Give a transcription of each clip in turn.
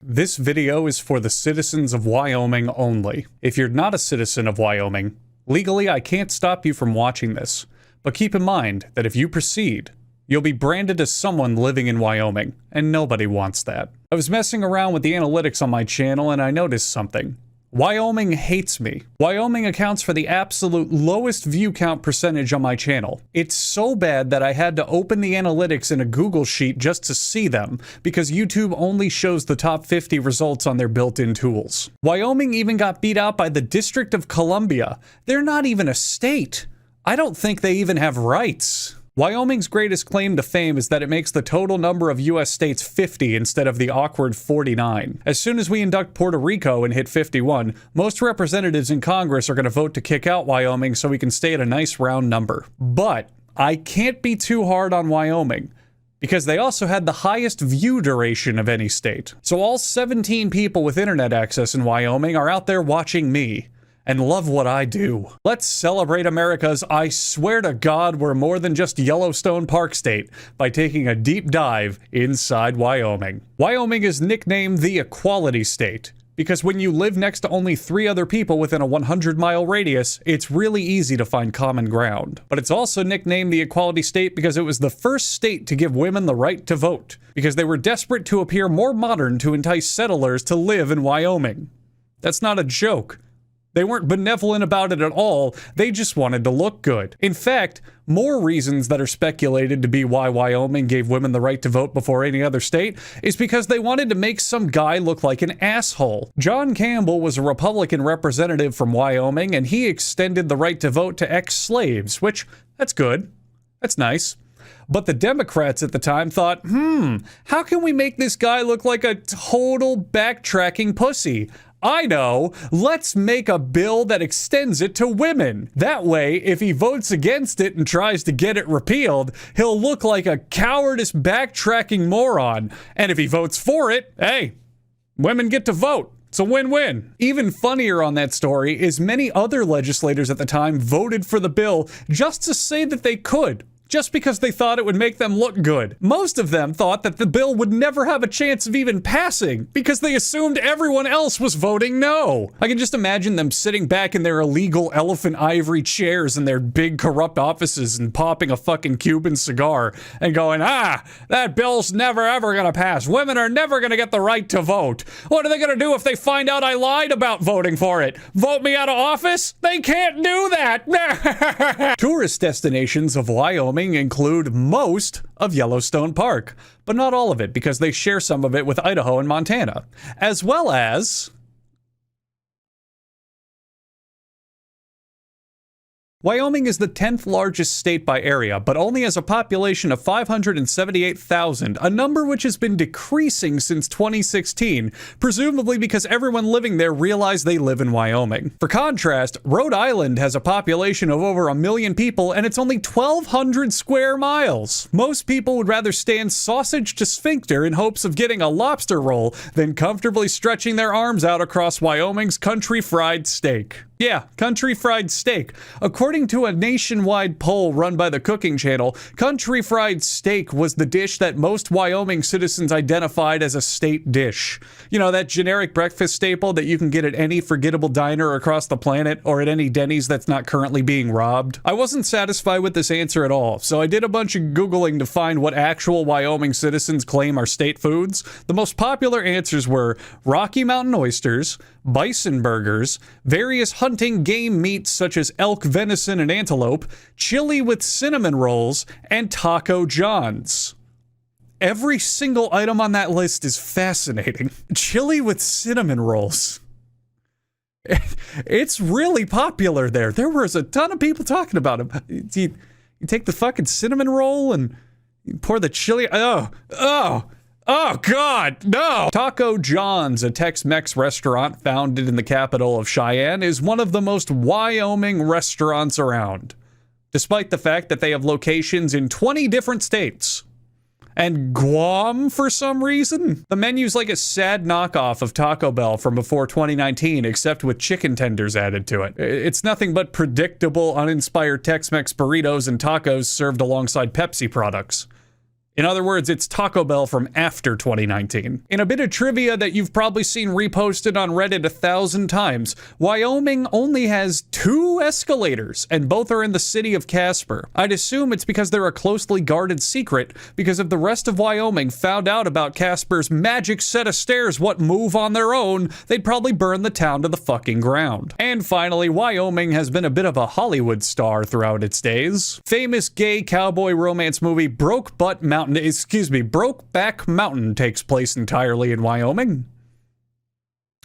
This video is for the citizens of Wyoming only. If you're not a citizen of Wyoming, legally I can't stop you from watching this, but keep in mind that if you proceed, you'll be branded as someone living in Wyoming, and nobody wants that. I was messing around with the analytics on my channel and I noticed something. Wyoming hates me. Wyoming accounts for the absolute lowest view count percentage on my channel. It's so bad that I had to open the analytics in a Google sheet just to see them, because YouTube only shows the top 50 results on their built-in tools. Wyoming even got beat out by the District of Columbia. They're not even a state. I don't think they even have rights. Wyoming's greatest claim to fame is that it makes the total number of US states 50 instead of the awkward 49. As soon as we induct Puerto Rico and hit 51, most representatives in Congress are going to vote to kick out Wyoming so we can stay at a nice round number. But I can't be too hard on Wyoming, because they also had the highest view duration of any state. So all 17 people with internet access in Wyoming are out there watching me and love what I do. Let's celebrate America's I swear to God we're more than just Yellowstone Park State by taking a deep dive inside Wyoming. Wyoming is nicknamed the Equality State because when you live next to only 3 other people within a 100-mile radius, it's really easy to find common ground. But it's also nicknamed the Equality State because it was the first state to give women the right to vote, because they were desperate to appear more modern to entice settlers to live in Wyoming. That's not a joke. They weren't benevolent about it at all, they just wanted to look good. In fact, more reasons that are speculated to be why Wyoming gave women the right to vote before any other state is because they wanted to make some guy look like an asshole. John Campbell was a Republican representative from Wyoming, and he extended the right to vote to ex-slaves, which, that's good. That's nice. But the Democrats at the time thought, how can we make this guy look like a total backtracking pussy? I know, let's make a bill that extends it to women. That way, if he votes against it and tries to get it repealed, he'll look like a cowardice backtracking moron. And if he votes for it, hey, women get to vote. It's a win-win. Even funnier on that story is many other legislators at the time voted for the bill just to say that they could, just because they thought it would make them look good. Most of them thought that the bill would never have a chance of even passing because they assumed everyone else was voting no. I can just imagine them sitting back in their illegal elephant ivory chairs in their big corrupt offices and popping a fucking Cuban cigar and going, that bill's never ever gonna pass. Women are never gonna get the right to vote. What are they gonna do if they find out I lied about voting for it? Vote me out of office? They can't do that. Tourist destinations of Wyoming include most of Yellowstone Park, but not all of it because they share some of it with Idaho and Montana, as well as Wyoming is the 10th largest state by area, but only has a population of 578,000, a number which has been decreasing since 2016, presumably because everyone living there realized they live in Wyoming. For contrast, Rhode Island has a population of over 1 million people, and it's only 1,200 square miles. Most people would rather stand sausage to sphincter in hopes of getting a lobster roll than comfortably stretching their arms out across Wyoming's country fried steak. Yeah, country fried steak. According to a nationwide poll run by the Cooking Channel, country fried steak was the dish that most Wyoming citizens identified as a state dish. You know, that generic breakfast staple that you can get at any forgettable diner across the planet or at any Denny's that's not currently being robbed. I wasn't satisfied with this answer at all, so I did a bunch of Googling to find what actual Wyoming citizens claim are state foods. The most popular answers were Rocky Mountain oysters, bison burgers, various hunting game meats such as elk, venison, and antelope, chili with cinnamon rolls, and Taco John's. Every single item on that list is fascinating. Chili with cinnamon rolls. It's really popular there. There was a ton of people talking about it. You take the fucking cinnamon roll and you pour the chili. Oh, God, no! Taco John's, a Tex-Mex restaurant founded in the capital of Cheyenne, is one of the most Wyoming restaurants around, despite the fact that they have locations in 20 different states. And Guam, for some reason? The menu's like a sad knockoff of Taco Bell from before 2019, except with chicken tenders added to it. It's nothing but predictable, uninspired Tex-Mex burritos and tacos served alongside Pepsi products. In other words, it's Taco Bell from after 2019. In a bit of trivia that you've probably seen reposted on Reddit 1,000 times, Wyoming only has 2 escalators, and both are in the city of Casper. I'd assume it's because they're a closely guarded secret, because if the rest of Wyoming found out about Casper's magic set of stairs what move on their own, they'd probably burn the town to the fucking ground. And finally, Wyoming has been a bit of a Hollywood star throughout its days. Famous gay cowboy romance movie Brokeback Mountain takes place entirely in Wyoming.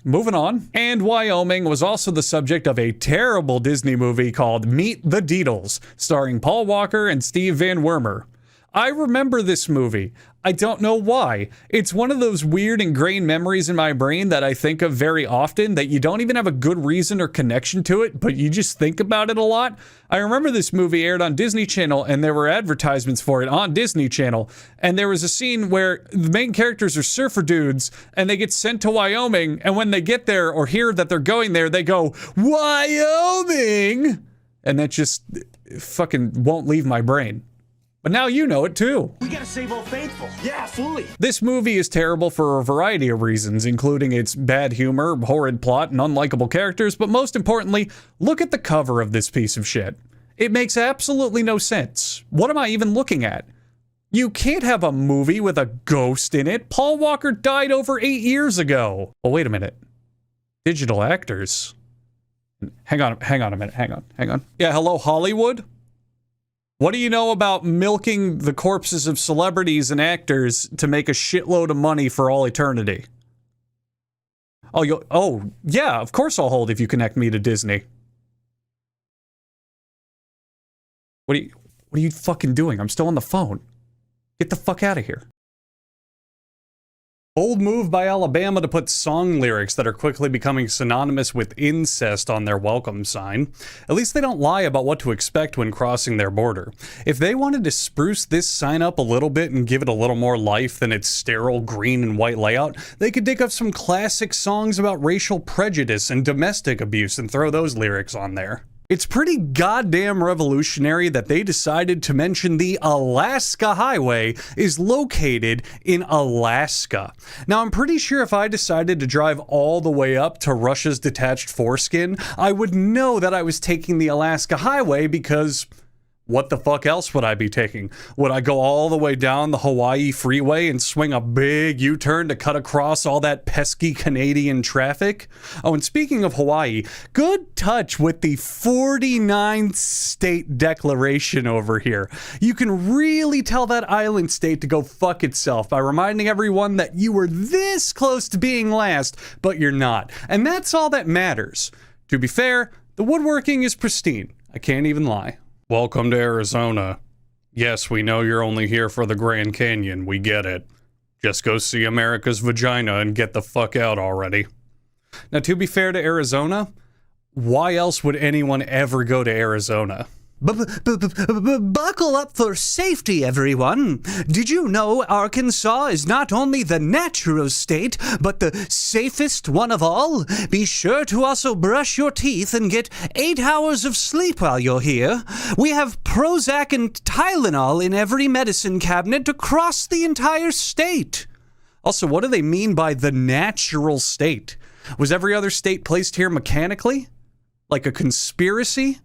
Moving on. And Wyoming was also the subject of a terrible Disney movie called Meet the Deedles, starring Paul Walker and Steve Van Wurmer. I remember this movie. I don't know why. It's one of those weird ingrained memories in my brain that I think of very often that you don't even have a good reason or connection to it, but you just think about it a lot. I remember this movie aired on Disney Channel and there were advertisements for it on Disney Channel. And there was a scene where the main characters are surfer dudes and they get sent to Wyoming. And when they get there or hear that they're going there, they go, Wyoming! And that just fucking won't leave my brain. But now you know it too. We gotta save Old Faithful. Yeah, fully. This movie is terrible for a variety of reasons, including its bad humor, horrid plot, and unlikable characters, but most importantly, look at the cover of this piece of shit. It makes absolutely no sense. What am I even looking at? You can't have a movie with a ghost in it. Paul Walker died over 8 years ago. Well, wait a minute. Digital actors. Hang on a minute. Hang on. Yeah, hello, Hollywood? What do you know about milking the corpses of celebrities and actors to make a shitload of money for all eternity? Oh, yeah, of course I'll hold if you connect me to Disney. What are you fucking doing? I'm still on the phone. Get the fuck out of here. Bold move by Alabama to put song lyrics that are quickly becoming synonymous with incest on their welcome sign. At least they don't lie about what to expect when crossing their border. If they wanted to spruce this sign up a little bit and give it a little more life than its sterile green and white layout, they could dig up some classic songs about racial prejudice and domestic abuse and throw those lyrics on there. It's pretty goddamn revolutionary that they decided to mention the Alaska Highway is located in Alaska. Now, I'm pretty sure if I decided to drive all the way up to Russia's detached foreskin, I would know that I was taking the Alaska Highway because what the fuck else would I be taking? Would I go all the way down the Hawaii freeway and swing a big U-turn to cut across all that pesky Canadian traffic? Oh, and speaking of Hawaii, good touch with the 49th state declaration over here. You can really tell that island state to go fuck itself by reminding everyone that you were this close to being last, but you're not. And that's all that matters. To be fair, the woodworking is pristine. I can't even lie. Welcome to Arizona. Yes, we know you're only here for the Grand Canyon, we get it. Just go see America's vagina and get the fuck out already. Now, to be fair to Arizona, why else would anyone ever go to Arizona? Buckle up for safety, everyone. Did you know Arkansas is not only the natural state, but the safest one of all? Be sure to also brush your teeth and get 8 hours of sleep while you're here. We have Prozac and Tylenol in every medicine cabinet across the entire state. Also, what do they mean by the natural state? Was every other state placed here mechanically? Like a conspiracy?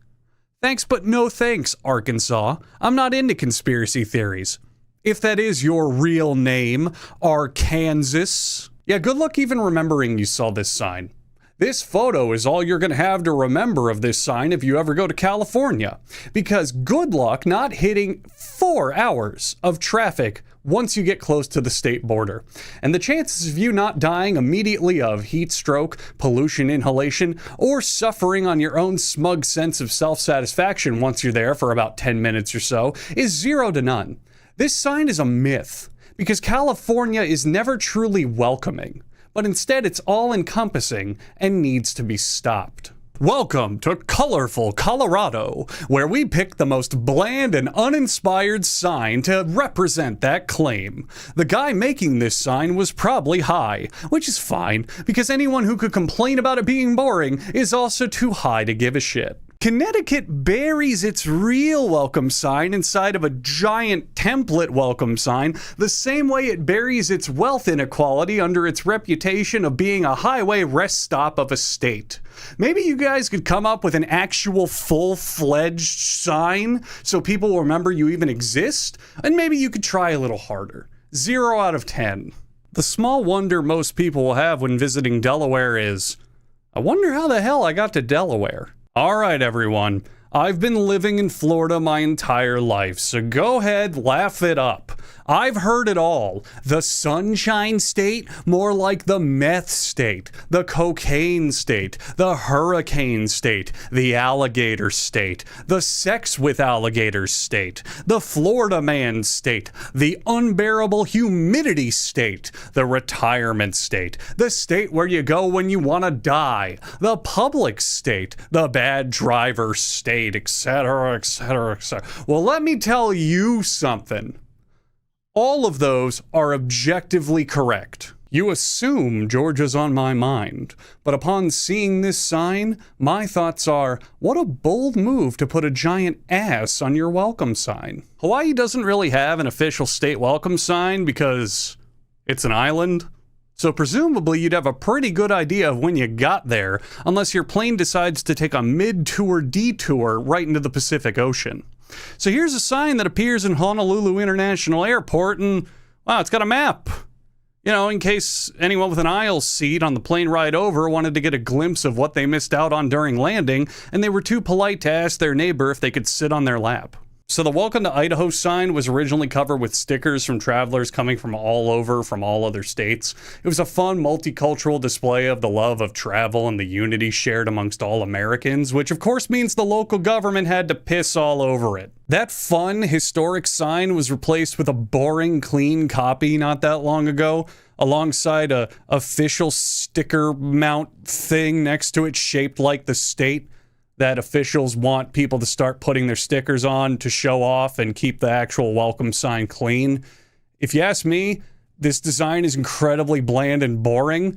Thanks, but no thanks, Arkansas. I'm not into conspiracy theories. If that is your real name, Arkansas. Yeah, good luck even remembering you saw this sign. This photo is all you're gonna have to remember of this sign if you ever go to California. Because good luck not hitting 4 hours of traffic once you get close to the state border. And the chances of you not dying immediately of heat stroke, pollution inhalation, or suffering on your own smug sense of self-satisfaction once you're there for about 10 minutes or so is 0 to none. This sign is a myth, because California is never truly welcoming, but instead it's all-encompassing and needs to be stopped. Welcome to colorful Colorado, where we pick the most bland and uninspired sign to represent that claim. The guy making this sign was probably high, which is fine, because anyone who could complain about it being boring is also too high to give a shit. Connecticut buries its real welcome sign inside of a giant template welcome sign, the same way it buries its wealth inequality under its reputation of being a highway rest stop of a state. Maybe you guys could come up with an actual full-fledged sign so people will remember you even exist, and maybe you could try a little harder. 0 out of 10. The small wonder most people will have when visiting Delaware is, I wonder how the hell I got to Delaware. All right, everyone. I've been living in Florida my entire life, so go ahead, laugh it up. I've heard it all. The Sunshine State, more like the Meth State, the Cocaine State, the Hurricane State, the Alligator State, the Sex with Alligators State, the Florida Man State, the Unbearable Humidity State, the Retirement State, the state where you go when you want to die, the Public State, the Bad Driver State, etc., etc., etc. Well, let me tell you something. All of those are objectively correct. You assume Georgia's on my mind, but upon seeing this sign, my thoughts are, what a bold move to put a giant ass on your welcome sign. Hawaii doesn't really have an official state welcome sign because it's an island. So presumably you'd have a pretty good idea of when you got there, unless your plane decides to take a mid-tour detour right into the Pacific Ocean. So here's a sign that appears in Honolulu International Airport, and wow, it's got a map. You know, in case anyone with an aisle seat on the plane ride over wanted to get a glimpse of what they missed out on during landing, and they were too polite to ask their neighbor if they could sit on their lap. So the Welcome to Idaho sign was originally covered with stickers from travelers coming from all over, from all other states. It was a fun, multicultural display of the love of travel and the unity shared amongst all Americans, which of course means the local government had to piss all over it. That fun, historic sign was replaced with a boring, clean copy not that long ago, alongside a official sticker mount thing next to it shaped like the state that officials want people to start putting their stickers on to show off and keep the actual welcome sign clean. If you ask me, this design is incredibly bland and boring,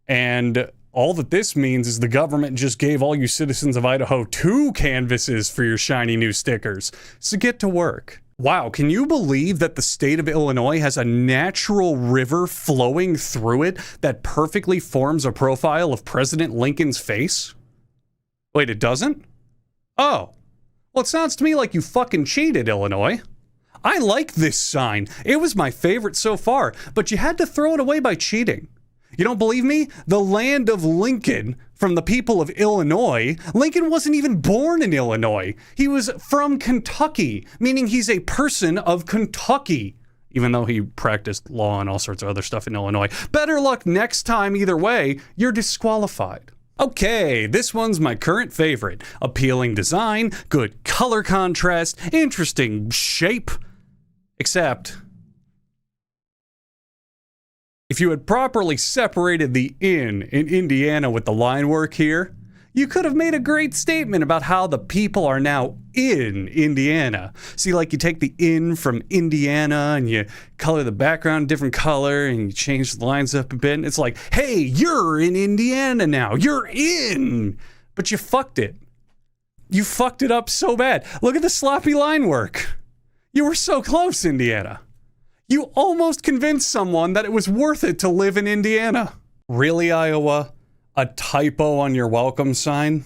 and all that this means is the government just gave all you citizens of Idaho 2 canvases for your shiny new stickers. So get to work. Wow, can you believe that the state of Illinois has a natural river flowing through it that perfectly forms a profile of President Lincoln's face? Wait, it doesn't? Oh. Well, it sounds to me like you fucking cheated, Illinois. I like this sign. It was my favorite so far, but you had to throw it away by cheating. You don't believe me? The land of Lincoln, from the people of Illinois. Lincoln wasn't even born in Illinois. He was from Kentucky, meaning he's a person of Kentucky, even though he practiced law and all sorts of other stuff in Illinois. Better luck next time either way, you're disqualified. Okay, this one's my current favorite. Appealing design, good color contrast, interesting shape. Except, if you had properly separated the in Indiana with the line work here, you could have made a great statement about how the people are now in Indiana. See, like you take the in from Indiana and you color the background a different color and you change the lines up a bit. And it's like, hey, you're in Indiana now. You're in. But you fucked it. You fucked it up so bad. Look at the sloppy line work. You were so close, Indiana. You almost convinced someone that it was worth it to live in Indiana. Really, Iowa? A typo on your welcome sign?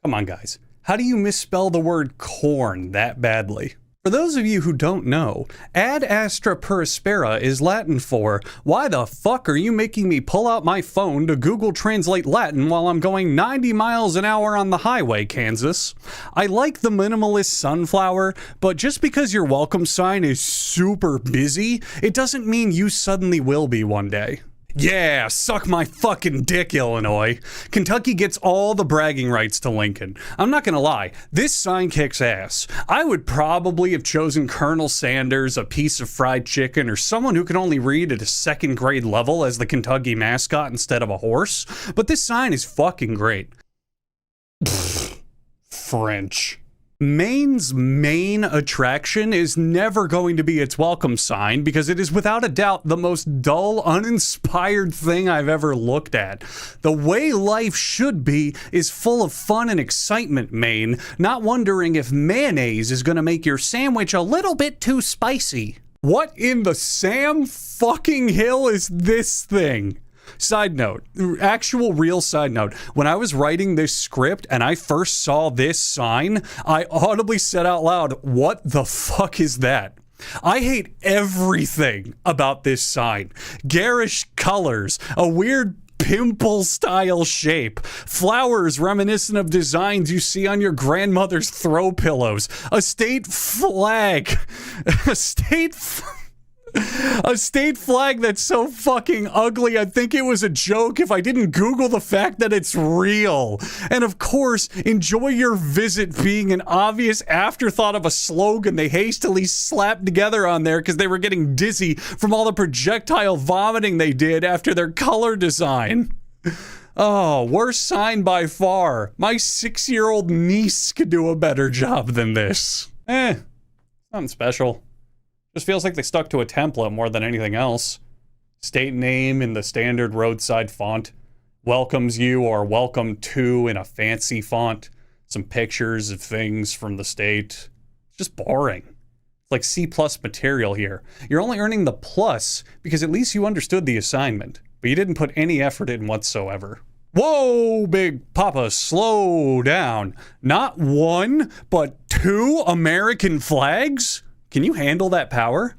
Come on, guys. How do you misspell the word corn that badly? For those of you who don't know, ad astra per aspera is Latin for, why the fuck are you making me pull out my phone to Google Translate Latin while I'm going 90 miles an hour on the highway, Kansas? I like the minimalist sunflower, but just because your welcome sign is super busy, it doesn't mean you suddenly will be one day. Yeah, suck my fucking dick, Illinois. Kentucky gets all the bragging rights to Lincoln. I'm not gonna lie, this sign kicks ass. I would probably have chosen Colonel Sanders, a piece of fried chicken, or someone who can only read at a second grade level as the Kentucky mascot instead of a horse, but this sign is fucking great. French. Maine's main attraction is never going to be its welcome sign because it is without a doubt the most dull, uninspired thing I've ever looked at. The way life should be is full of fun and excitement, Maine, not wondering if mayonnaise is going to make your sandwich a little bit too spicy. What in the Sam fucking hill is this thing? Side note, actual real side note, when I was writing this script and I first saw this sign, I audibly said out loud, what the fuck is that? I hate everything about this sign. Garish colors, a weird pimple-style shape, flowers reminiscent of designs you see on your grandmother's throw pillows, a state flag, a state flag that's so fucking ugly I'd think it was a joke if I didn't Google the fact that it's real. And of course, enjoy your visit being an obvious afterthought of a slogan they hastily slapped together on there because they were getting dizzy from all the projectile vomiting they did after their color design. Oh, worst sign by far. My 6-year-old niece could do a better job than this. Nothing special. Just feels like they stuck to a template more than anything else. State name in the standard roadside font. Welcomes you or welcome to in a fancy font. Some pictures of things from the state. It's just boring. It's like C+ material here. You're only earning the plus because at least you understood the assignment, but you didn't put any effort in whatsoever. Whoa, Big Papa, slow down. Not one, but 2 American flags? Can you handle that power?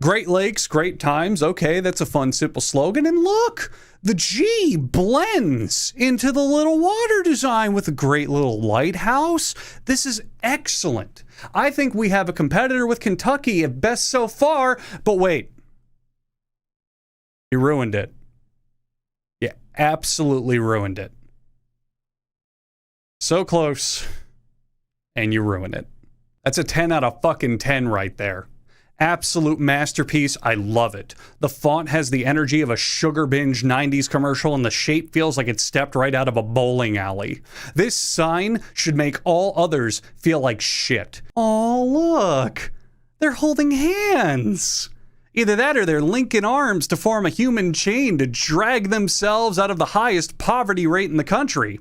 Great Lakes, great times. Okay, that's a fun, simple slogan. And look, the G blends into the little water design with a great little lighthouse. This is excellent. I think we have a competitor with Kentucky at best so far, but wait. You ruined it. You absolutely ruined it. So close, and you ruined it. That's a 10 out of fucking 10 right there. Absolute masterpiece. I love it. The font has the energy of a Sugar Binge 90s commercial and the shape feels like it stepped right out of a bowling alley. This sign should make all others feel like shit. Oh, look. They're holding hands. Either that or they're linking arms to form a human chain to drag themselves out of the highest poverty rate in the country.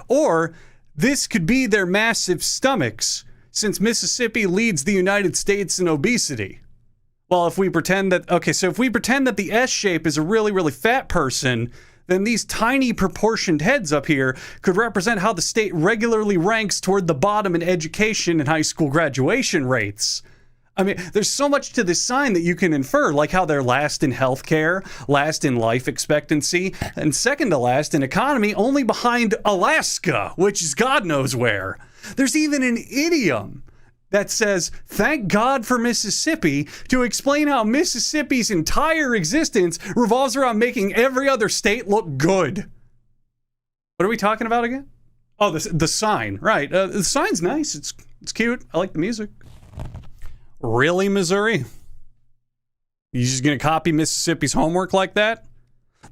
Or this could be their massive stomachs, since Mississippi leads the United States in obesity. Well, if we pretend that, if we pretend that the S shape is a really, really fat person, then these tiny proportioned heads up here could represent how the state regularly ranks toward the bottom in education and high school graduation rates. I mean, there's so much to this sign that you can infer, like how they're last in healthcare, last in life expectancy, and second to last in economy, only behind Alaska, which is God knows where. There's even an idiom that says, thank God for Mississippi, to explain how Mississippi's entire existence revolves around making every other state look good. What are we talking about again? Oh, the sign, right. The sign's nice. It's cute. I like the music. Really, Missouri? You just gonna copy Mississippi's homework like that?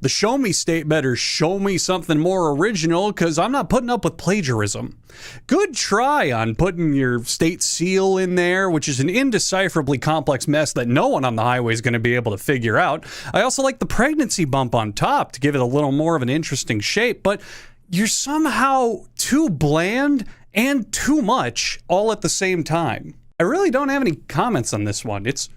The show me state better show me something more original, because I'm not putting up with plagiarism. Good try on putting your state seal in there, which is an indecipherably complex mess that no one on the highway is going to be able to figure out. I also like the pregnancy bump on top to give it a little more of an interesting shape, but you're somehow too bland and too much all at the same time. I really don't have any comments on this one. It's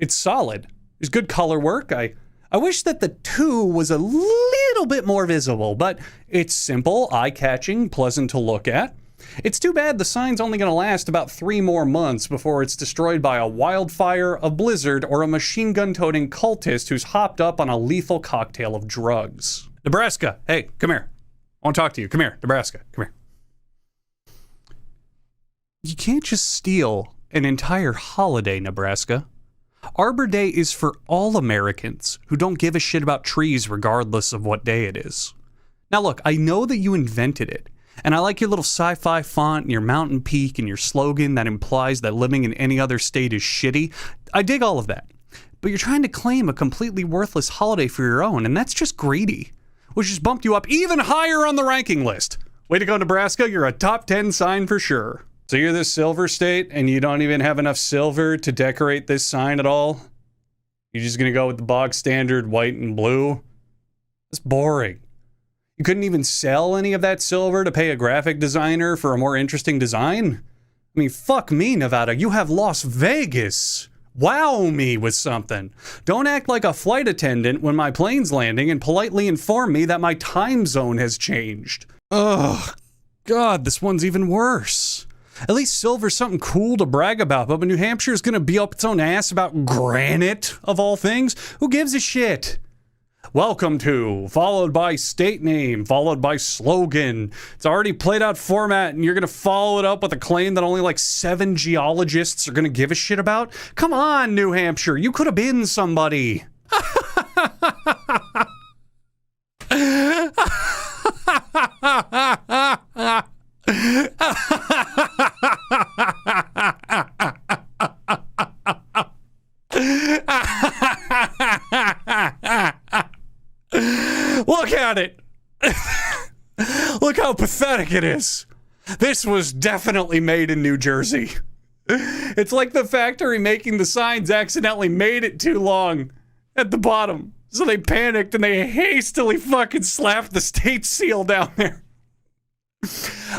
solid. There's good color work. I wish that the 2 was a little bit more visible, but it's simple, eye-catching, pleasant to look at. It's too bad the sign's only going to last about 3 more months before it's destroyed by a wildfire, a blizzard, or a machine gun-toting cultist who's hopped up on a lethal cocktail of drugs. Nebraska, hey, come here. I want to talk to you. Come here, Nebraska, come here. You can't just steal an entire holiday, Nebraska. Arbor Day is for all Americans who don't give a shit about trees regardless of what day it is. Now look, I know that you invented it, and I like your little sci-fi font and your mountain peak and your slogan that implies that living in any other state is shitty. I dig all of that. But you're trying to claim a completely worthless holiday for your own, and that's just greedy, which has bumped you up even higher on the ranking list. Way to go, Nebraska, you're a top 10 sign for sure. So you're the silver state and you don't even have enough silver to decorate this sign at all? You're just gonna go with the bog standard white and blue? That's boring. You couldn't even sell any of that silver to pay a graphic designer for a more interesting design? I mean, fuck me, Nevada. You have Las Vegas. Wow me with something. Don't act like a flight attendant when my plane's landing and politely inform me that my time zone has changed. Ugh. God, this one's even worse. At least silver's something cool to brag about, but when New Hampshire's gonna be up its own ass about granite, of all things, who gives a shit? Welcome to, followed by state name, followed by slogan. It's already played out format, and you're gonna follow it up with a claim that only like 7 geologists are gonna give a shit about? Come on, New Hampshire, you could have been somebody. Look at it. Look how pathetic it is. This was definitely made in New Jersey. It's like the factory making the signs accidentally made it too long at the bottom. So they panicked and they hastily fucking slapped the state seal down there.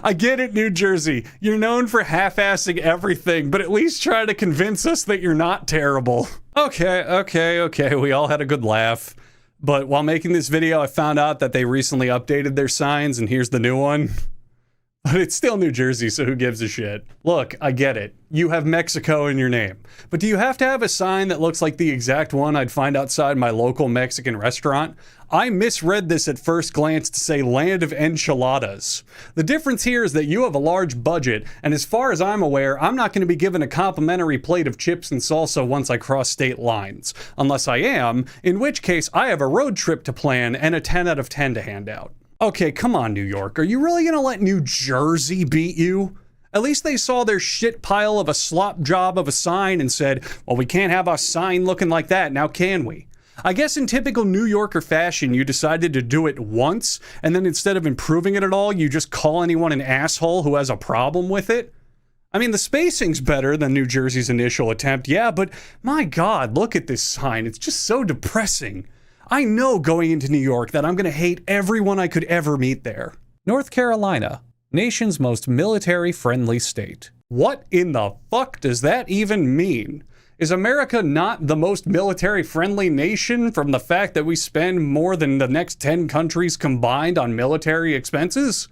I get it, New Jersey. You're known for half-assing everything, but at least try to convince us that you're not terrible. Okay. We all had a good laugh. But while making this video, I found out that they recently updated their signs, and here's the new one. But it's still New Jersey, so who gives a shit? Look, I get it. You have Mexico in your name. But do you have to have a sign that looks like the exact one I'd find outside my local Mexican restaurant? I misread this at first glance to say Land of Enchiladas. The difference here is that you have a large budget, and as far as I'm aware, I'm not going to be given a complimentary plate of chips and salsa once I cross state lines. Unless I am, in which case I have a road trip to plan and a 10 out of 10 to hand out. Okay, come on, New York. Are you really gonna let New Jersey beat you? At least they saw their shit pile of a slop job of a sign and said, well, we can't have our sign looking like that, now can we? I guess in typical New Yorker fashion, you decided to do it once, and then instead of improving it at all, you just call anyone an asshole who has a problem with it? I mean, the spacing's better than New Jersey's initial attempt, yeah, but my God, look at this sign. It's just so depressing. I know going into New York that I'm going to hate everyone I could ever meet there. North Carolina, nation's most military-friendly state. What in the fuck does that even mean? Is America not the most military-friendly nation from the fact that we spend more than the next 10 countries combined on military expenses?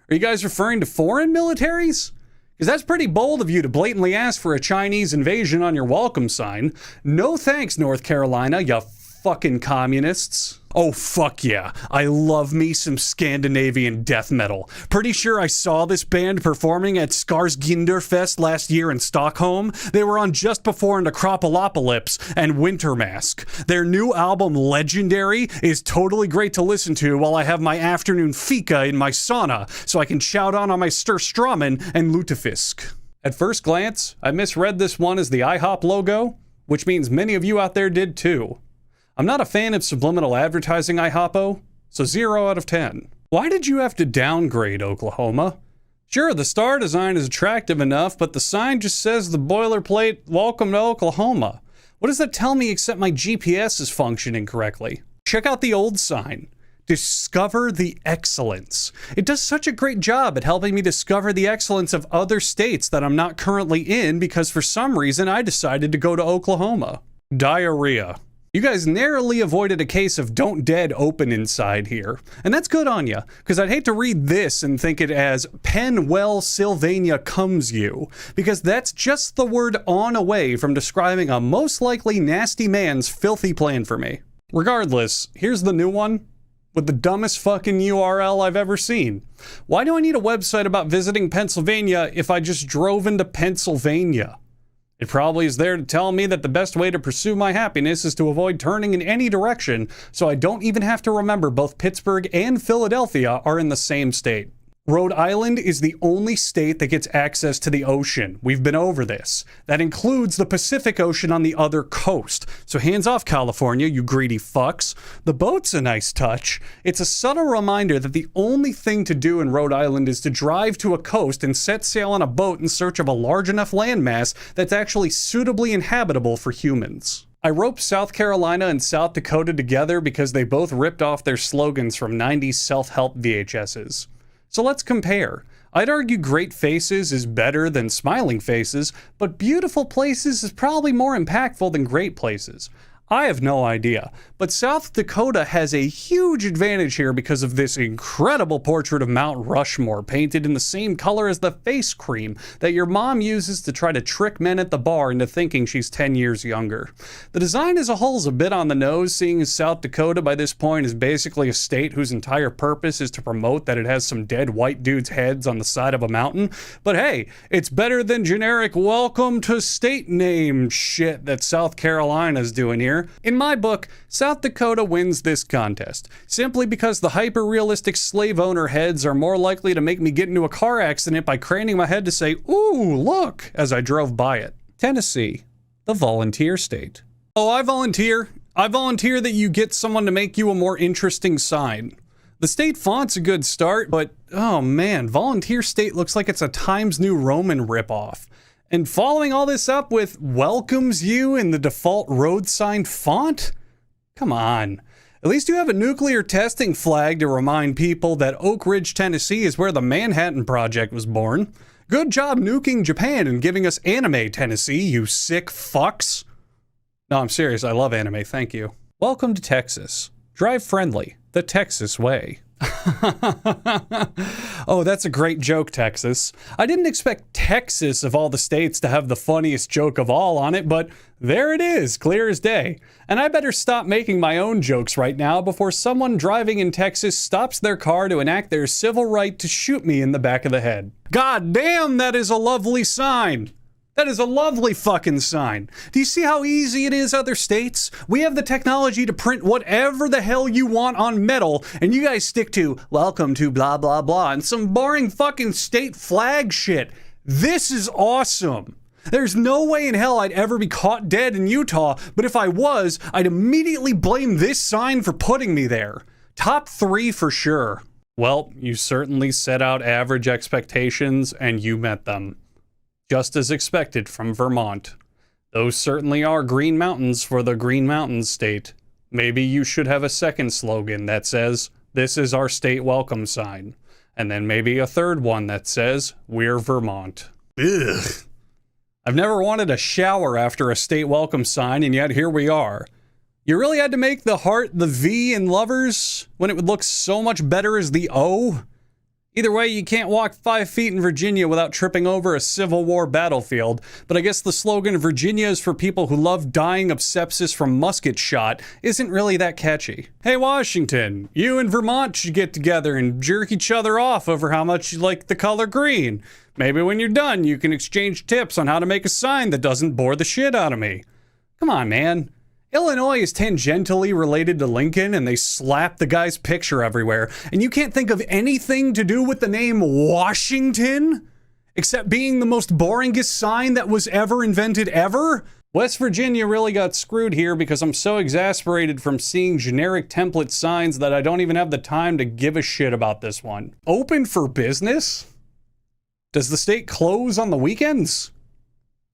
Are you guys referring to foreign militaries? Because that's pretty bold of you to blatantly ask for a Chinese invasion on your welcome sign. No thanks, North Carolina, you fucking communists. Oh, fuck yeah. I love me some Scandinavian death metal. Pretty sure I saw this band performing at Skarsgårdenfest last year in Stockholm. They were on just before Necropolopolis and Winter Mask. Their new album, Legendary, is totally great to listen to while I have my afternoon fika in my sauna, so I can shout on my Sturströmmen and Lutefisk. At first glance, I misread this one as the IHOP logo, which means many of you out there did too. I'm not a fan of subliminal advertising, IHOPO, so 0 out of 10. Why did you have to downgrade Oklahoma? Sure, the star design is attractive enough, but the sign just says the boilerplate, welcome to Oklahoma. What does that tell me except my GPS is functioning correctly? Check out the old sign. Discover the excellence. It does such a great job at helping me discover the excellence of other states that I'm not currently in because for some reason I decided to go to Oklahoma. Diarrhea. You guys narrowly avoided a case of don't dead open inside here. And that's good on ya, because I'd hate to read this and think it as pen well Sylvania comes you, because that's just the word on away from describing a most likely nasty man's filthy plan for me. Regardless, here's the new one, with the dumbest fucking URL I've ever seen. Why do I need a website about visiting Pennsylvania if I just drove into Pennsylvania? It probably is there to tell me that the best way to pursue my happiness is to avoid turning in any direction, so I don't even have to remember both Pittsburgh and Philadelphia are in the same state. Rhode Island is the only state that gets access to the ocean. We've been over this. That includes the Pacific Ocean on the other coast. So hands off, California, you greedy fucks. The boat's a nice touch. It's a subtle reminder that the only thing to do in Rhode Island is to drive to a coast and set sail on a boat in search of a large enough landmass that's actually suitably inhabitable for humans. I roped South Carolina and South Dakota together because they both ripped off their slogans from 90s self-help VHSs. So let's compare. I'd argue great faces is better than smiling faces, but beautiful places is probably more impactful than great places. I have no idea, but South Dakota has a huge advantage here because of this incredible portrait of Mount Rushmore painted in the same color as the face cream that your mom uses to try to trick men at the bar into thinking she's 10 years younger. The design as a whole is a bit on the nose, seeing as South Dakota by this point is basically a state whose entire purpose is to promote that it has some dead white dudes' heads on the side of a mountain. But hey, it's better than generic welcome to state name shit that South Carolina's doing here. In my book, South Dakota wins this contest, simply because the hyper-realistic slave owner heads are more likely to make me get into a car accident by craning my head to say, "Ooh, look," as I drove by it. Tennessee, the volunteer state. Oh, I volunteer. I volunteer that you get someone to make you a more interesting sign. The state font's a good start, but oh man, volunteer state looks like it's a Times New Roman ripoff. And following all this up with welcomes you in the default road sign font? Come on. At least you have a nuclear testing flag to remind people that Oak Ridge, Tennessee is where the Manhattan Project was born. Good job nuking Japan and giving us anime, Tennessee, you sick fucks. No, I'm serious. I love anime. Thank you. Welcome to Texas. Drive friendly. The Texas way. Oh, that's a great joke, Texas. I didn't expect Texas of all the states to have the funniest joke of all on it, but there it is, clear as day. And I better stop making my own jokes right now before someone driving in Texas stops their car to enact their civil right to shoot me in the back of the head. God damn, that is a lovely sign. That is a lovely fucking sign. Do you see how easy it is, other states? We have the technology to print whatever the hell you want on metal, and you guys stick to welcome to blah blah blah and some boring fucking state flag shit. This is awesome. There's no way in hell I'd ever be caught dead in Utah, but if I was, I'd immediately blame this sign for putting me there. Top 3 for sure. Well, you certainly set out average expectations, and you met them. Just as expected from Vermont. Those certainly are green mountains for the Green Mountains state. Maybe you should have a second slogan that says, "This is our state welcome sign." And then maybe a third one that says, "We're Vermont." Ugh. I've never wanted a shower after a state welcome sign, and yet here we are. You really had to make the heart the V in lovers when it would look so much better as the O? Either way, you can't walk 5 feet in Virginia without tripping over a Civil War battlefield, but I guess the slogan "Virginia is for people who love dying of sepsis from musket shot" isn't really that catchy. Hey Washington, you and Vermont should get together and jerk each other off over how much you like the color green. Maybe when you're done, you can exchange tips on how to make a sign that doesn't bore the shit out of me. Come on, man. Illinois is tangentially related to Lincoln, and they slap the guy's picture everywhere. And you can't think of anything to do with the name Washington? Except being the most boringest sign that was ever invented ever? West Virginia really got screwed here because I'm so exasperated from seeing generic template signs that I don't even have the time to give a shit about this one. Open for business? Does the state close on the weekends?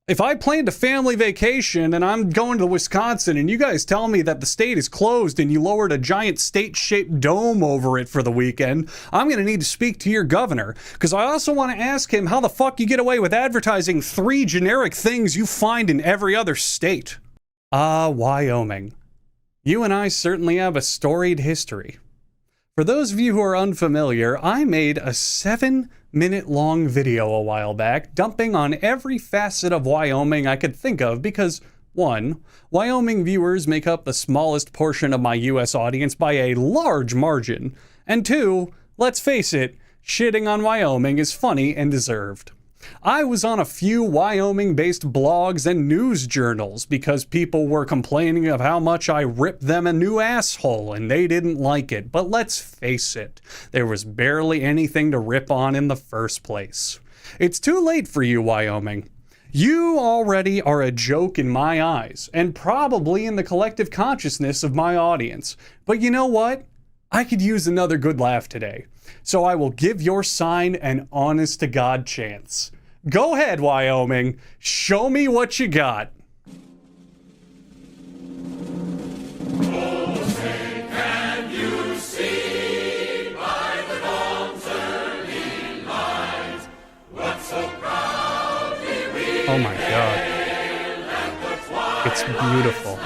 If I planned a family vacation and I'm going to Wisconsin and you guys tell me that the state is closed and you lowered a giant state-shaped dome over it for the weekend, I'm going to need to speak to your governor, because I also want to ask him how the fuck you get away with advertising 3 generic things you find in every other state. Wyoming. You and I certainly have a storied history. For those of you who are unfamiliar, I made a 7-minute-long video a while back dumping on every facet of Wyoming I could think of because, 1, Wyoming viewers make up the smallest portion of my US audience by a large margin, and 2, let's face it, shitting on Wyoming is funny and deserved. I was on a few Wyoming-based blogs and news journals because people were complaining of how much I ripped them a new asshole and they didn't like it. But let's face it, there was barely anything to rip on in the first place. It's too late for you, Wyoming. You already are a joke in my eyes, and probably in the collective consciousness of my audience. But you know what? I could use another good laugh today. So I will give your sign an honest-to-God chance. Go ahead, Wyoming. Show me what you got. Oh my God. It's beautiful.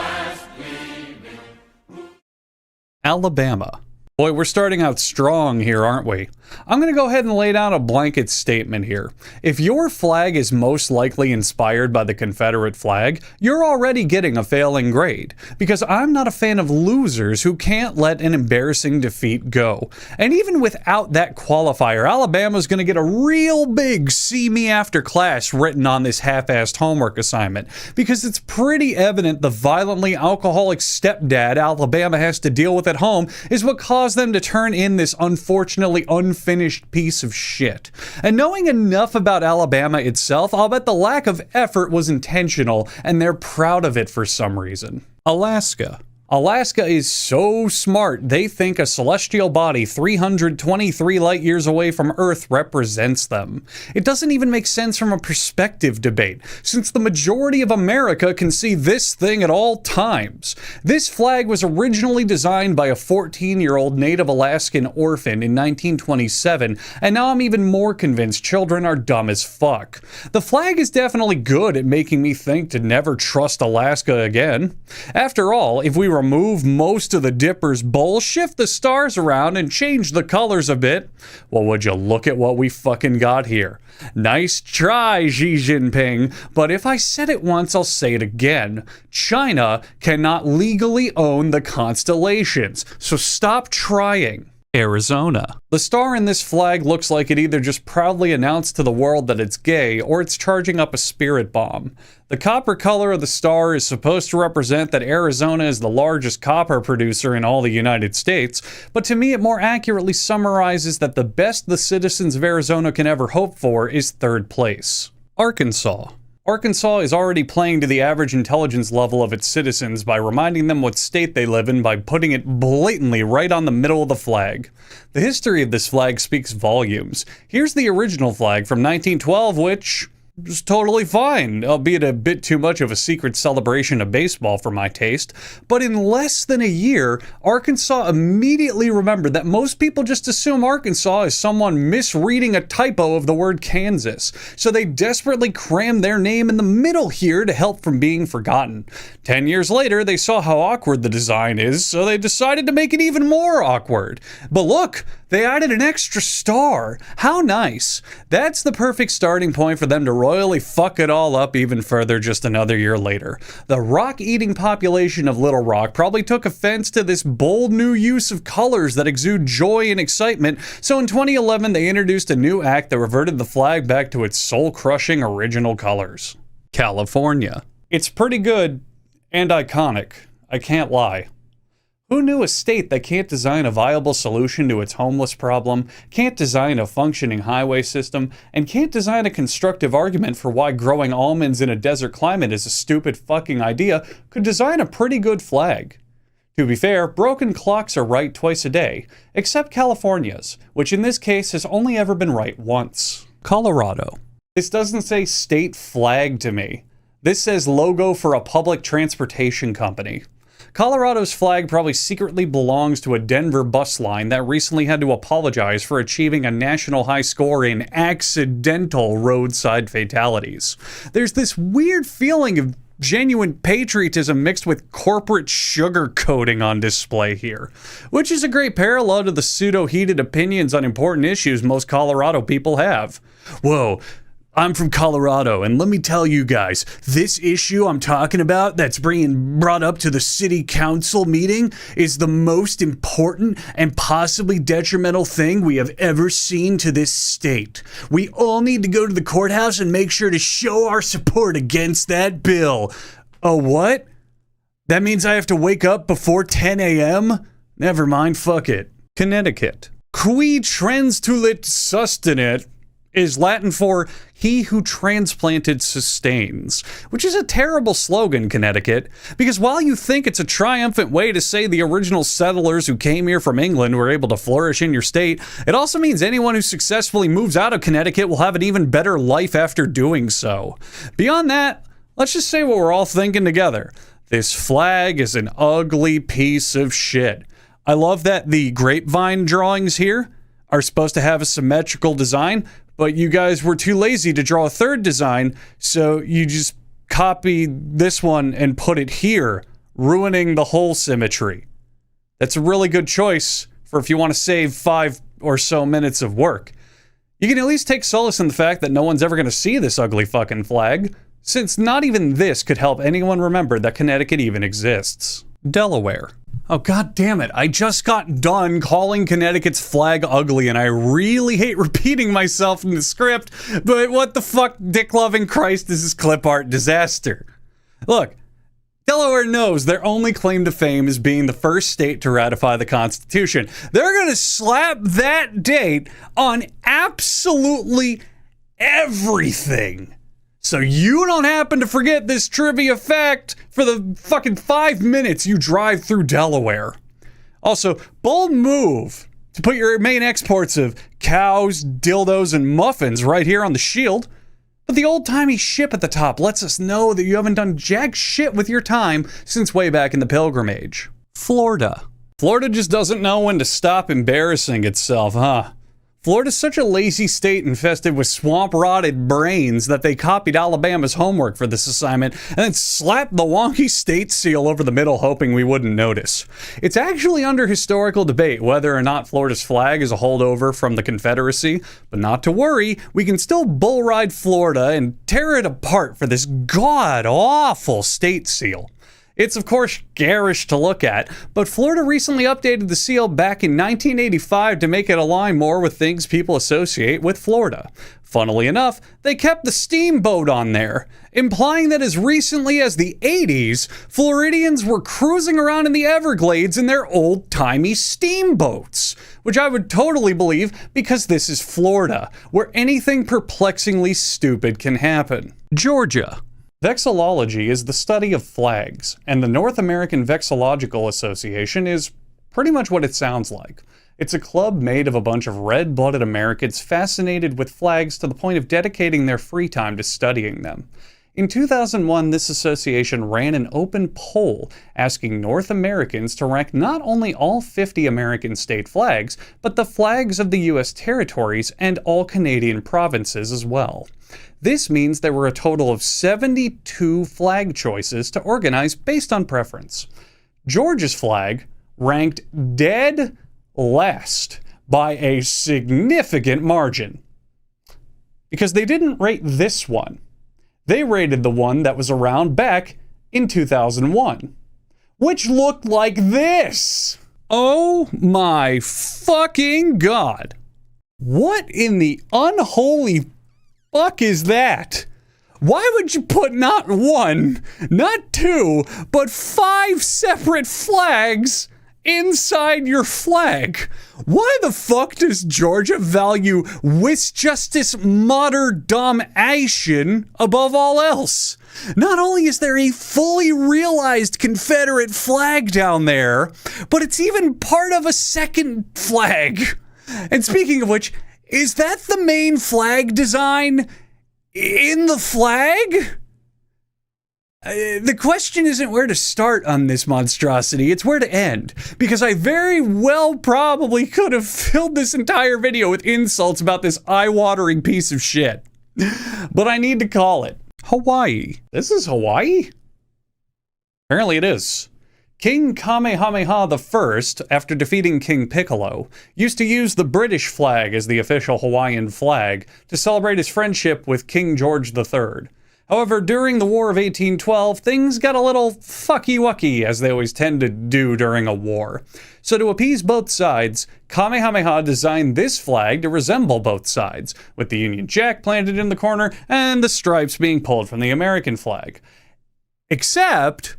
Alabama. Boy, we're starting out strong here, aren't we? I'm going to go ahead and lay down a blanket statement here. If your flag is most likely inspired by the Confederate flag, you're already getting a failing grade, because I'm not a fan of losers who can't let an embarrassing defeat go. And even without that qualifier, Alabama's going to get a real big see me after class written on this half-assed homework assignment, because it's pretty evident the violently alcoholic stepdad Alabama has to deal with at home is what caused them to turn in this unfortunately unfinished piece of shit. And knowing enough about Alabama itself, I'll bet the lack of effort was intentional and they're proud of it for some reason. Alaska. Alaska is so smart, they think a celestial body 323 light years away from Earth represents them. It doesn't even make sense from a perspective debate, since the majority of America can see this thing at all times. This flag was originally designed by a 14-year-old Native Alaskan orphan in 1927, and now I'm even more convinced children are dumb as fuck. The flag is definitely good at making me think to never trust Alaska again. After all, if we remove most of the dipper's bowl, shift the stars around, and change the colors a bit, well, would you look at what we fucking got here? Nice try, Xi Jinping, but if I said it once, I'll say it again. China cannot legally own the constellations, so stop trying. Arizona. The star in this flag looks like it either just proudly announced to the world that it's gay, or it's charging up a spirit bomb. The copper color of the star is supposed to represent that Arizona is the largest copper producer in all the United States, but to me it more accurately summarizes that the best the citizens of Arizona can ever hope for is third place. Arkansas. Arkansas is already playing to the average intelligence level of its citizens by reminding them what state they live in by putting it blatantly right on the middle of the flag. The history of this flag speaks volumes. Here's the original flag from 1912, which was totally fine, albeit a bit too much of a secret celebration of baseball for my taste. But in less than a year, Arkansas immediately remembered that most people just assume Arkansas is someone misreading a typo of the word Kansas, so they desperately crammed their name in the middle here to help from being forgotten. 10 years later, they saw how awkward the design is, so they decided to make it even more awkward. But look, they added an extra star. How nice. That's the perfect starting point for them to royally fuck it all up even further just another year later. The rock-eating population of Little Rock probably took offense to this bold new use of colors that exude joy and excitement, so in 2011 they introduced a new act that reverted the flag back to its soul-crushing original colors. California. It's pretty good and iconic, I can't lie. Who knew a state that can't design a viable solution to its homeless problem, can't design a functioning highway system, and can't design a constructive argument for why growing almonds in a desert climate is a stupid fucking idea, could design a pretty good flag? To be fair, broken clocks are right twice a day, except California's, which in this case has only ever been right once. Colorado. This doesn't say state flag to me. This says logo for a public transportation company. Colorado's flag probably secretly belongs to a Denver bus line that recently had to apologize for achieving a national high score in accidental roadside fatalities. There's this weird feeling of genuine patriotism mixed with corporate sugarcoating on display here, which is a great parallel to the pseudo-heated opinions on important issues most Colorado people have. Whoa, I'm from Colorado, and let me tell you guys, this issue I'm talking about that's being brought up to the city council meeting is the most important and possibly detrimental thing we have ever seen to this state. We all need to go to the courthouse and make sure to show our support against that bill. Oh, what? That means I have to wake up before 10 a.m.? Never mind, fuck it. Connecticut. Qui transtulit sustinet is Latin for he who transplanted sustains, which is a terrible slogan, Connecticut, because while you think it's a triumphant way to say the original settlers who came here from England were able to flourish in your state, it also means anyone who successfully moves out of Connecticut will have an even better life after doing so. Beyond that, let's just say what we're all thinking together. This flag is an ugly piece of shit. I love that the grapevine drawings here are supposed to have a symmetrical design, but you guys were too lazy to draw a third design, so you just copied this one and put it here, ruining the whole symmetry. That's a really good choice for if you want to save 5 or so minutes of work. You can at least take solace in the fact that no one's ever going to see this ugly fucking flag, since not even this could help anyone remember that Connecticut even exists. Delaware. Oh, god damn it. I just got done calling Connecticut's flag ugly, and I really hate repeating myself in the script, but what the fuck, dick-loving Christ, is this clip art disaster? Look, Delaware knows their only claim to fame is being the first state to ratify the Constitution. They're gonna slap that date on absolutely everything. So you don't happen to forget this trivia fact for the fucking 5 minutes you drive through Delaware. Also, bold move to put your main exports of cows, dildos, and muffins right here on the shield. But the old-timey ship at the top lets us know that you haven't done jack shit with your time since way back in the Pilgrimage. Florida. Florida just doesn't know when to stop embarrassing itself, huh? Florida's such a lazy state infested with swamp-rotted brains that they copied Alabama's homework for this assignment and then slapped the wonky state seal over the middle hoping we wouldn't notice. It's actually under historical debate whether or not Florida's flag is a holdover from the Confederacy, but not to worry, we can still bull ride Florida and tear it apart for this god-awful state seal. It's of course garish to look at, but Florida recently updated the seal back in 1985 to make it align more with things people associate with Florida. Funnily enough, they kept the steamboat on there, implying that as recently as the 80s, Floridians were cruising around in the Everglades in their old-timey steamboats, which I would totally believe because this is Florida, where anything perplexingly stupid can happen. Georgia. Vexillology is the study of flags, and the North American Vexillological Association is pretty much what it sounds like. It's a club made of a bunch of red-blooded Americans fascinated with flags to the point of dedicating their free time to studying them. In 2001, this association ran an open poll asking North Americans to rank not only all 50 American state flags, but the flags of the US territories and all Canadian provinces as well. This means there were a total of 72 flag choices to organize based on preference. Georgia's flag ranked dead last by a significant margin. Because they didn't rate this one. They rated the one that was around back in 2001, which looked like this. Oh my fucking god. What in the unholy fuck is that? Why would you put not one, not two, but 5 separate flags inside your flag? Why the fuck does Georgia value Wis Justice Modern above all else? Not only is there a fully realized Confederate flag down there, but it's even part of a second flag. And speaking of which, is that the main flag design in the flag? The question isn't where to start on this monstrosity, it's where to end. Because I very well probably could have filled this entire video with insults about this eye-watering piece of shit. But I need to call it. Hawaii. This is Hawaii? Apparently it is. King Kamehameha I, after defeating King Piccolo, used to use the British flag as the official Hawaiian flag to celebrate his friendship with King George III. However, during the War of 1812, things got a little fucky-wucky, as they always tend to do during a war. So to appease both sides, Kamehameha designed this flag to resemble both sides, with the Union Jack planted in the corner and the stripes being pulled from the American flag. Except,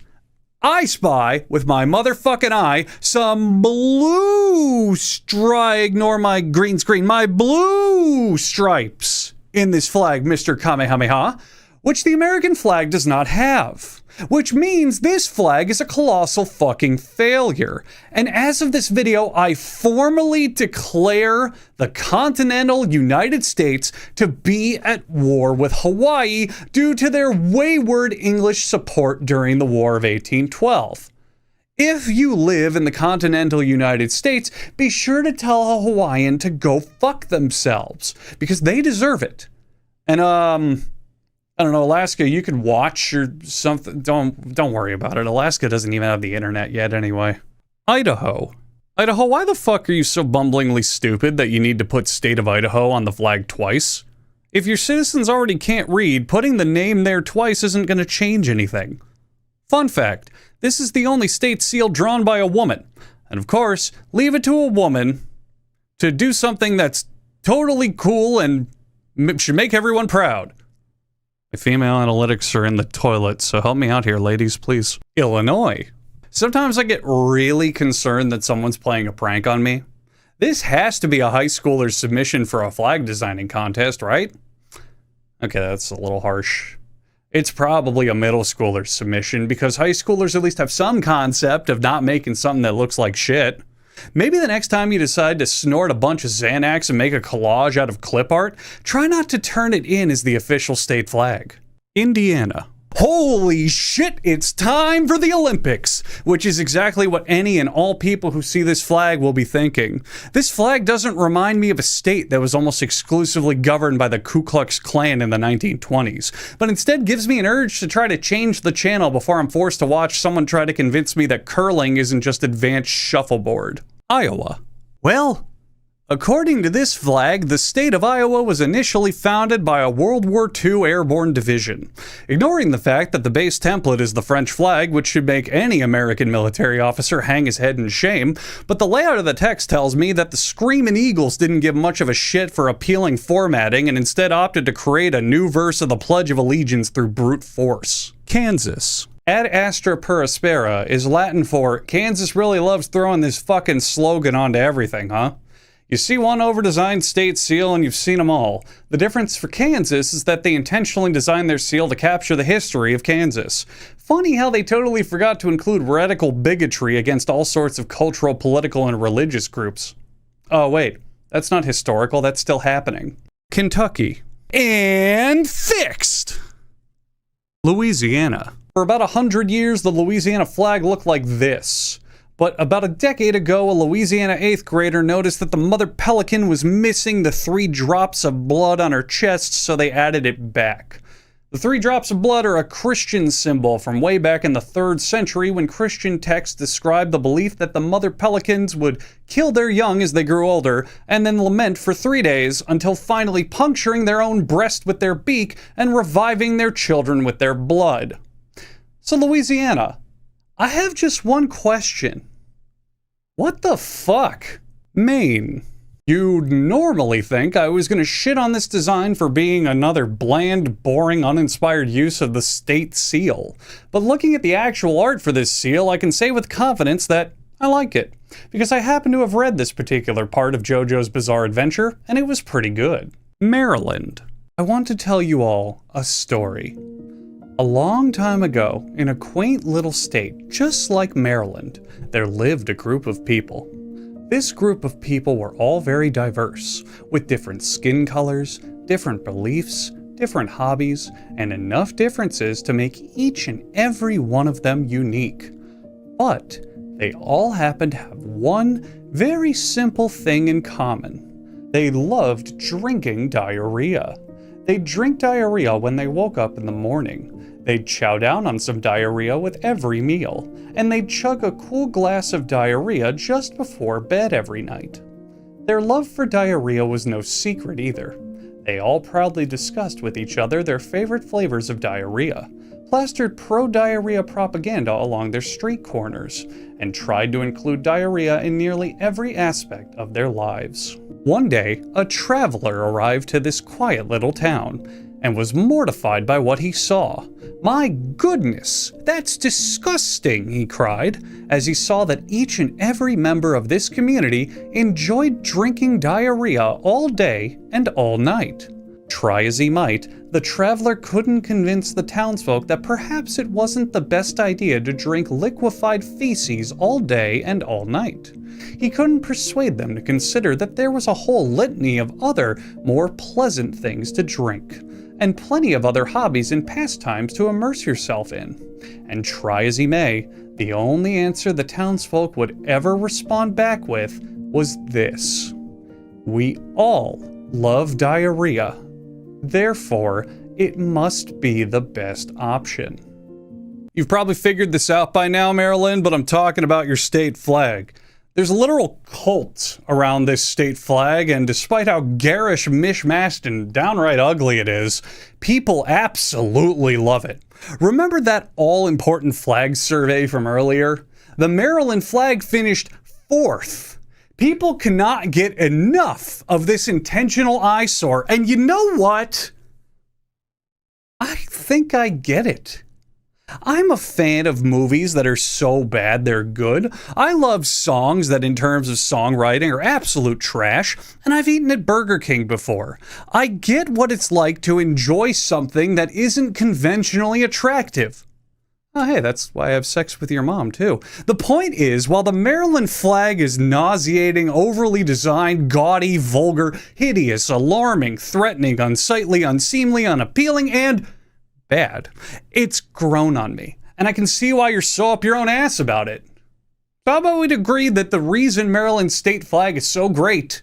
I spy, with my motherfucking eye, some blue ignore my green screen, my blue stripes in this flag, Mr. Kamehameha, which the American flag does not have. Which means this flag is a colossal fucking failure. And as of this video, I formally declare the continental United States to be at war with Hawaii due to their wayward English support during the War of 1812. If you live in the continental United States, be sure to tell a Hawaiian to go fuck themselves, because they deserve it. And, I don't know, Alaska, you could watch or something. Don't worry about it. Alaska doesn't even have the internet yet anyway. Idaho, why the fuck are you so bumblingly stupid that you need to put State of Idaho on the flag twice? If your citizens already can't read, putting the name there twice isn't going to change anything. Fun fact, this is the only state seal drawn by a woman. And of course, leave it to a woman to do something that's totally cool and should make everyone proud. My female analytics are in the toilet, so help me out here, ladies, please. Illinois. Sometimes I get really concerned that someone's playing a prank on me. This has to be a high schooler's submission for a flag designing contest, right? Okay, that's a little harsh. It's probably a middle schooler's submission, because high schoolers at least have some concept of not making something that looks like shit. Maybe the next time you decide to snort a bunch of Xanax and make a collage out of clip art, try not to turn it in as the official state flag. Indiana. Holy shit, it's time for the Olympics, which is exactly what any and all people who see this flag will be thinking. This flag doesn't remind me of a state that was almost exclusively governed by the Ku Klux Klan in the 1920s, but instead gives me an urge to try to change the channel before I'm forced to watch someone try to convince me that curling isn't just advanced shuffleboard. Iowa. Well, according to this flag, the state of Iowa was initially founded by a World War II airborne division. Ignoring the fact that the base template is the French flag, which should make any American military officer hang his head in shame, but the layout of the text tells me that the Screamin' Eagles didn't give much of a shit for appealing formatting and instead opted to create a new verse of the Pledge of Allegiance through brute force. Kansas. Ad astra per aspera is Latin for, Kansas really loves throwing this fucking slogan onto everything, huh? You see one over-designed state seal and you've seen them all. The difference for Kansas is that they intentionally designed their seal to capture the history of Kansas. Funny how they totally forgot to include radical bigotry against all sorts of cultural, political, and religious groups. Oh wait, that's not historical, that's still happening. Kentucky. And fixed! Louisiana. For about 100 years, the Louisiana flag looked like this. But about a decade ago, a Louisiana 8th grader noticed that the mother pelican was missing the 3 drops of blood on her chest, so they added it back. The 3 drops of blood are a Christian symbol from way back in the 3rd century when Christian texts described the belief that the mother pelicans would kill their young as they grew older, and then lament for 3 days until finally puncturing their own breast with their beak and reviving their children with their blood. So Louisiana, I have just one question. What the fuck? Maine. You'd normally think I was gonna shit on this design for being another bland, boring, uninspired use of the state seal. But looking at the actual art for this seal, I can say with confidence that I like it, because I happen to have read this particular part of JoJo's Bizarre Adventure, and it was pretty good. Maryland. I want to tell you all a story. A long time ago, in a quaint little state just like Maryland, there lived a group of people. This group of people were all very diverse, with different skin colors, different beliefs, different hobbies, and enough differences to make each and every one of them unique. But they all happened to have one very simple thing in common. They loved drinking diarrhea. They'd drink diarrhea when they woke up in the morning. They'd chow down on some diarrhea with every meal, and they'd chug a cool glass of diarrhea just before bed every night. Their love for diarrhea was no secret either. They all proudly discussed with each other their favorite flavors of diarrhea, plastered pro-diarrhea propaganda along their street corners, and tried to include diarrhea in nearly every aspect of their lives. One day, a traveler arrived to this quiet little town and was mortified by what he saw. "My goodness, that's disgusting," he cried, as he saw that each and every member of this community enjoyed drinking diarrhea all day and all night. Try as he might, the traveler couldn't convince the townsfolk that perhaps it wasn't the best idea to drink liquefied feces all day and all night. He couldn't persuade them to consider that there was a whole litany of other, more pleasant things to drink, and plenty of other hobbies and pastimes to immerse yourself in. And try as he may, the only answer the townsfolk would ever respond back with was this: "We all love diarrhea. Therefore, it must be the best option." You've probably figured this out by now, Maryland, but I'm talking about your state flag. There's a literal cult around this state flag, and despite how garish, mishmashed, and downright ugly it is, people absolutely love it. Remember that all-important flag survey from earlier? The Maryland flag finished 4th. People cannot get enough of this intentional eyesore, and you know what? I think I get it. I'm a fan of movies that are so bad they're good. I love songs that in terms of songwriting are absolute trash, and I've eaten at Burger King before. I get what it's like to enjoy something that isn't conventionally attractive. Oh, hey, that's why I have sex with your mom, too. The point is, while the Maryland flag is nauseating, overly designed, gaudy, vulgar, hideous, alarming, threatening, unsightly, unseemly, unappealing, and bad, it's grown on me, and I can see why you're so up your own ass about it. So how about we'd agree that the reason Maryland's state flag is so great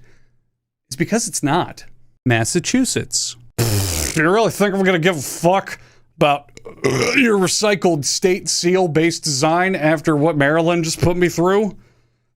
is because it's not. Massachusetts. You really think I'm gonna give a fuck about your recycled state seal-based design after what Maryland just put me through?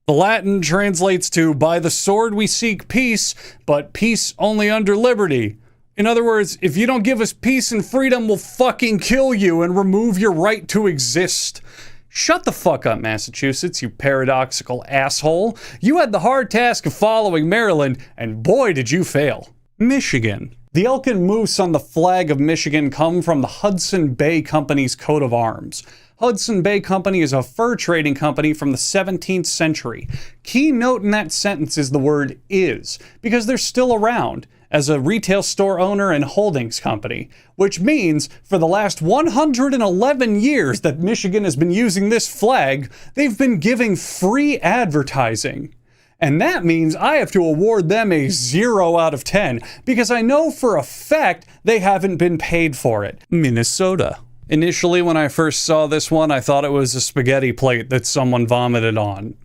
The Latin translates to, "By the sword we seek peace, but peace only under liberty." In other words, if you don't give us peace and freedom, we'll fucking kill you and remove your right to exist. Shut the fuck up, Massachusetts, you paradoxical asshole. You had the hard task of following Maryland, and boy did you fail. Michigan. The elk and moose on the flag of Michigan come from the Hudson Bay Company's coat of arms. Hudson Bay Company is a fur trading company from the 17th century. Key note in that sentence is the word "is," because they're still around as a retail store owner and holdings company, which means for the last 111 years that Michigan has been using this flag, they've been giving free advertising. And that means I have to award them a 0 out of 10, because I know for a fact they haven't been paid for it. Minnesota. Initially, when I first saw this one, I thought it was a spaghetti plate that someone vomited on.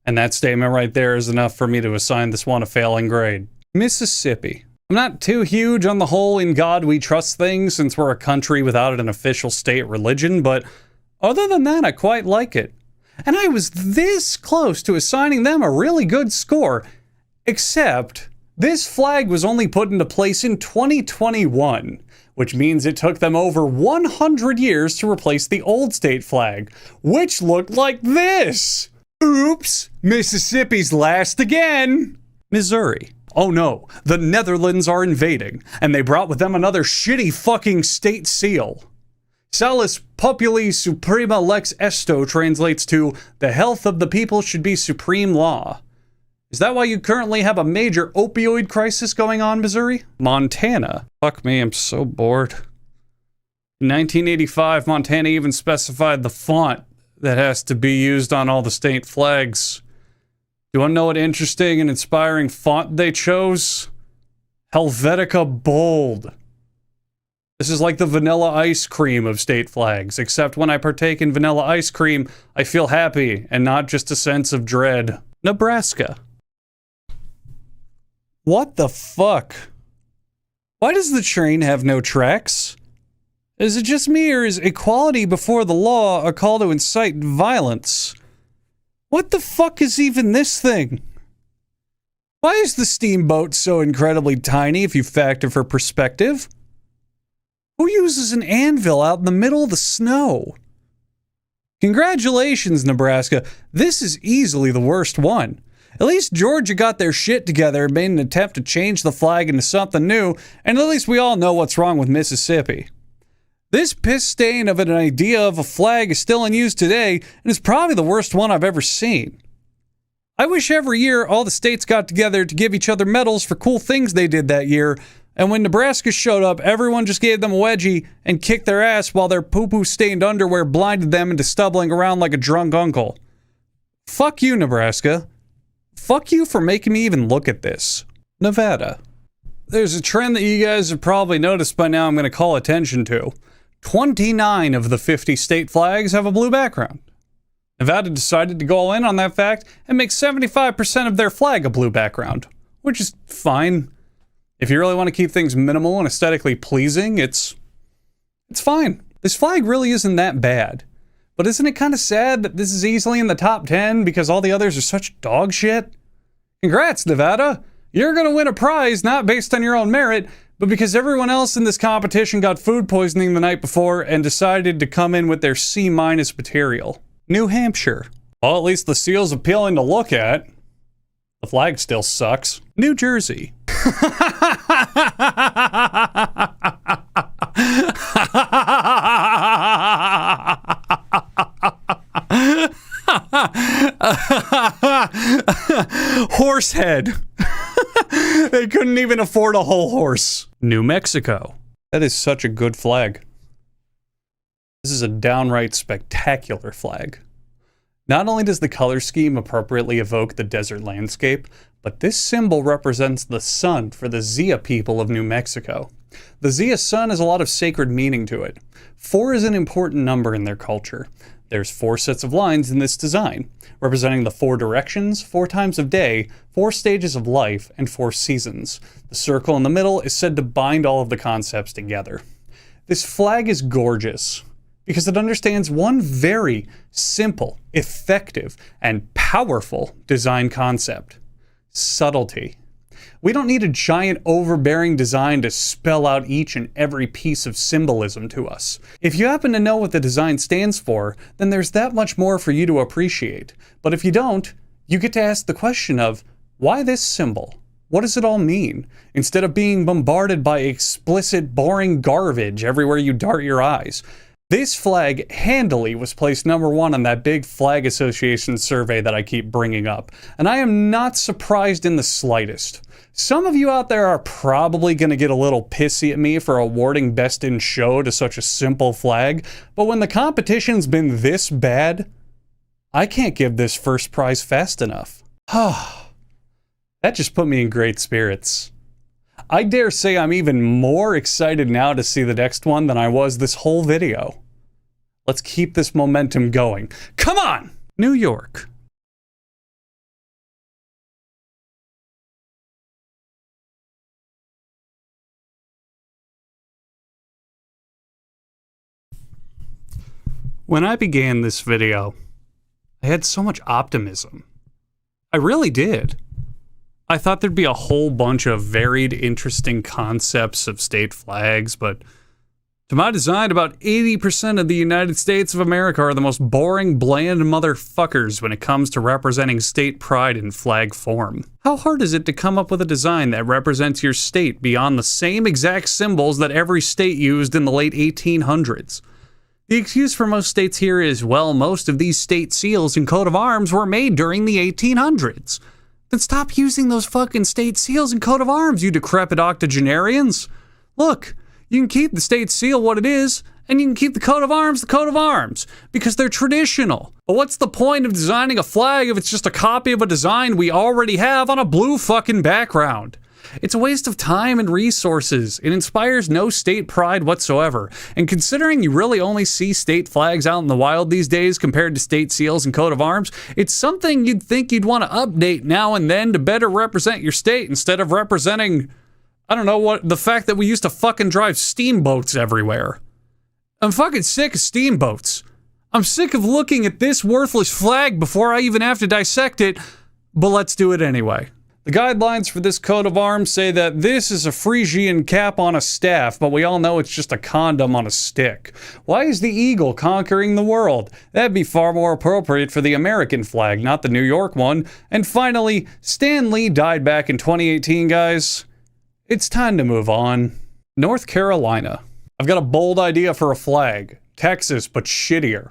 And that statement right there is enough for me to assign this one a failing grade. Mississippi. I'm not too huge on the whole "in God we trust" thing, since we're a country without an official state religion, but other than that, I quite like it. And I was this close to assigning them a really good score, except this flag was only put into place in 2021, which means it took them over 100 years to replace the old state flag, which looked like this. Oops, Mississippi's last again. Missouri. Oh no, the Netherlands are invading, and they brought with them another shitty fucking state seal. Salus populi suprema lex esto translates to, "the health of the people should be supreme law." Is that why you currently have a major opioid crisis going on, Missouri? Montana. Fuck me, I'm so bored. In 1985, Montana even specified the font that has to be used on all the state flags. Do you want to know what interesting and inspiring font they chose? Helvetica Bold. This is like the vanilla ice cream of state flags, except when I partake in vanilla ice cream, I feel happy and not just a sense of dread. Nebraska. What the fuck? Why does the train have no tracks? Is it just me, or is equality before the law a call to incite violence? What the fuck is even this thing? Why is the steamboat so incredibly tiny if you factor for perspective? Who uses an anvil out in the middle of the snow? Congratulations, Nebraska. This is easily the worst one. At least Georgia got their shit together and made an attempt to change the flag into something new, and at least we all know what's wrong with Mississippi. This piss stain of an idea of a flag is still in use today, and is probably the worst one I've ever seen. I wish every year all the states got together to give each other medals for cool things they did that year, and when Nebraska showed up, everyone just gave them a wedgie and kicked their ass while their poo-poo stained underwear blinded them into stumbling around like a drunk uncle. Fuck you, Nebraska. Fuck you for making me even look at this. Nevada. There's a trend that you guys have probably noticed by now I'm going to call attention to. 29 of the 50 state flags have a blue background. Nevada decided to go all in on that fact and make 75% of their flag a blue background, which is fine. If you really want to keep things minimal and aesthetically pleasing, it's fine. This flag really isn't that bad. But isn't it kind of sad that this is easily in the top 10 because all the others are such dog shit? Congrats, Nevada! You're gonna win a prize not based on your own merit, but because everyone else in this competition got food poisoning the night before and decided to come in with their C- material. New Hampshire. Well, at least the seal's appealing to look at. The flag still sucks. New Jersey. Horsehead. They couldn't even afford a whole horse. New Mexico. That is such a good flag. This is a downright spectacular flag. Not only does the color scheme appropriately evoke the desert landscape, but this symbol represents the sun for the Zia people of New Mexico. The Zia sun has a lot of sacred meaning to it. 4 is an important number in their culture. There's 4 sets of lines in this design, representing the 4 directions, 4 times of day, 4 stages of life, and 4 seasons. The circle in the middle is said to bind all of the concepts together. This flag is gorgeous because it understands one very simple, effective, and powerful design concept: subtlety. We don't need a giant overbearing design to spell out each and every piece of symbolism to us. If you happen to know what the design stands for, then there's that much more for you to appreciate. But if you don't, you get to ask the question of, why this symbol? What does it all mean? Instead of being bombarded by explicit, boring garbage everywhere you dart your eyes. This flag handily was placed #1 on that big Flag Association survey that I keep bringing up, and I am not surprised in the slightest. Some of you out there are probably going to get a little pissy at me for awarding Best in Show to such a simple flag, but when the competition's been this bad, I can't give this first prize fast enough. That just put me in great spirits. I dare say I'm even more excited now to see the next one than I was this whole video. Let's keep this momentum going. Come on! New York. When I began this video, I had so much optimism. I really did. I thought there'd be a whole bunch of varied, interesting concepts of state flags, but to my design, about 80% of the United States of America are the most boring, bland motherfuckers when it comes to representing state pride in flag form. How hard is it to come up with a design that represents your state beyond the same exact symbols that every state used in the late 1800s? The excuse for most states here is, well, most of these state seals and coat of arms were made during the 1800s. Then stop using those fucking state seals and coat of arms, you decrepit octogenarians. Look, you can keep the state seal what it is, and you can keep the coat of arms, because they're traditional. But what's the point of designing a flag if it's just a copy of a design we already have on a blue fucking background? It's a waste of time and resources. It inspires no state pride whatsoever. And considering you really only see state flags out in the wild these days compared to state seals and coat of arms, it's something you'd think you'd want to update now and then to better represent your state instead of representing, I don't know what, the fact that we used to fucking drive steamboats everywhere. I'm fucking sick of steamboats. I'm sick of looking at this worthless flag before I even have to dissect it, but let's do it anyway. The guidelines for this coat of arms say that this is a Frisian cap on a staff, but we all know it's just a condom on a stick. Why is the eagle conquering the world? That'd be far more appropriate for the American flag, not the New York one. And finally, Stan Lee died back in 2018, guys. It's time to move on. North Carolina. I've got a bold idea for a flag. Texas, but shittier.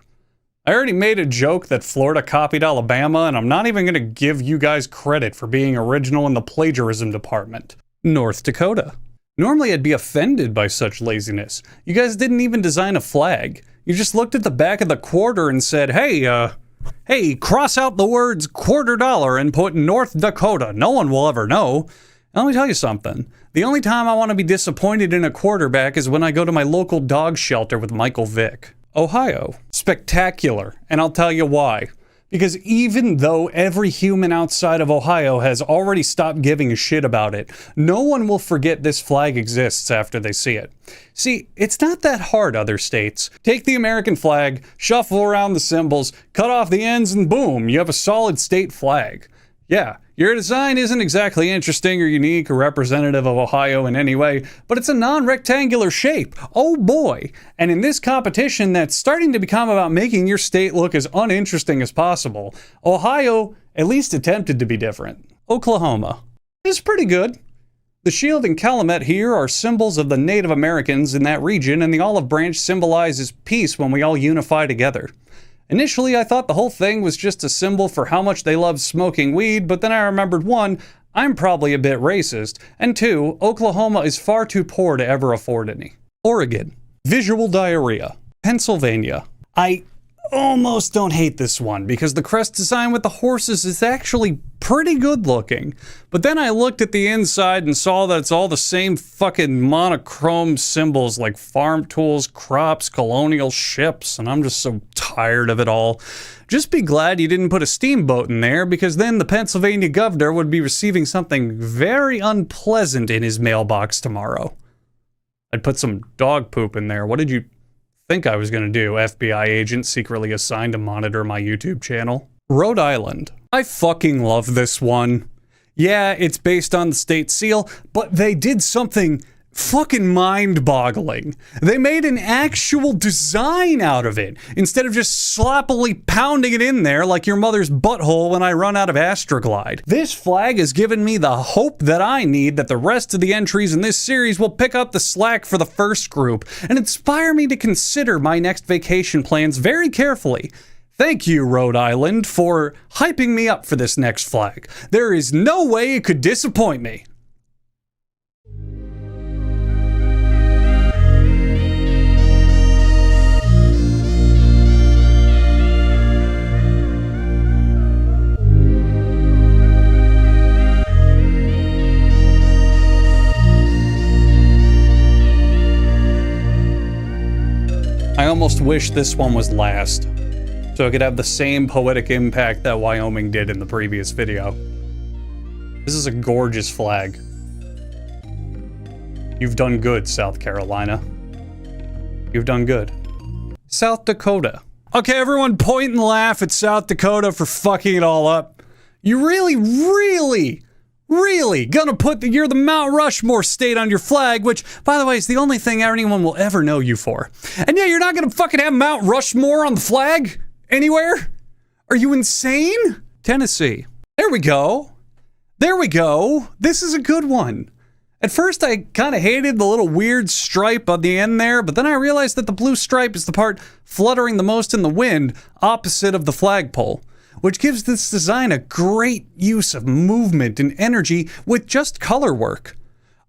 I already made a joke that Florida copied Alabama, and I'm not even going to give you guys credit for being original in the plagiarism department. North Dakota. Normally I'd be offended by such laziness. You guys didn't even design a flag. You just looked at the back of the quarter and said, hey, cross out the words $quarter and put North Dakota. No one will ever know. And let me tell you something. The only time I want to be disappointed in a quarterback is when I go to my local dog shelter with Michael Vick. Ohio. Spectacular, and I'll tell you why. Because even though every human outside of Ohio has already stopped giving a shit about it, no one will forget this flag exists after they see it. See, it's not that hard, other states. Take the American flag, shuffle around the symbols, cut off the ends, and boom, you have a solid state flag. Yeah, your design isn't exactly interesting or unique or representative of Ohio in any way, but it's a non-rectangular shape. Oh boy. And in this competition that's starting to become about making your state look as uninteresting as possible, Ohio at least attempted to be different. Oklahoma. It's pretty good. The shield and calumet here are symbols of the Native Americans in that region, and the olive branch symbolizes peace when we all unify together. Initially, I thought the whole thing was just a symbol for how much they love smoking weed, but then I remembered, one, I'm probably a bit racist, and two, Oklahoma is far too poor to ever afford any. Oregon. Visual diarrhea. Pennsylvania. I almost don't hate this one, because the crest design with the horses is actually pretty good looking. But then I looked at the inside and saw that it's all the same fucking monochrome symbols like farm tools, crops, colonial ships, and I'm just so tired of it all. Just be glad you didn't put a steamboat in there, because then the Pennsylvania governor would be receiving something very unpleasant in his mailbox tomorrow. I'd put some dog poop in there. What did you think I was going to do? FBI agent secretly assigned to monitor my YouTube channel. Rhode Island. I fucking love this one. Yeah, it's based on the state seal, but they did something fucking mind-boggling. They made an actual design out of it, instead of just sloppily pounding it in there like your mother's butthole when I run out of Astroglide. This flag has given me the hope that I need that the rest of the entries in this series will pick up the slack for the first group and inspire me to consider my next vacation plans very carefully. Thank you, Rhode Island, for hyping me up for this next flag. There is no way it could disappoint me. I almost wish this one was last, so it could have the same poetic impact that Wyoming did in the previous video. This is a gorgeous flag. You've done good, South Carolina. You've done good. South Dakota. Okay, everyone point and laugh at South Dakota for fucking it all up. You really gonna put you're the Mount Rushmore state on your flag, which, by the way, is the only thing anyone will ever know you for. And yeah, you're not gonna fucking have Mount Rushmore on the flag anywhere? Are you insane? Tennessee. There we go. There we go. This is a good one. At first, I kind of hated the little weird stripe on the end there, but then I realized that the blue stripe is the part fluttering the most in the wind, opposite of the flagpole, which gives this design a great use of movement and energy with just color work.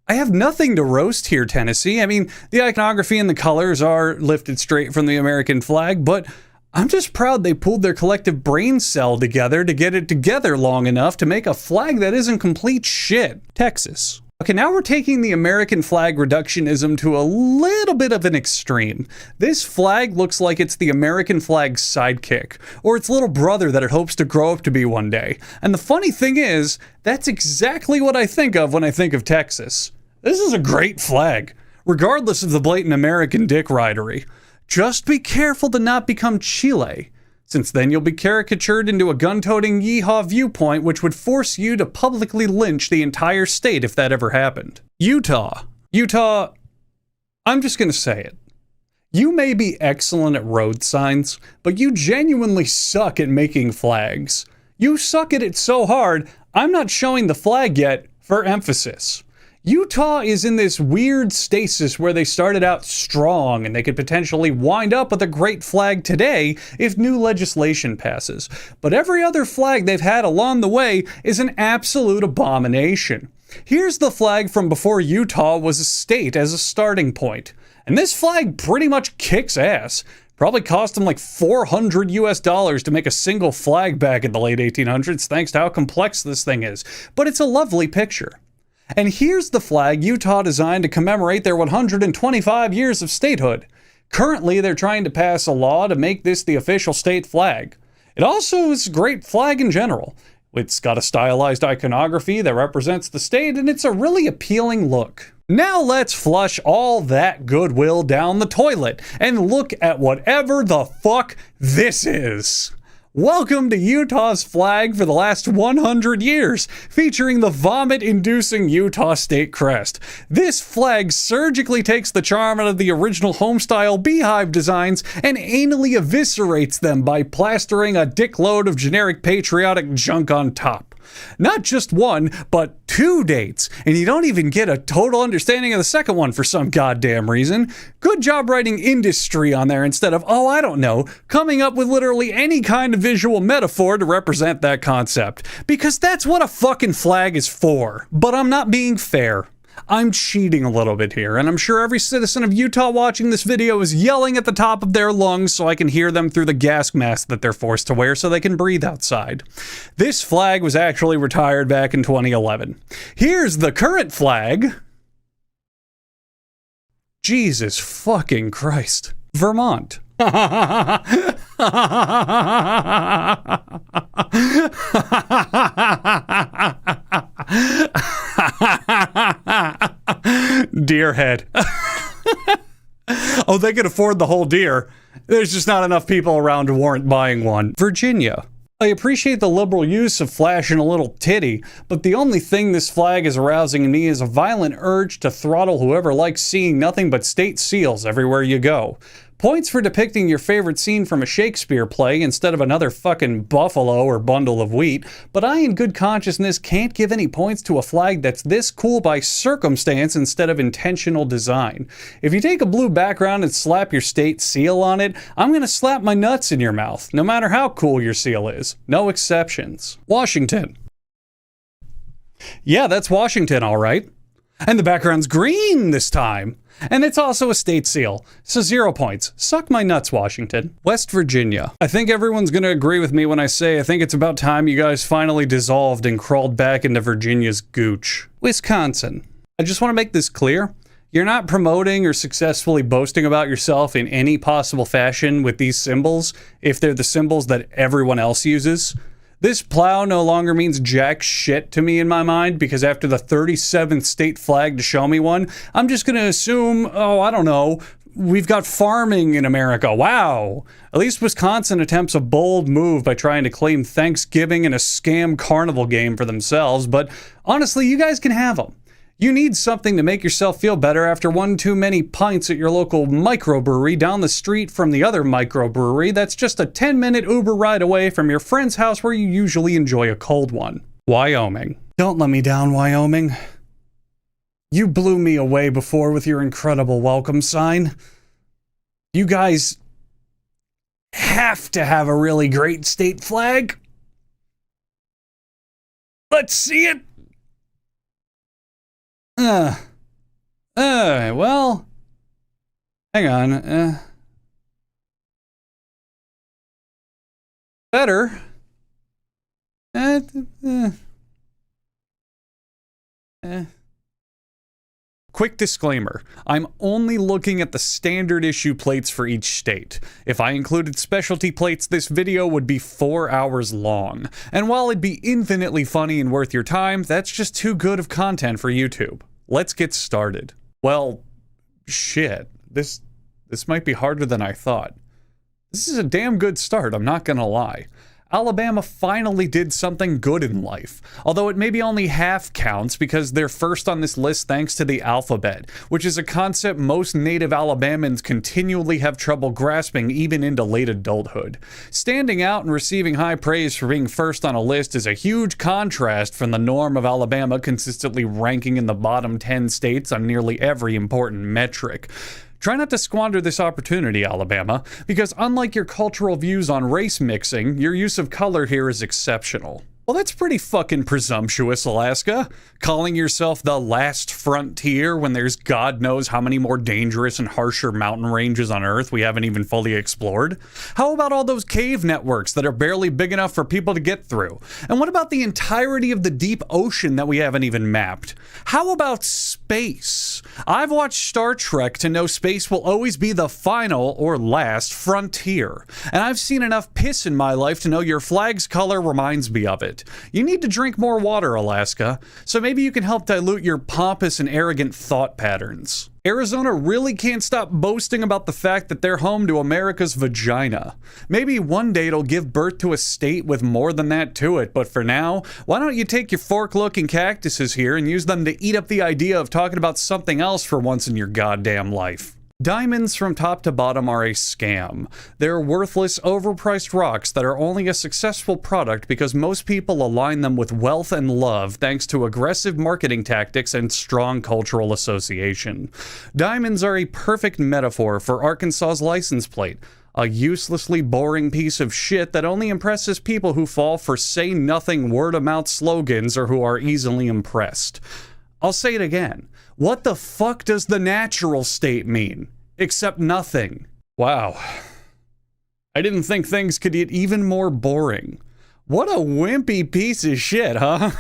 I have nothing to roast here, Tennessee. I mean, the iconography and the colors are lifted straight from the American flag, but I'm just proud they pulled their collective brain cell together to get it together long enough to make a flag that isn't complete shit. Texas. Okay, now we're taking the American flag reductionism to a little bit of an extreme. This flag looks like it's the American flag's sidekick, or its little brother that it hopes to grow up to be one day. And the funny thing is, that's exactly what I think of when I think of Texas. This is a great flag, regardless of the blatant American dick ridery. Just be careful to not become Chile, since then you'll be caricatured into a gun-toting yeehaw viewpoint which would force you to publicly lynch the entire state if that ever happened. Utah, I'm just gonna say it. You may be excellent at road signs, but you genuinely suck at making flags. You suck at it so hard, I'm not showing the flag yet for emphasis. Utah is in this weird stasis where they started out strong and they could potentially wind up with a great flag today if new legislation passes. But every other flag they've had along the way is an absolute abomination. Here's the flag from before Utah was a state as a starting point. And this flag pretty much kicks ass. Probably cost them like $400 US to make a single flag back in the late 1800s thanks to how complex this thing is. But it's a lovely picture. And here's the flag Utah designed to commemorate their 125 years of statehood. Currently, they're trying to pass a law to make this the official state flag. It also is a great flag in general. It's got a stylized iconography that represents the state, and it's a really appealing look. Now let's flush all that goodwill down the toilet and look at whatever the fuck this is. Welcome to Utah's flag for the last 100 years, featuring the vomit-inducing Utah state crest. This flag surgically takes the charm out of the original home-style beehive designs and anally eviscerates them by plastering a dickload of generic patriotic junk on top. Not just one, but two dates, and you don't even get a total understanding of the second one for some goddamn reason. Good job writing industry on there instead of, oh, I don't know, coming up with literally any kind of visual metaphor to represent that concept. Because that's what a fucking flag is for. But I'm not being fair. I'm cheating a little bit here, and I'm sure every citizen of Utah watching this video is yelling at the top of their lungs so I can hear them through the gas mask that they're forced to wear so they can breathe outside. This flag was actually retired back in 2011. Here's the current flag. Jesus fucking Christ. Vermont. Deer head. Oh, they could afford the whole deer. There's just not enough people around to warrant buying one. Virginia. I appreciate the liberal use of flashing a little titty, but the only thing this flag is arousing in me is a violent urge to throttle whoever likes seeing nothing but state seals everywhere you go. Points for depicting your favorite scene from a Shakespeare play instead of another fucking buffalo or bundle of wheat, but I in good consciousness can't give any points to a flag that's this cool by circumstance instead of intentional design. If you take a blue background and slap your state seal on it, I'm gonna slap my nuts in your mouth, no matter how cool your seal is. No exceptions. Washington. Yeah, that's Washington, all right. And the background's green this time. And it's also a state seal, so 0 points. Suck my nuts, Washington. West Virginia. I think everyone's gonna agree with me when I say I think it's about time you guys finally dissolved and crawled back into Virginia's gooch. Wisconsin. I just want to make this clear. You're not promoting or successfully boasting about yourself in any possible fashion with these symbols if they're the symbols that everyone else uses. This plow no longer means jack shit to me in my mind because after the 37th state flag to show me one, I'm just going to assume, oh, I don't know, we've got farming in America. Wow. At least Wisconsin attempts a bold move by trying to claim Thanksgiving and a scam carnival game for themselves, but honestly, you guys can have them. You need something to make yourself feel better after one too many pints at your local microbrewery down the street from the other microbrewery that's just a 10-minute Uber ride away from your friend's house where you usually enjoy a cold one. Wyoming. Don't let me down, Wyoming. You blew me away before with your incredible welcome sign. You guys have to have a really great state flag. Let's see it. Well, hang on, better, Quick disclaimer, I'm only looking at the standard issue plates for each state. If I included specialty plates, this video would be 4 hours long. And while it'd be infinitely funny and worth your time, that's just too good of content for YouTube. let's get started. Well, shit. This might be harder than I thought. This is a damn good start, I'm not gonna lie. Alabama finally did something good in life, although it maybe only half counts because they're first on this list thanks to the alphabet, which is a concept most native Alabamans continually have trouble grasping even into late adulthood. Standing out and receiving high praise for being first on a list is a huge contrast from the norm of Alabama consistently ranking in the bottom 10 states on nearly every important metric. Try not to squander this opportunity, Alabama, because unlike your cultural views on race mixing, your use of color here is exceptional. Well, that's pretty fucking presumptuous, Alaska. Calling yourself the last frontier when there's God knows how many more dangerous and harsher mountain ranges on Earth we haven't even fully explored. How about all those cave networks that are barely big enough for people to get through? And what about the entirety of the deep ocean that we haven't even mapped? How about space? I've watched Star Trek to know space will always be the final or last frontier. And I've seen enough piss in my life to know your flag's color reminds me of it. You need to drink more water, Alaska, so maybe you can help dilute your pompous and arrogant thought patterns. Arizona really can't stop boasting about the fact that they're home to America's vagina. Maybe one day it'll give birth to a state with more than that to it, but for now, why don't you take your fork-looking cactuses here and use them to eat up the idea of talking about something else for once in your goddamn life? Diamonds from top to bottom are a scam. They're worthless, overpriced rocks that are only a successful product because most people align them with wealth and love thanks to aggressive marketing tactics and strong cultural association. Diamonds are a perfect metaphor for Arkansas's license plate. A uselessly boring piece of shit that only impresses people who fall for say-nothing word-of-mouth slogans or who are easily impressed. I'll say it again. What the fuck does the natural state mean? Except nothing. Wow. I didn't think things could get even more boring. What a wimpy piece of shit, huh?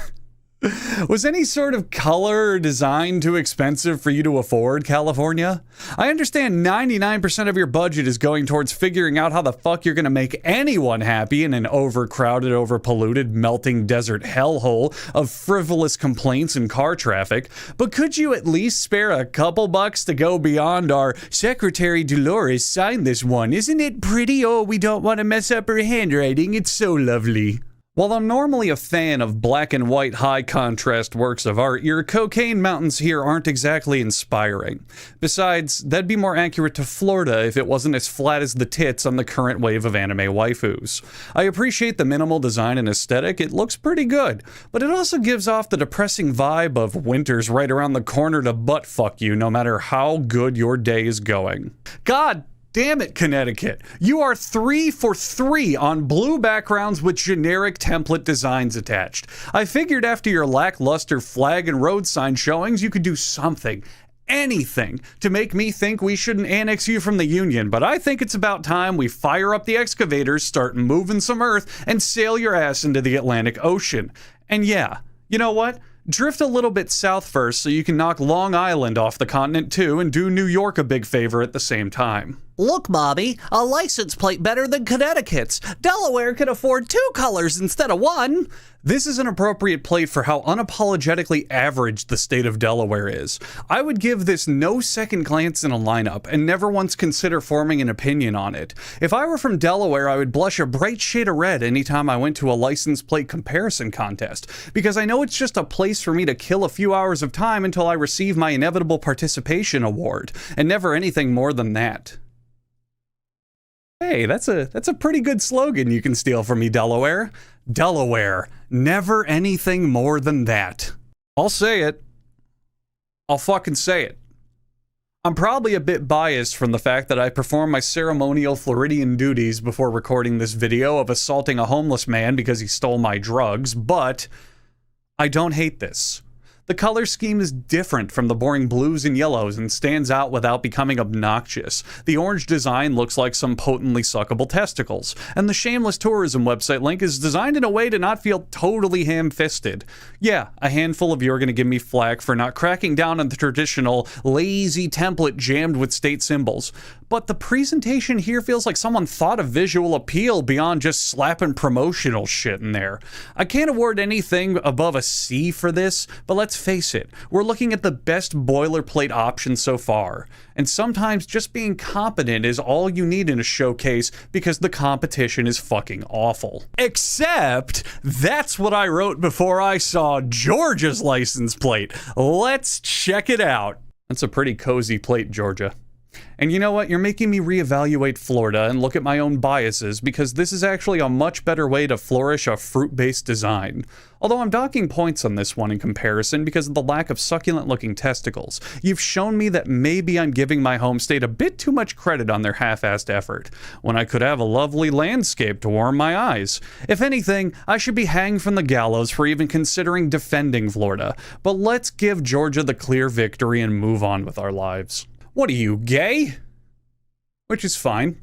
Was any sort of color or design too expensive for you to afford, California? I understand 99% of your budget is going towards figuring out how the fuck you're gonna make anyone happy in an overcrowded, overpolluted, melting desert hellhole of frivolous complaints and car traffic, but could you at least spare a couple bucks to go beyond our Secretary Dolores signed this one, isn't it pretty? Oh, we don't want to mess up her handwriting, it's so lovely. While I'm normally a fan of black and white high contrast works of art, your cocaine mountains here aren't exactly inspiring. Besides, that'd be more accurate to Florida if it wasn't as flat as the tits on the current wave of anime waifus. I appreciate the minimal design and aesthetic, it looks pretty good, but it also gives off the depressing vibe of winter's right around the corner to butt fuck you no matter how good your day is going. God damn it, Connecticut. You are 3 for 3 on blue backgrounds with generic template designs attached. I figured after your lackluster flag and road sign showings, you could do something, anything, to make me think we shouldn't annex you from the Union, but I think it's about time we fire up the excavators, start moving some earth, and sail your ass into the Atlantic Ocean. And yeah, you know what? Drift a little bit south first so you can knock Long Island off the continent too and do New York a big favor at the same time. Look, Bobby, a license plate better than Connecticut's. Delaware can afford 2 colors instead of 1. This is an appropriate plate for how unapologetically average the state of Delaware is. I would give this no second glance in a lineup and never once consider forming an opinion on it. If I were from Delaware, I would blush a bright shade of red anytime I went to a license plate comparison contest, because I know it's just a place for me to kill a few hours of time until I receive my inevitable participation award, and never anything more than that. Hey, that's a pretty good slogan you can steal from me, Delaware. Delaware, never anything more than that. I'll say it. I'll fucking say it. I'm probably a bit biased from the fact that I performed my ceremonial Floridian duties before recording this video of assaulting a homeless man because he stole my drugs, but I don't hate this. The color scheme is different from the boring blues and yellows and stands out without becoming obnoxious. The orange design looks like some potently suckable testicles, and the shameless tourism website link is designed in a way to not feel totally ham-fisted. Yeah, a handful of you are going to give me flack for not cracking down on the traditional lazy template jammed with state symbols, but the presentation here feels like someone thought of visual appeal beyond just slapping promotional shit in there. I can't award anything above a C for this, but let's face it, we're looking at the best boilerplate option so far. And sometimes just being competent is all you need in a showcase because the competition is fucking awful. Except, that's what I wrote before I saw Georgia's license plate. Let's check it out. That's a pretty cozy plate, Georgia. And you know what? You're making me reevaluate Florida and look at my own biases because this is actually a much better way to flourish a fruit-based design. Although I'm docking points on this one in comparison because of the lack of succulent-looking testicles. You've shown me that maybe I'm giving my home state a bit too much credit on their half-assed effort, when I could have a lovely landscape to warm my eyes. If anything, I should be hanged from the gallows for even considering defending Florida. But let's give Georgia the clear victory and move on with our lives. What are you, gay? Which is fine.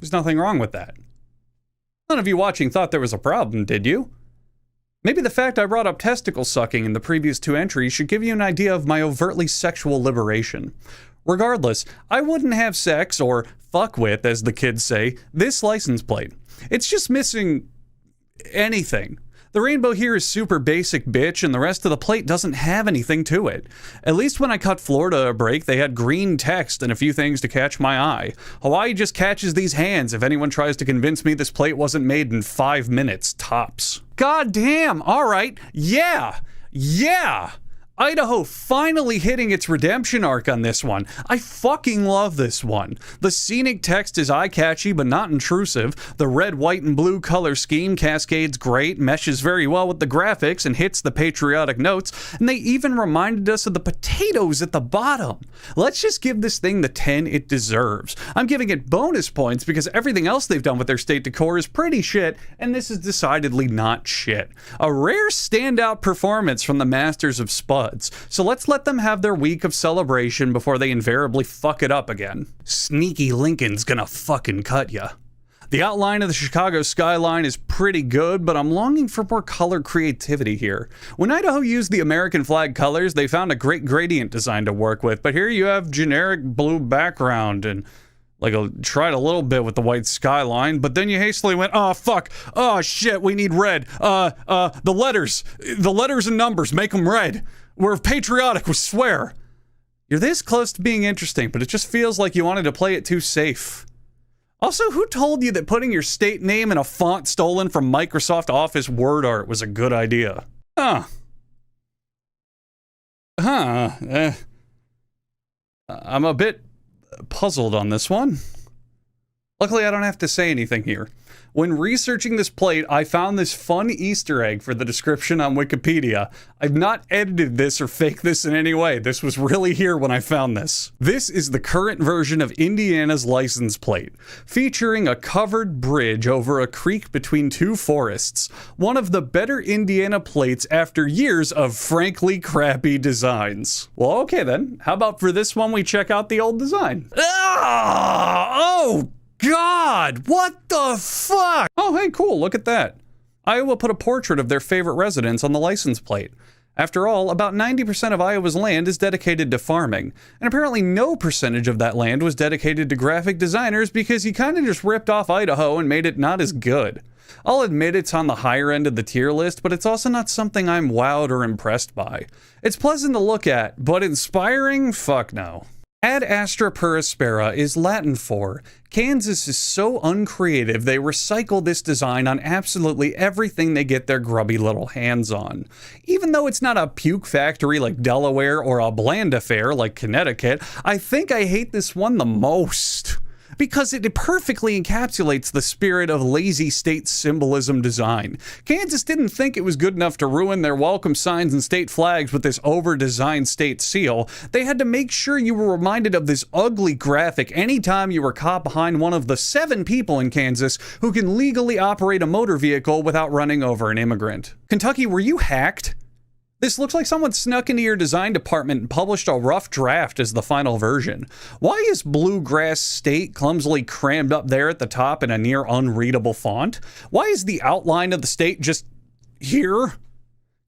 There's nothing wrong with that. None of you watching thought there was a problem, did you? Maybe the fact I brought up testicle sucking in the previous 2 entries should give you an idea of my overtly sexual liberation. Regardless, I wouldn't have sex, or fuck with, as the kids say, this license plate. It's just missing anything. The rainbow here is super basic, bitch, and the rest of the plate doesn't have anything to it. At least when I cut Florida a break, they had green text and a few things to catch my eye. Hawaii just catches these hands if anyone tries to convince me this plate wasn't made in 5 minutes, tops. God damn, alright, yeah! Idaho finally hitting its redemption arc on this one. I fucking love this one. The scenic text is eye-catchy but not intrusive. The red, white, and blue color scheme cascades great, meshes very well with the graphics, and hits the patriotic notes, and they even reminded us of the potatoes at the bottom. Let's just give this thing the 10 it deserves. I'm giving it bonus points because everything else they've done with their state decor is pretty shit, and this is decidedly not shit. A rare standout performance from the masters of Spud. So let's let them have their week of celebration before they invariably fuck it up again. Sneaky Lincoln's gonna fucking cut ya. The outline of the Chicago skyline is pretty good, but I'm longing for more color creativity here. When Idaho used the American flag colors, they found a great gradient design to work with, but here you have generic blue background and tried a little bit with the white skyline, but then you hastily went, oh fuck, oh shit, we need red. The letters and numbers, make them red. We're patriotic, we swear. You're this close to being interesting, but it just feels like you wanted to play it too safe. Also, who told you that putting your state name in a font stolen from Microsoft Office word art was a good idea? I'm a bit puzzled on this one. Luckily, I don't have to say anything here. When researching this plate, I found this fun Easter egg for the description on Wikipedia. I've not edited this or faked this in any way. This was really here when I found this. This is the current version of Indiana's license plate, featuring a covered bridge over a creek between 2 forests. One of the better Indiana plates after years of frankly crappy designs. Well, okay then. How about for this one we check out the old design? Oh! God, what the fuck? Oh, hey, cool, look at that. Iowa put a portrait of their favorite residents on the license plate. After all, about 90% of Iowa's land is dedicated to farming, and apparently no percentage of that land was dedicated to graphic designers because you kind of just ripped off Idaho and made it not as good. I'll admit it's on the higher end of the tier list, but it's also not something I'm wowed or impressed by. It's pleasant to look at, but inspiring? Fuck no. Ad astra per aspera is Latin for Kansas is so uncreative they recycle this design on absolutely everything they get their grubby little hands on. Even though it's not a puke factory like Delaware or a bland affair like Connecticut, I think I hate this one the most. Because it perfectly encapsulates the spirit of lazy state symbolism design. Kansas didn't think it was good enough to ruin their welcome signs and state flags with this over-designed state seal. They had to make sure you were reminded of this ugly graphic anytime you were caught behind one of the 7 people in Kansas who can legally operate a motor vehicle without running over an immigrant. Kentucky, were you hacked? This looks like someone snuck into your design department and published a rough draft as the final version. Why is Bluegrass State clumsily crammed up there at the top in a near unreadable font? Why is the outline of the state just here?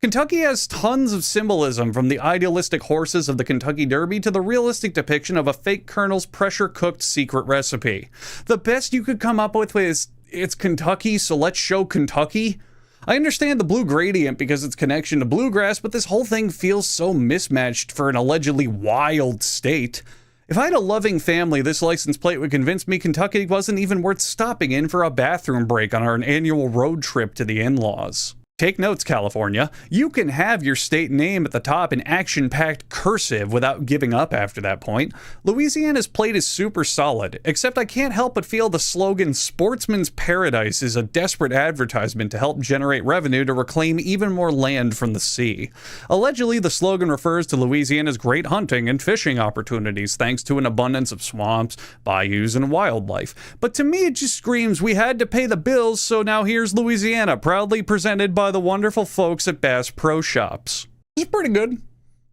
Kentucky has tons of symbolism, from the idealistic horses of the Kentucky Derby to the realistic depiction of a fake colonel's pressure-cooked secret recipe. The best you could come up with is, it's Kentucky, so let's show Kentucky. I understand the blue gradient because its connection to bluegrass, but this whole thing feels so mismatched for an allegedly wild state. If I had a loving family, this license plate would convince me Kentucky wasn't even worth stopping in for a bathroom break on our annual road trip to the in-laws. Take notes, California. You can have your state name at the top in action-packed cursive without giving up after that point. Louisiana's plate is super solid, except I can't help but feel the slogan "Sportsman's Paradise" is a desperate advertisement to help generate revenue to reclaim even more land from the sea. Allegedly, the slogan refers to Louisiana's great hunting and fishing opportunities thanks to an abundance of swamps, bayous, and wildlife. But to me, it just screams we had to pay the bills, so now here's Louisiana, proudly presented by the wonderful folks at Bass Pro Shops. It's pretty good.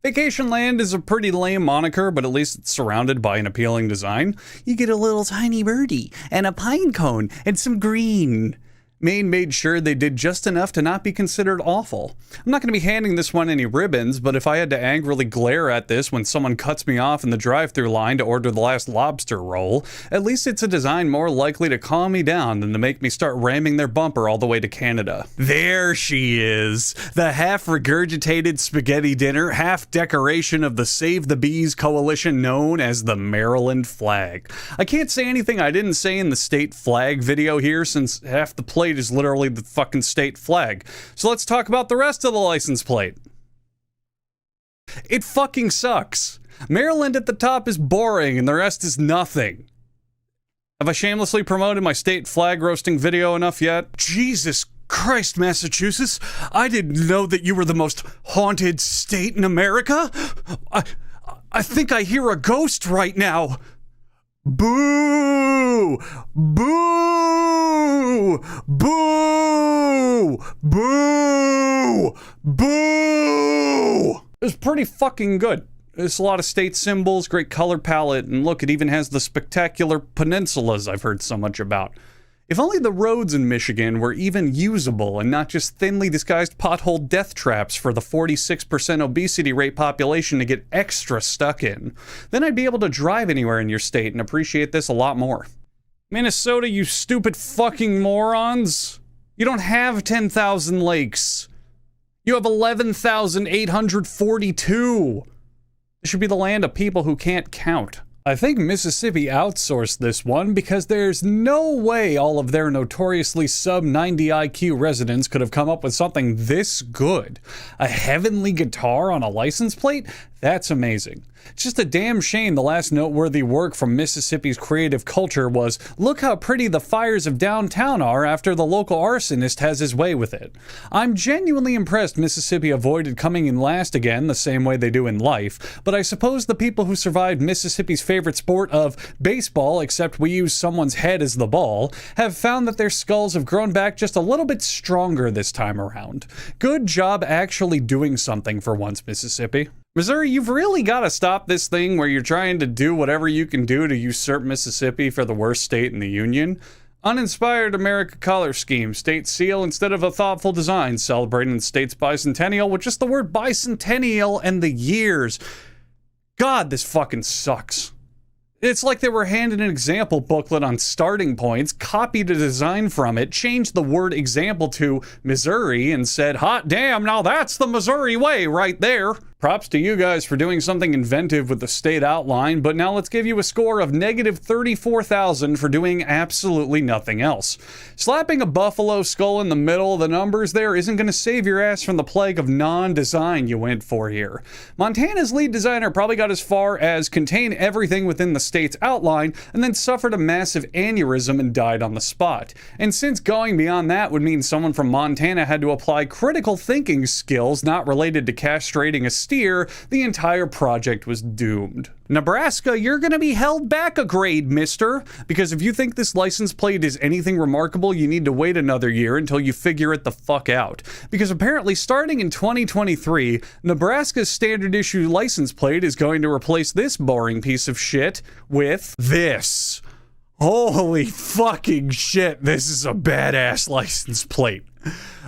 Vacation Land is a pretty lame moniker, but at least it's surrounded by an appealing design. You get a little tiny birdie, and a pine cone, and some green. Maine made sure they did just enough to not be considered awful. I'm not going to be handing this one any ribbons, but if I had to angrily glare at this when someone cuts me off in the drive-thru line to order the last lobster roll, at least it's a design more likely to calm me down than to make me start ramming their bumper all the way to Canada. There she is, the half-regurgitated spaghetti dinner, half-decoration of the Save the Bees coalition known as the Maryland flag. I can't say anything I didn't say in the state flag video here, since half the plate is literally the fucking state flag. So let's talk about the rest of the license plate. It fucking sucks. Maryland at the top is boring and the rest is nothing. Have I shamelessly promoted my state flag roasting video enough yet? Jesus Christ, Massachusetts. I didn't know that you were the most haunted state in America. I think I hear a ghost right now. Boo! Boo! Boo! Boo! Boo! It was pretty fucking good. There's a lot of state symbols, great color palette, and look, it even has the spectacular peninsulas I've heard so much about. If only the roads in Michigan were even usable and not just thinly disguised pothole death traps for the 46% obesity rate population to get extra stuck in. Then I'd be able to drive anywhere in your state and appreciate this a lot more. Minnesota, you stupid fucking morons. You don't have 10,000 lakes. You have 11,842. This should be the land of people who can't count. I think Mississippi outsourced this one because there's no way all of their notoriously sub-90 IQ residents could have come up with something this good. A heavenly guitar on a license plate? That's amazing. It's just a damn shame the last noteworthy work from Mississippi's creative culture was, look how pretty the fires of downtown are after the local arsonist has his way with it. I'm genuinely impressed Mississippi avoided coming in last again the same way they do in life, but I suppose the people who survived Mississippi's favorite sport of baseball, except we use someone's head as the ball, have found that their skulls have grown back just a little bit stronger this time around. Good job actually doing something for once, Mississippi. Missouri, you've really got to stop this thing where you're trying to do whatever you can do to usurp Mississippi for the worst state in the Union. Uninspired America color scheme, state seal instead of a thoughtful design, celebrating the state's bicentennial with just the word bicentennial and the years. God, this fucking sucks. It's like they were handed an example booklet on starting points, copied a design from it, changed the word example to Missouri, and said, hot damn, now that's the Missouri way right there. Props to you guys for doing something inventive with the state outline, but now let's give you a score of negative 34,000 for doing absolutely nothing else. Slapping a buffalo skull in the middle of the numbers there isn't going to save your ass from the plague of non-design you went for here. Montana's lead designer probably got as far as contain everything within the state's outline and then suffered a massive aneurysm and died on the spot. And since going beyond that would mean someone from Montana had to apply critical thinking skills not related to castrating a steer, the entire project was doomed. Nebraska, you're gonna be held back a grade, mister, because if you think this license plate is anything remarkable, you need to wait another year until you figure it the fuck out. Because apparently starting in 2023, Nebraska's standard issue license plate is going to replace this boring piece of shit with this. Holy fucking shit, this is a badass license plate.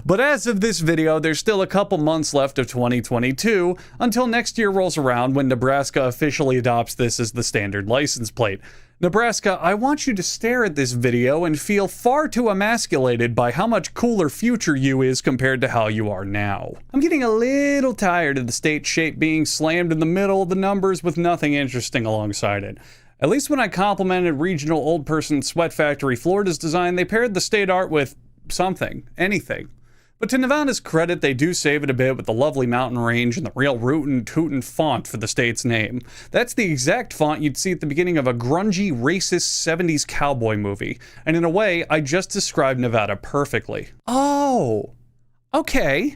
But as of this video, there's still a couple months left of 2022 until next year rolls around when Nebraska officially adopts this as the standard license plate. Nebraska, I want you to stare at this video and feel far too emasculated by how much cooler future you is compared to how you are now. I'm getting a little tired of the state shape being slammed in the middle of the numbers with nothing interesting alongside it. At least when I complimented regional old person Sweat Factory Florida's design, they paired the state art with something, anything. But to Nevada's credit, they do save it a bit with the lovely mountain range and the real rootin' tootin' font for the state's name. That's the exact font you'd see at the beginning of a grungy, racist 70s cowboy movie. And in a way, I just described Nevada perfectly. Oh, okay.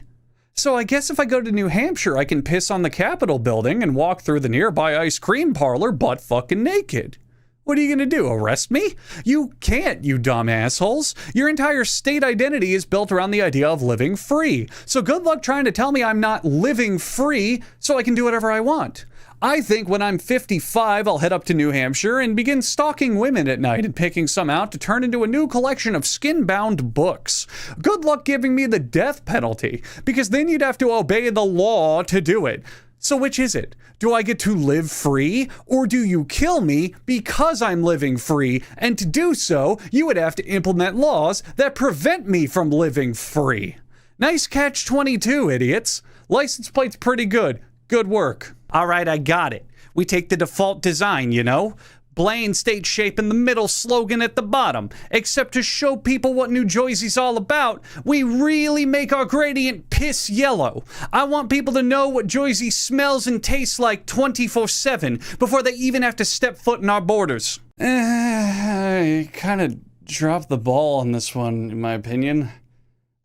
So I guess if I go to New Hampshire, I can piss on the Capitol building and walk through the nearby ice cream parlor butt fucking naked. What are you gonna do, arrest me? You can't, you dumb assholes. Your entire state identity is built around the idea of living free. So good luck trying to tell me I'm not living free so I can do whatever I want. I think when I'm 55, I'll head up to New Hampshire and begin stalking women at night and picking some out to turn into a new collection of skin-bound books. Good luck giving me the death penalty, because then you'd have to obey the law to do it. So which is it? Do I get to live free, or do you kill me because I'm living free? And to do so, you would have to implement laws that prevent me from living free. Nice catch 22, idiots. License plate's pretty good. Good work. All right, I got it. We take the default design, you know? Blaine state shape in the middle, slogan at the bottom. Except to show people what New Jersey's all about, we really make our gradient piss yellow. I want people to know what Jersey smells and tastes like 24/7 before they even have to step foot in our borders. I kind of dropped the ball on this one, in my opinion.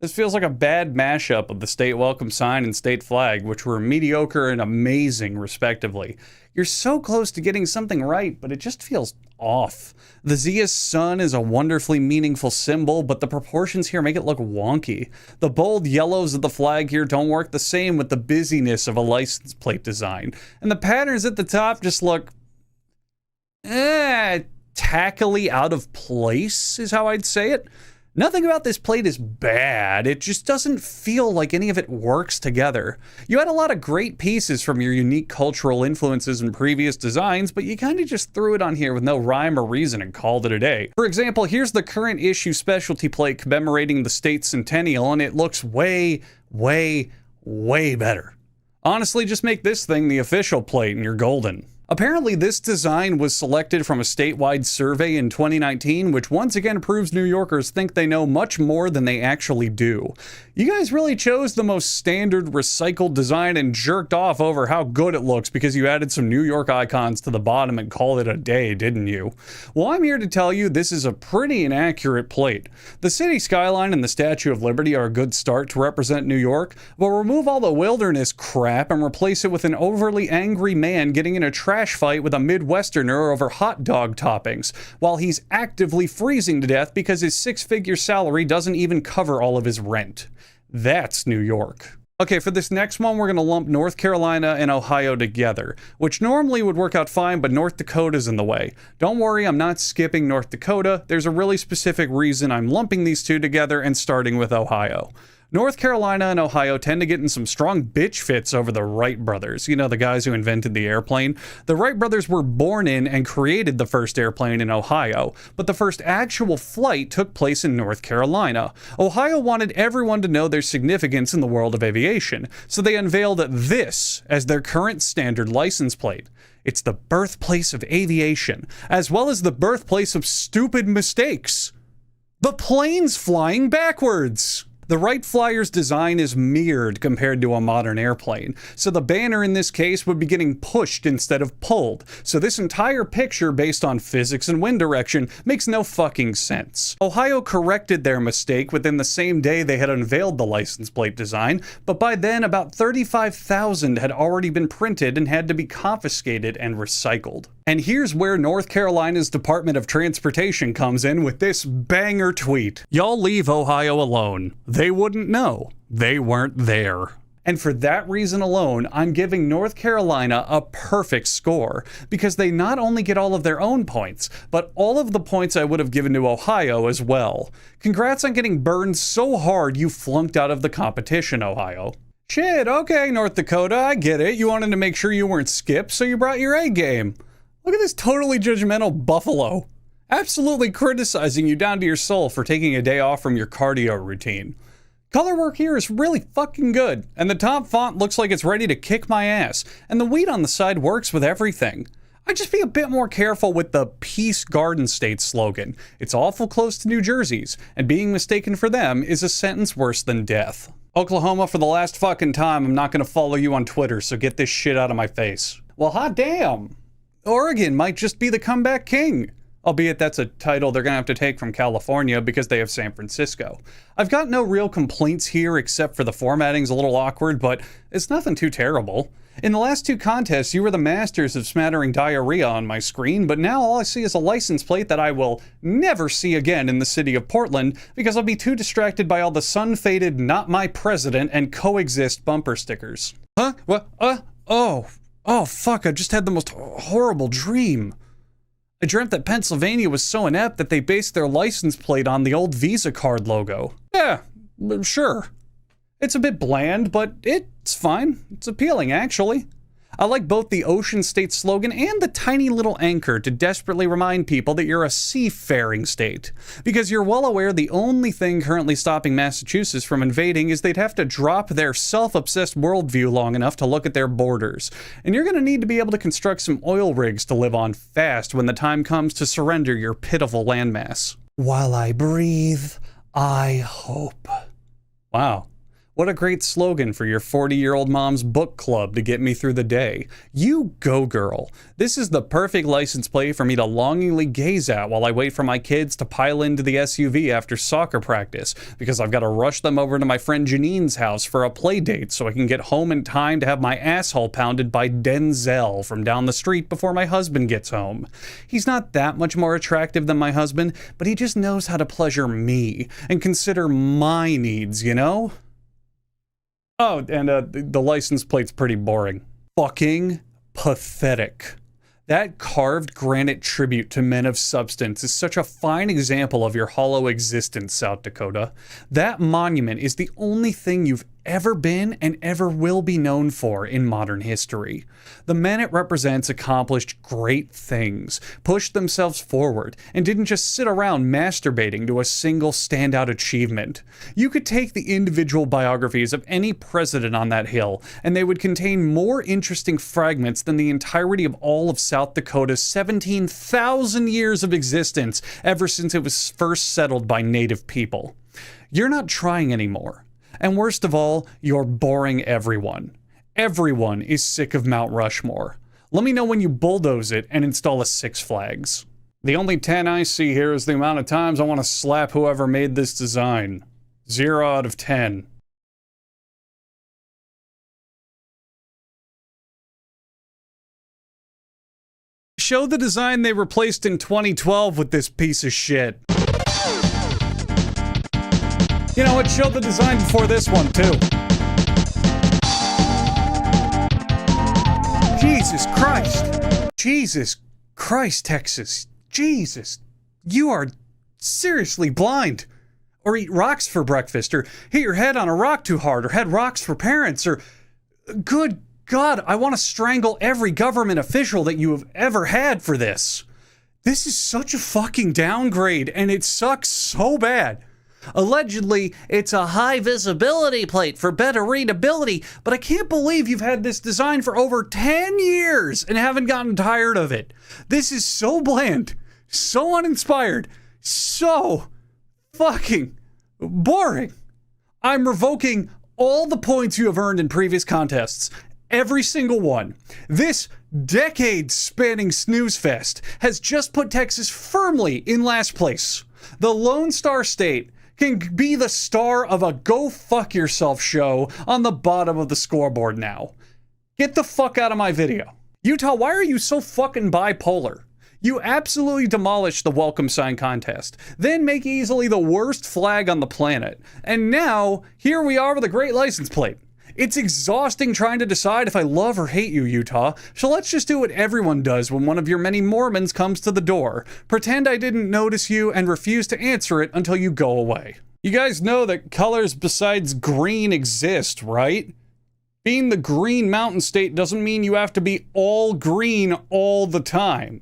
This feels like a bad mashup of the state welcome sign and state flag, which were mediocre and amazing, respectively. You're so close to getting something right, but it just feels off. The Zia's sun is a wonderfully meaningful symbol, but the proportions here make it look wonky. The bold yellows of the flag here don't work the same with the busyness of a license plate design. And the patterns at the top just look tackily out of place, is how I'd say it. Nothing about this plate is bad, it just doesn't feel like any of it works together. You had a lot of great pieces from your unique cultural influences in previous designs, but you kind of just threw it on here with no rhyme or reason and called it a day. For example, here's the current issue specialty plate commemorating the state's centennial, and it looks way, way, way better. Honestly, just make this thing the official plate and you're golden. Apparently, this design was selected from a statewide survey in 2019, which once again proves New Yorkers think they know much more than they actually do. You guys really chose the most standard recycled design and jerked off over how good it looks because you added some New York icons to the bottom and called it a day, didn't you? Well, I'm here to tell you this is a pretty inaccurate plate. The city skyline and the Statue of Liberty are a good start to represent New York, but remove all the wilderness crap and replace it with an overly angry man getting in a trash fight with a Midwesterner over hot dog toppings, while he's actively freezing to death because his six-figure salary doesn't even cover all of his rent. That's New York. Okay, for this next one, we're going to lump North Carolina and Ohio together, which normally would work out fine, but North Dakota's in the way. Don't worry, I'm not skipping North Dakota. There's a really specific reason I'm lumping these two together and starting with Ohio. North Carolina and Ohio tend to get in some strong bitch fits over the Wright brothers. You know, the guys who invented the airplane. The Wright brothers were born in and created the first airplane in Ohio, but the first actual flight took place in North Carolina. Ohio wanted everyone to know their significance in the world of aviation, so they unveiled this as their current standard license plate. It's the birthplace of aviation, as well as the birthplace of stupid mistakes. The plane's flying backwards! The Wright Flyer's design is mirrored compared to a modern airplane, so the banner in this case would be getting pushed instead of pulled, so this entire picture based on physics and wind direction makes no fucking sense. Ohio corrected their mistake within the same day they had unveiled the license plate design, but by then about 35,000 had already been printed and had to be confiscated and recycled. And here's where North Carolina's Department of Transportation comes in with this banger tweet. Y'all leave Ohio alone. They wouldn't know. They weren't there. And for that reason alone, I'm giving North Carolina a perfect score, because they not only get all of their own points, but all of the points I would have given to Ohio as well. Congrats on getting burned so hard you flunked out of the competition, Ohio. Shit, okay, North Dakota, I get it. You wanted to make sure you weren't skipped, so you brought your A game. Look at this totally judgmental buffalo. Absolutely criticizing you down to your soul for taking a day off from your cardio routine. Color work here is really fucking good, and the top font looks like it's ready to kick my ass, and the wheat on the side works with everything. I'd just be a bit more careful with the Peace Garden State slogan. It's awful close to New Jersey's, and being mistaken for them is a sentence worse than death. Oklahoma, for the last fucking time, I'm not gonna follow you on Twitter, so get this shit out of my face. Well, hot damn! Oregon might just be the comeback king. Albeit that's a title they're gonna have to take from California because they have San Francisco. I've got no real complaints here except for the formatting's a little awkward, but it's nothing too terrible. In the last two contests, you were the masters of smattering diarrhea on my screen, but now all I see is a license plate that I will never see again in the city of Portland because I'll be too distracted by all the sun-faded "not my president" and "coexist" bumper stickers. Huh? What? Oh, fuck, I just had the most horrible dream. I dreamt that Pennsylvania was so inept that they based their license plate on the old Visa card logo. Yeah, sure. It's a bit bland, but it's fine. It's appealing, actually. I like both the Ocean State slogan and the tiny little anchor to desperately remind people that you're a seafaring state. Because you're well aware the only thing currently stopping Massachusetts from invading is they'd have to drop their self-obsessed worldview long enough to look at their borders. And you're going to need to be able to construct some oil rigs to live on fast when the time comes to surrender your pitiful landmass. While I breathe, I hope. Wow. What a great slogan for your 40-year-old mom's book club to get me through the day. You go, girl. This is the perfect license plate for me to longingly gaze at while I wait for my kids to pile into the SUV after soccer practice, because I've got to rush them over to my friend Janine's house for a play date so I can get home in time to have my asshole pounded by Denzel from down the street before my husband gets home. He's not that much more attractive than my husband, but he just knows how to pleasure me and consider my needs, you know? Oh, and the license plate's pretty boring. Fucking pathetic. That carved granite tribute to men of substance is such a fine example of your hollow existence, South Dakota. That monument is the only thing you've ever been and ever will be known for in modern history. The men it represents accomplished great things, pushed themselves forward, and didn't just sit around masturbating to a single standout achievement. You could take the individual biographies of any president on that hill, and they would contain more interesting fragments than the entirety of all of South Dakota's 17,000 years of existence ever since it was first settled by native people. You're not trying anymore. And worst of all, you're boring everyone. Everyone is sick of Mount Rushmore. Let me know when you bulldoze it and install a Six Flags. The only 10 I see here is the amount of times I want to slap whoever made this design. 0 out of 10. Show the design they replaced in 2012 with this piece of shit. You know what? Show the design before this one, too. Jesus Christ. Jesus Christ, Texas. Jesus. You are seriously blind. Or eat rocks for breakfast, or hit your head on a rock too hard, or had rocks for parents, or... Good God, I want to strangle every government official that you have ever had for this. This is such a fucking downgrade, and it sucks so bad. Allegedly, it's a high visibility plate for better readability, but I can't believe you've had this design for over 10 years and haven't gotten tired of it. This is so bland, so uninspired, so fucking boring. I'm revoking all the points you have earned in previous contests. Every single one. This decade-spanning snooze fest has just put Texas firmly in last place. The Lone Star State can be the star of a go fuck yourself show on the bottom of the scoreboard now. Get the fuck out of my video. Utah, why are you so fucking bipolar? You absolutely demolished the welcome sign contest, then make easily the worst flag on the planet. And now, here we are with a great license plate. It's exhausting trying to decide if I love or hate you, Utah. So let's just do what everyone does when one of your many Mormons comes to the door. Pretend I didn't notice you and refuse to answer it until you go away. You guys know that colors besides green exist, right? Being the Green Mountain State doesn't mean you have to be all green all the time.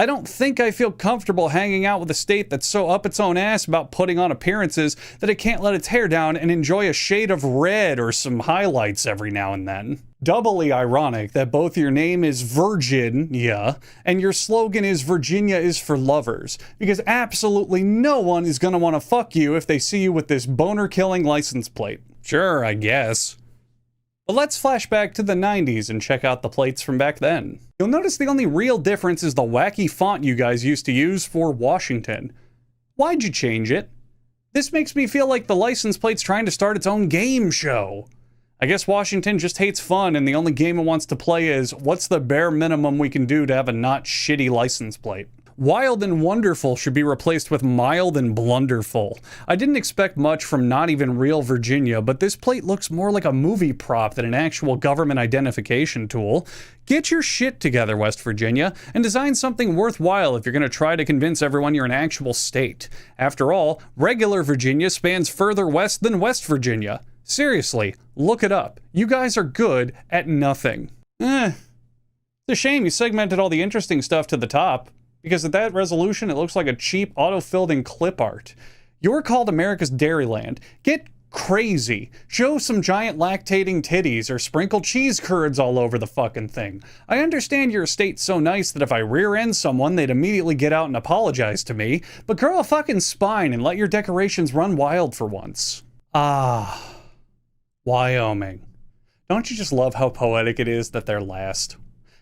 I don't think I feel comfortable hanging out with a state that's so up its own ass about putting on appearances that it can't let its hair down and enjoy a shade of red or some highlights every now and then. Doubly ironic that both your name is Virginia and your slogan is Virginia is for lovers, because absolutely no one is gonna want to fuck you if they see you with this boner-killing license plate. Sure, I guess. But let's flash back to the 90s and check out the plates from back then. You'll notice the only real difference is the wacky font you guys used to use for Washington. Why'd you change it? This makes me feel like the license plate's trying to start its own game show. I guess Washington just hates fun and the only game it wants to play is, what's the bare minimum we can do to have a not shitty license plate? Wild and Wonderful should be replaced with Mild and Blunderful. I didn't expect much from not even real Virginia, but this plate looks more like a movie prop than an actual government identification tool. Get your shit together, West Virginia, and design something worthwhile if you're going to try to convince everyone you're an actual state. After all, regular Virginia spans further west than West Virginia. Seriously, look it up. You guys are good at nothing. It's a shame you segmented all the interesting stuff to the top. Because at that resolution, it looks like a cheap auto-filled in clip art. You're called America's Dairyland. Get crazy. Show some giant lactating titties or sprinkle cheese curds all over the fucking thing. I understand your state's so nice that if I rear-end someone, they'd immediately get out and apologize to me, but grow a fucking spine and let your decorations run wild for once. Ah, Wyoming. Don't you just love how poetic it is that they're last?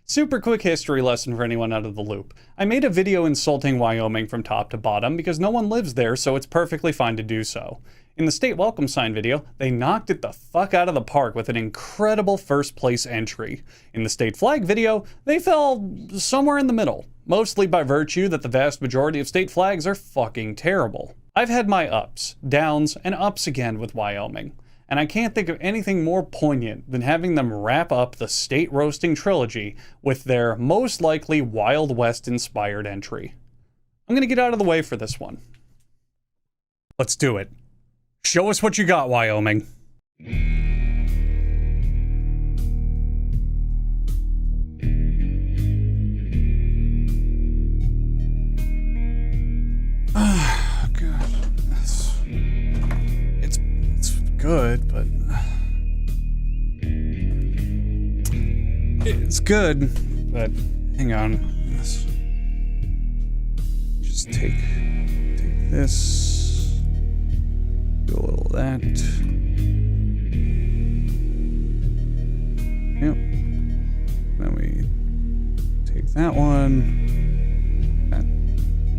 Super quick history lesson for anyone out of the loop. I made a video insulting Wyoming from top to bottom because no one lives there, so it's perfectly fine to do so. In the state welcome sign video, they knocked it the fuck out of the park with an incredible first place entry. In the state flag video, they fell somewhere in the middle, mostly by virtue that the vast majority of state flags are fucking terrible. I've had my ups, downs, and ups again with Wyoming. And I can't think of anything more poignant than having them wrap up the state roasting trilogy with their most likely Wild West-inspired entry. I'm gonna get out of the way for this one. Let's do it. Show us what you got, Wyoming. Good, but it's good, but hang on. Let's just take this, do a little of that. Yep. Then we take that one.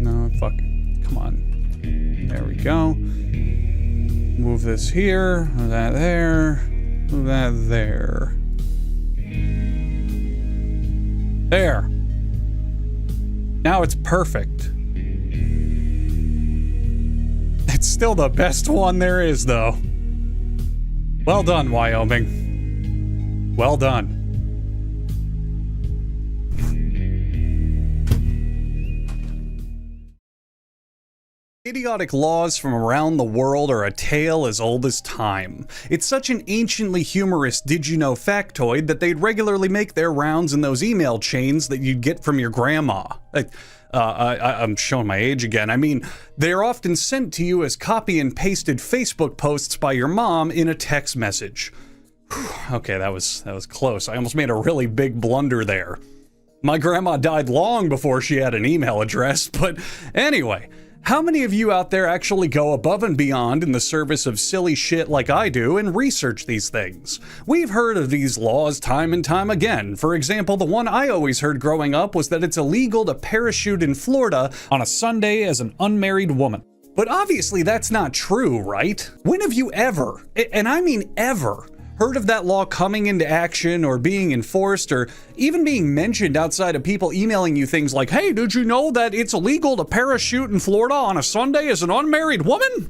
No, fuck it. Come on. There we go. Move this here, move that there, move that there. There. Now it's perfect. It's still the best one there is, though. Well done, Wyoming. Well done. Idiotic laws from around the world are a tale as old as time. It's such an anciently humorous did-you-know factoid that they'd regularly make their rounds in those email chains that you'd get from your grandma. I'm showing my age again. I mean, they're often sent to you as copy and pasted Facebook posts by your mom in a text message. Okay, that was close. I almost made a really big blunder there. My grandma died long before she had an email address, but anyway. How many of you out there actually go above and beyond in the service of silly shit like I do and research these things? We've heard of these laws time and time again. For example, the one I always heard growing up was that it's illegal to parachute in Florida on a Sunday as an unmarried woman. But obviously that's not true, right? When have you ever, and I mean ever, heard of that law coming into action or being enforced or even being mentioned outside of people emailing you things like, hey, did you know that it's illegal to parachute in Florida on a Sunday as an unmarried woman?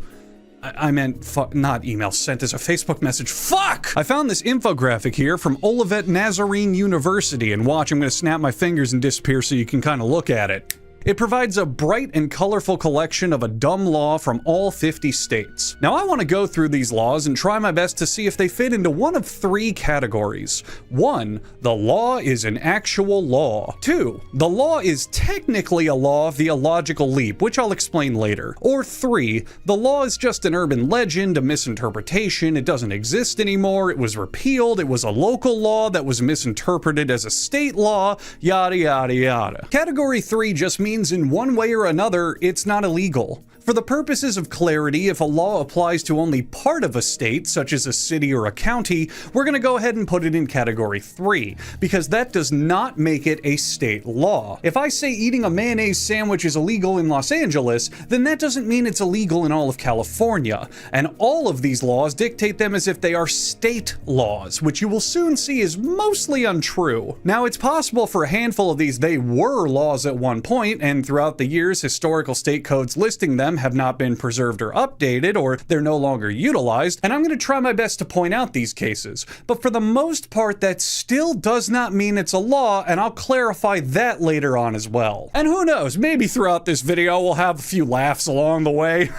I meant not email, sent as a Facebook message. Fuck! I found this infographic here from Olivet Nazarene University, and watch, I'm gonna snap my fingers and disappear so you can kind of look at it. It provides a bright and colorful collection of a dumb law from all 50 states. Now I want to go through these laws and try my best to see if they fit into one of three categories. 1. The law is an actual law. 2. The law is technically a law via logical leap, which I'll explain later. Or 3. The law is just an urban legend, a misinterpretation, it doesn't exist anymore, it was repealed, it was a local law that was misinterpreted as a state law, yada yada yada. Category 3 just means in one way or another, it's not illegal. For the purposes of clarity, if a law applies to only part of a state, such as a city or a county, we're going to go ahead and put it in category 3, because that does not make it a state law. If I say eating a mayonnaise sandwich is illegal in Los Angeles, then that doesn't mean it's illegal in all of California. And all of these laws dictate them as if they are state laws, which you will soon see is mostly untrue. Now, it's possible for a handful of these they were laws at one point, and throughout the years, historical state codes listing them have not been preserved or updated, or they're no longer utilized, and I'm going to try my best to point out these cases. But for the most part, that still does not mean it's a law, and I'll clarify that later on as well. And who knows, maybe throughout this video we'll have a few laughs along the way.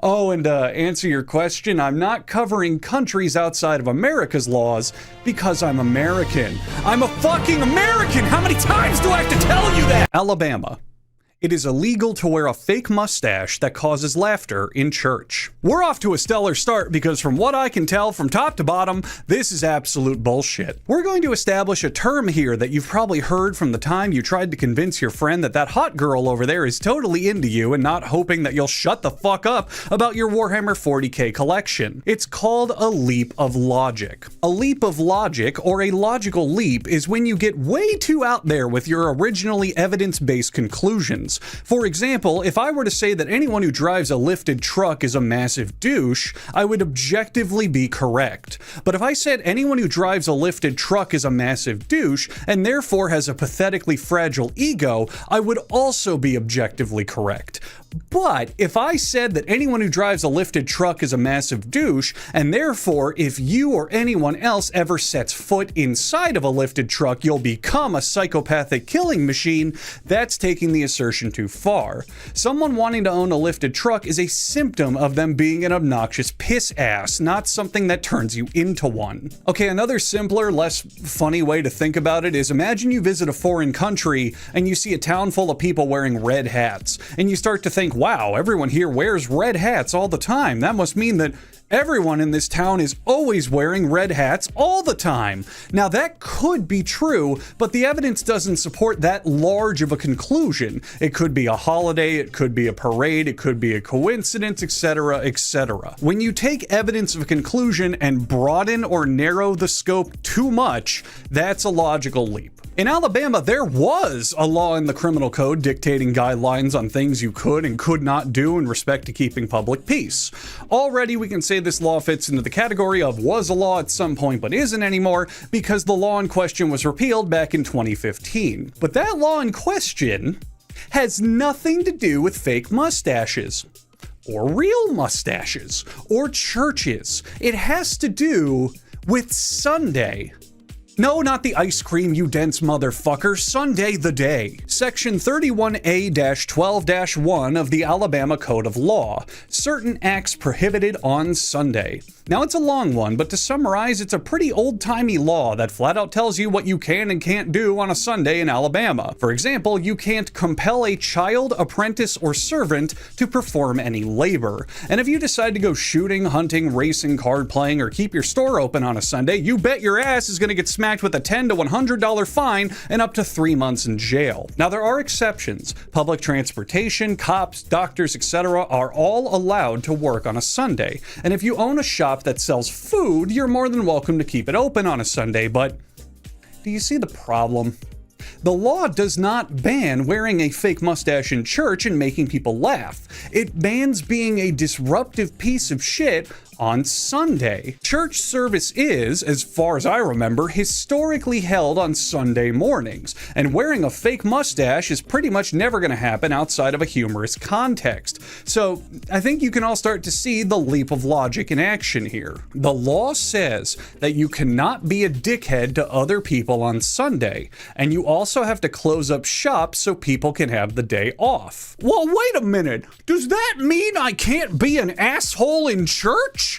Oh, and to answer your question, I'm not covering countries outside of America's laws because I'm American. I'm a fucking American! How many times do I have to tell you that? Alabama. It is illegal to wear a fake mustache that causes laughter in church. We're off to a stellar start because from what I can tell from top to bottom, this is absolute bullshit. We're going to establish a term here that you've probably heard from the time you tried to convince your friend that that hot girl over there is totally into you and not hoping that you'll shut the fuck up about your Warhammer 40k collection. It's called a leap of logic. A leap of logic, or a logical leap, is when you get way too out there with your originally evidence-based conclusions. For example, if I were to say that anyone who drives a lifted truck is a massive douche, I would objectively be correct. But if I said anyone who drives a lifted truck is a massive douche, and therefore has a pathetically fragile ego, I would also be objectively correct. But if I said that anyone who drives a lifted truck is a massive douche, and therefore if you or anyone else ever sets foot inside of a lifted truck, you'll become a psychopathic killing machine, that's taking the assertion too far. Someone wanting to own a lifted truck is a symptom of them being an obnoxious piss ass, not something that turns you into one. Okay, another simpler, less funny way to think about it is imagine you visit a foreign country and you see a town full of people wearing red hats, and you start to think, wow, everyone here wears red hats all the time. That must mean that everyone in this town is always wearing red hats all the time. Now that could be true, but the evidence doesn't support that large of a conclusion. It could be a holiday, it could be a parade, it could be a coincidence, etc., etc. When you take evidence of a conclusion and broaden or narrow the scope too much, that's a logical leap. In Alabama, there was a law in the criminal code dictating guidelines on things you could and could not do in respect to keeping public peace. Already, we can say this law fits into the category of was a law at some point but isn't anymore because the law in question was repealed back in 2015. But that law in question has nothing to do with fake mustaches, or real mustaches, or churches. It has to do with Sunday. No, not the ice cream, you dense motherfucker. Sunday the day. Section 31A-12-1 of the Alabama Code of Law. Certain acts prohibited on Sunday. Now, it's a long one, but to summarize, it's a pretty old-timey law that flat out tells you what you can and can't do on a Sunday in Alabama. For example, you can't compel a child, apprentice, or servant to perform any labor. And if you decide to go shooting, hunting, racing, card playing, or keep your store open on a Sunday, you bet your ass is going to get smacked with a $10 to $100 fine and up to 3 months in jail. Now, there are exceptions. Public transportation, cops, doctors, etc. are all allowed to work on a Sunday. And if you own a shop that sells food, you're more than welcome to keep it open on a Sunday, but do you see the problem? The law does not ban wearing a fake mustache in church and making people laugh. It bans being a disruptive piece of shit on Sunday. Church service is, as far as I remember, historically held on Sunday mornings, and wearing a fake mustache is pretty much never going to happen outside of a humorous context. So I think you can all start to see the leap of logic in action here. The law says that you cannot be a dickhead to other people on Sunday, and you also have to close up shop so people can have the day off. Well, wait a minute. Does that mean I can't be an asshole in church?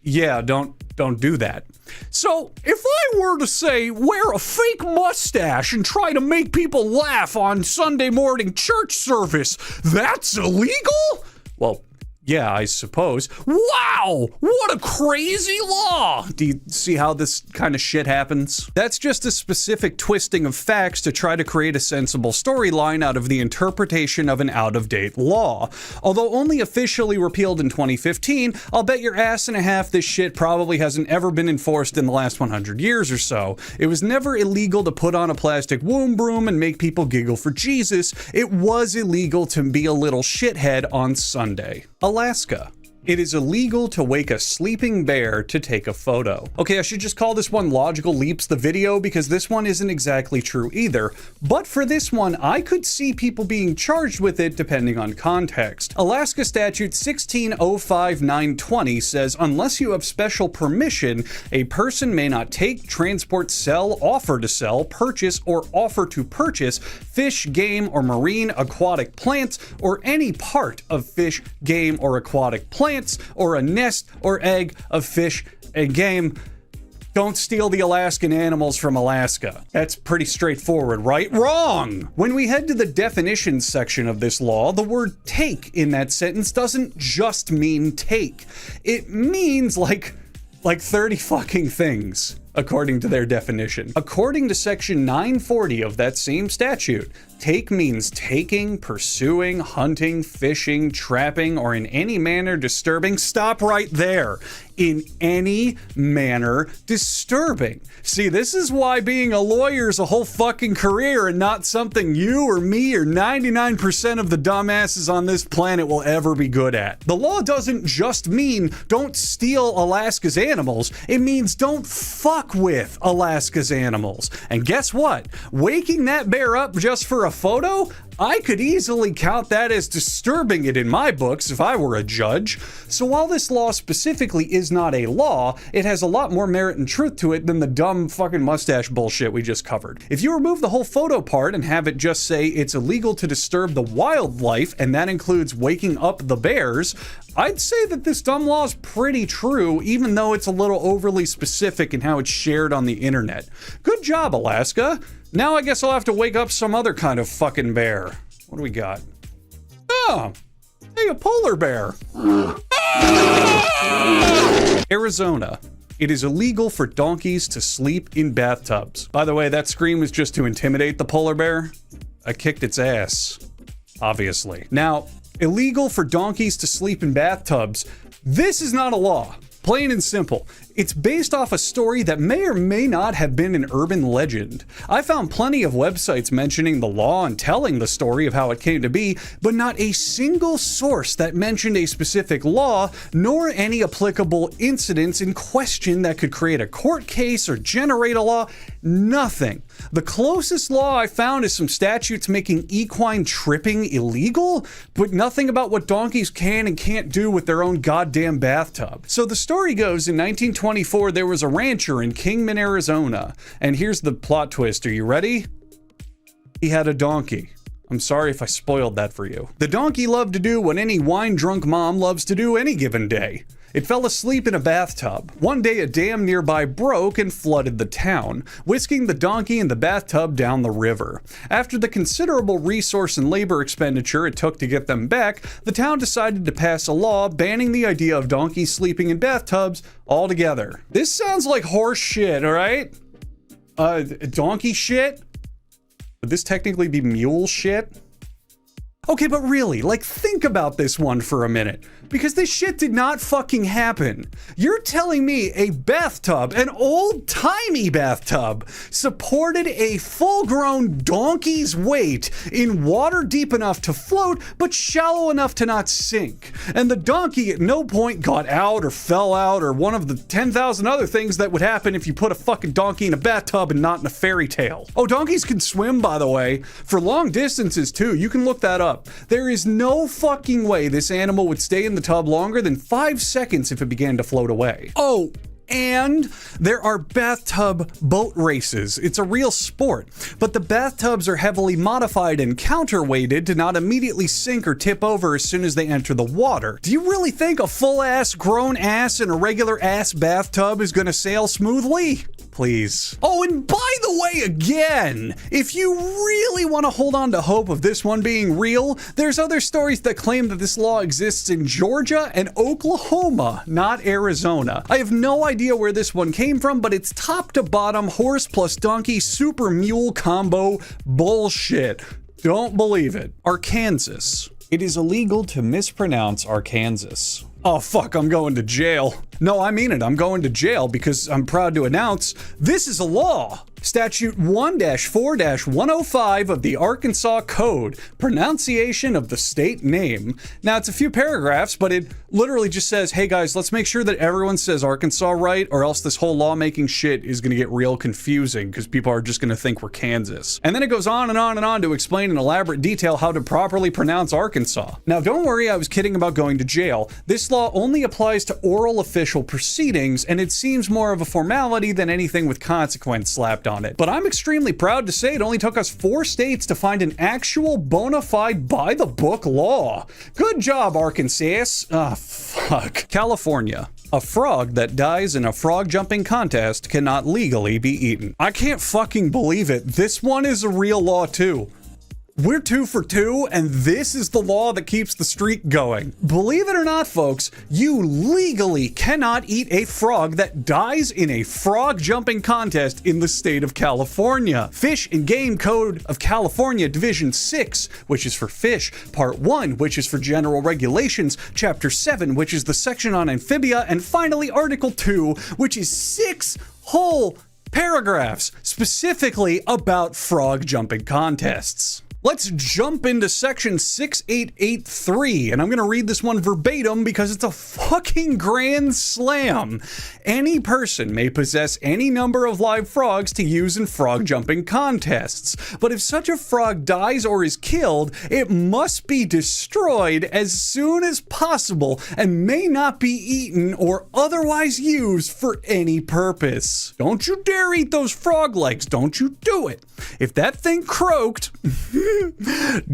Yeah, don't do that. So, if I were to say wear a fake mustache and try to make people laugh on Sunday morning church service, that's illegal? Well, yeah, I suppose. Wow! What a crazy law! Do you see how this kind of shit happens? That's just a specific twisting of facts to try to create a sensible storyline out of the interpretation of an out-of-date law. Although only officially repealed in 2015, I'll bet your ass and a half this shit probably hasn't ever been enforced in the last 100 years or so. It was never illegal to put on a plastic womb broom and make people giggle for Jesus. It was illegal to be a little shithead on Sunday. Alaska. It is illegal to wake a sleeping bear to take a photo. Okay, I should just call this one Logical Leaps the video because this one isn't exactly true either. But for this one, I could see people being charged with it depending on context. Alaska Statute 1605920 says, unless you have special permission, a person may not take, transport, sell, offer to sell, purchase, or offer to purchase fish, game, or marine aquatic plants, or any part of fish, game, or aquatic plants, or a nest or egg of fish and game. Don't steal the Alaskan animals from Alaska. That's pretty straightforward, right? Wrong! When we head to the definitions section of this law, the word take in that sentence doesn't just mean take. It means like 30 fucking things, according to their definition. According to section 940 of that same statute, take means taking, pursuing, hunting, fishing, trapping, or in any manner disturbing. Stop right there. In any manner disturbing. See, this is why being a lawyer is a whole fucking career and not something you or me or 99% of the dumbasses on this planet will ever be good at. The law doesn't just mean don't steal Alaska's animals, it means don't fuck with Alaska's animals. And guess what? Waking that bear up just for a photo? I could easily count that as disturbing it in my books if I were a judge. So while this law specifically is not a law, it has a lot more merit and truth to it than the dumb fucking mustache bullshit we just covered. If you remove the whole photo part and have it just say it's illegal to disturb the wildlife, and that includes waking up the bears, I'd say that this dumb law is pretty true, even though it's a little overly specific in how it's shared on the internet. Good job, Alaska. Now I guess I'll have to wake up some other kind of fucking bear. What do we got? Oh, hey, a polar bear. Arizona. It is illegal for donkeys to sleep in bathtubs. By the way, that scream was just to intimidate the polar bear. I kicked its ass, obviously. Now, illegal for donkeys to sleep in bathtubs. This is not a law. Plain and simple. It's based off a story that may or may not have been an urban legend. I found plenty of websites mentioning the law and telling the story of how it came to be, but not a single source that mentioned a specific law, nor any applicable incidents in question that could create a court case or generate a law. Nothing. The closest law I found is some statutes making equine tripping illegal, but nothing about what donkeys can and can't do with their own goddamn bathtub. So the story goes, in 1924, there was a rancher in Kingman, Arizona. And here's the plot twist. Are you ready? He had a donkey. I'm sorry if I spoiled that for you. The donkey loved to do what any wine-drunk mom loves to do any given day. It fell asleep in a bathtub. One day a dam nearby broke and flooded the town, whisking the donkey and the bathtub down the river. After the considerable resource and labor expenditure it took to get them back, the town decided to pass a law banning the idea of donkeys sleeping in bathtubs altogether. This sounds like horse shit, alright? Donkey shit? Would this technically be mule shit? Okay, but really, like, think about this one for a minute, because this shit did not fucking happen. You're telling me a bathtub, an old-timey bathtub, supported a full-grown donkey's weight in water deep enough to float, but shallow enough to not sink. And the donkey at no point got out or fell out or one of the 10,000 other things that would happen if you put a fucking donkey in a bathtub and not in a fairy tale. Oh, donkeys can swim, by the way, for long distances too. You can look that up. There is no fucking way this animal would stay in the tub longer than 5 seconds if it began to float away. Oh, and there are bathtub boat races. It's a real sport, but the bathtubs are heavily modified and counterweighted to not immediately sink or tip over as soon as they enter the water. Do you really think a full-ass, grown-ass in a regular-ass bathtub is gonna sail smoothly? Please. Oh, and by the way, again, if you really want to hold on to hope of this one being real, there's other stories that claim that this law exists in Georgia and Oklahoma, not Arizona. I have no idea where this one came from, but it's top to bottom horse plus donkey super mule combo bullshit. Don't believe it. Arkansas. It is illegal to mispronounce Arkansas. Oh fuck, I'm going to jail. No, I mean it, I'm going to jail because I'm proud to announce this is a law. Statute 1-4-105 of the Arkansas Code, pronunciation of the state name. Now, it's a few paragraphs, but it literally just says, hey guys, let's make sure that everyone says Arkansas right, or else this whole lawmaking shit is gonna get real confusing because people are just gonna think we're Kansas. And then it goes on and on and on to explain in elaborate detail how to properly pronounce Arkansas. Now, don't worry, I was kidding about going to jail. This law only applies to oral official proceedings, and it seems more of a formality than anything with consequence slapped on it. But I'm extremely proud to say it only took us 4 states to find an actual bona fide by-the-book law. Good job, Arkansas. Ah, fuck. California. A frog that dies in a frog jumping contest cannot legally be eaten. I can't fucking believe it. This one is a real law too. We're 2 for 2, and this is the law that keeps the streak going. Believe it or not, folks, you legally cannot eat a frog that dies in a frog jumping contest in the state of California. Fish and Game Code of California, Division 6, which is for fish, Part 1, which is for general regulations, Chapter 7, which is the section on amphibia, and finally Article 2, which is 6 whole paragraphs specifically about frog jumping contests. Let's jump into section 6883, and I'm gonna read this one verbatim because it's a fucking grand slam. Any person may possess any number of live frogs to use in frog jumping contests, but if such a frog dies or is killed, it must be destroyed as soon as possible and may not be eaten or otherwise used for any purpose. Don't you dare eat those frog legs, don't you do it. If that thing croaked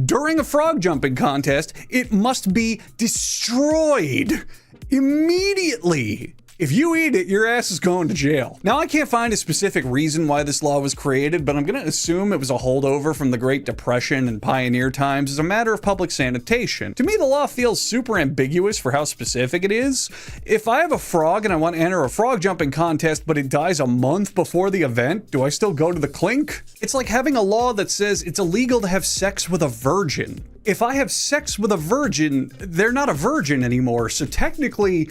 during a frog jumping contest, it must be destroyed immediately. If you eat it, your ass is going to jail. Now, I can't find a specific reason why this law was created, but I'm gonna assume it was a holdover from the Great Depression and pioneer times as a matter of public sanitation. To me, the law feels super ambiguous for how specific it is. If I have a frog and I want to enter a frog jumping contest, but it dies a month before the event, do I still go to the clink? It's like having a law that says it's illegal to have sex with a virgin. If I have sex with a virgin, they're not a virgin anymore, so technically,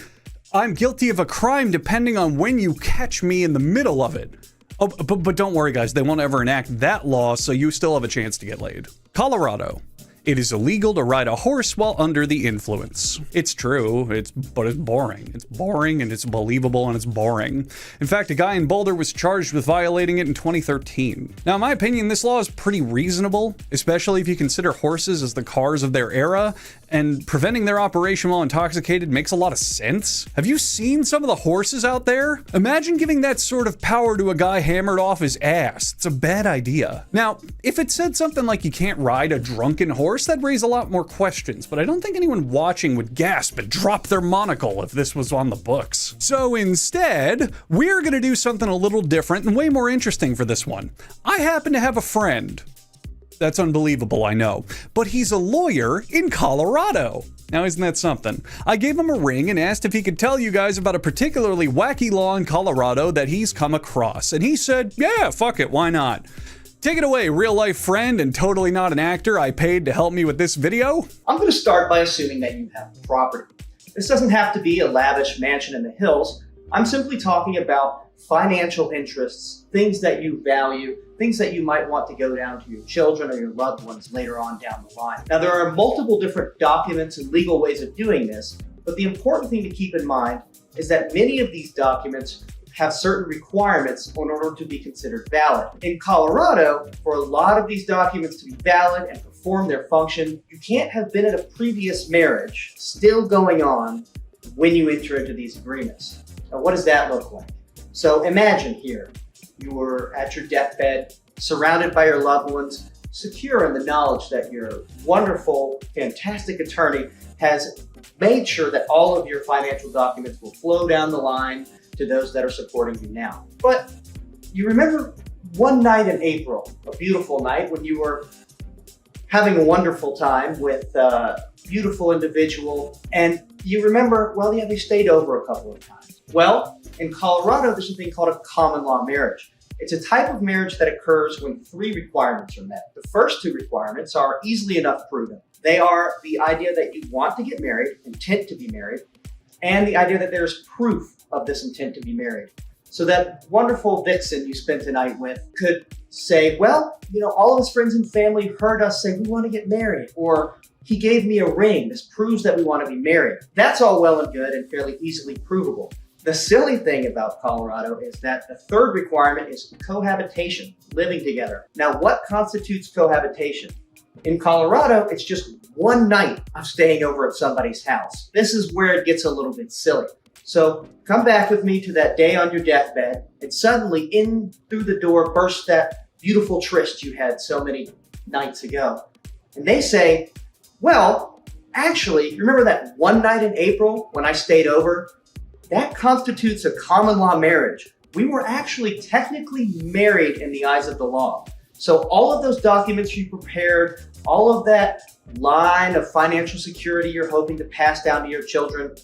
I'm guilty of a crime depending on when you catch me in the middle of it. Oh, but don't worry, guys, they won't ever enact that law, so you still have a chance to get laid. Colorado. It is illegal to ride a horse while under the influence. It's true, but it's boring. It's boring and it's believable and it's boring. In fact, a guy in Boulder was charged with violating it in 2013. Now, in my opinion, this law is pretty reasonable, especially if you consider horses as the cars of their era, and preventing their operation while intoxicated makes a lot of sense. Have you seen some of the horses out there? Imagine giving that sort of power to a guy hammered off his ass. It's a bad idea. Now, if it said something like you can't ride a drunken horse, that'd raise a lot more questions, but I don't think anyone watching would gasp and drop their monocle if this was on the books. So instead, we're gonna do something a little different and way more interesting for this one. I happen to have a friend. That's unbelievable, I know, but he's a lawyer in Colorado. Now, isn't that something? I gave him a ring and asked if he could tell you guys about a particularly wacky law in Colorado that he's come across, and he said, yeah, fuck it, why not? Take it away, real-life friend and totally not an actor I paid to help me with this video. I'm going to start by assuming that you have property. This doesn't have to be a lavish mansion in the hills. I'm simply talking about financial interests, things that you value, things that you might want to go down to your children or your loved ones later on down the line. Now, there are multiple different documents and legal ways of doing this, but the important thing to keep in mind is that many of these documents have certain requirements in order to be considered valid. In Colorado, for a lot of these documents to be valid and perform their function, you can't have been in a previous marriage still going on when you enter into these agreements. Now, what does that look like? So imagine here, you were at your deathbed, surrounded by your loved ones, secure in the knowledge that your wonderful, fantastic attorney has made sure that all of your financial documents will flow down the line to those that are supporting you now. But you remember one night in April, a beautiful night when you were having a wonderful time with a beautiful individual, and you remember, well, yeah, they stayed over a couple of times. Well, in Colorado, there's something called a common law marriage. It's a type of marriage that occurs when 3 requirements are met. The first 2 requirements are easily enough proven. They are the idea that you want to get married, intent to be married, and the idea that there's proof of this intent to be married. So that wonderful vixen you spent the night with could say, well, you know, all of his friends and family heard us say we want to get married, or he gave me a ring. This proves that we want to be married. That's all well and good and fairly easily provable. The silly thing about Colorado is that the 3rd requirement is cohabitation, living together. Now, what constitutes cohabitation? In Colorado, it's just one night of staying over at somebody's house. This is where it gets a little bit silly. So come back with me to that day on your deathbed, and suddenly in through the door bursts that beautiful tryst you had so many nights ago. And they say, well, actually, you remember that one night in April when I stayed over? That constitutes a common law marriage. We were actually technically married in the eyes of the law. So all of those documents you prepared, all of that line of financial security you're hoping to pass down to your children,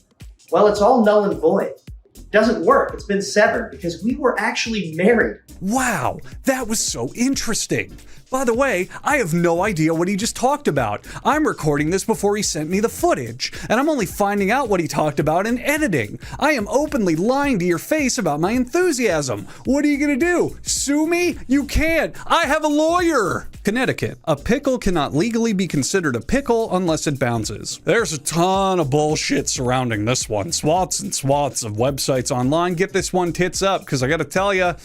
well, it's all null and void. It doesn't work. It's been severed because we were actually married. Wow, that was so interesting. By the way, I have no idea what he just talked about. I'm recording this before he sent me the footage, and I'm only finding out what he talked about in editing. I am openly lying to your face about my enthusiasm. What are you gonna do? Sue me? You can't. I have a lawyer. Connecticut. A pickle cannot legally be considered a pickle unless it bounces. There's a ton of bullshit surrounding this one. Swaths and swaths of websites online get this one tits up, because I gotta tell ya,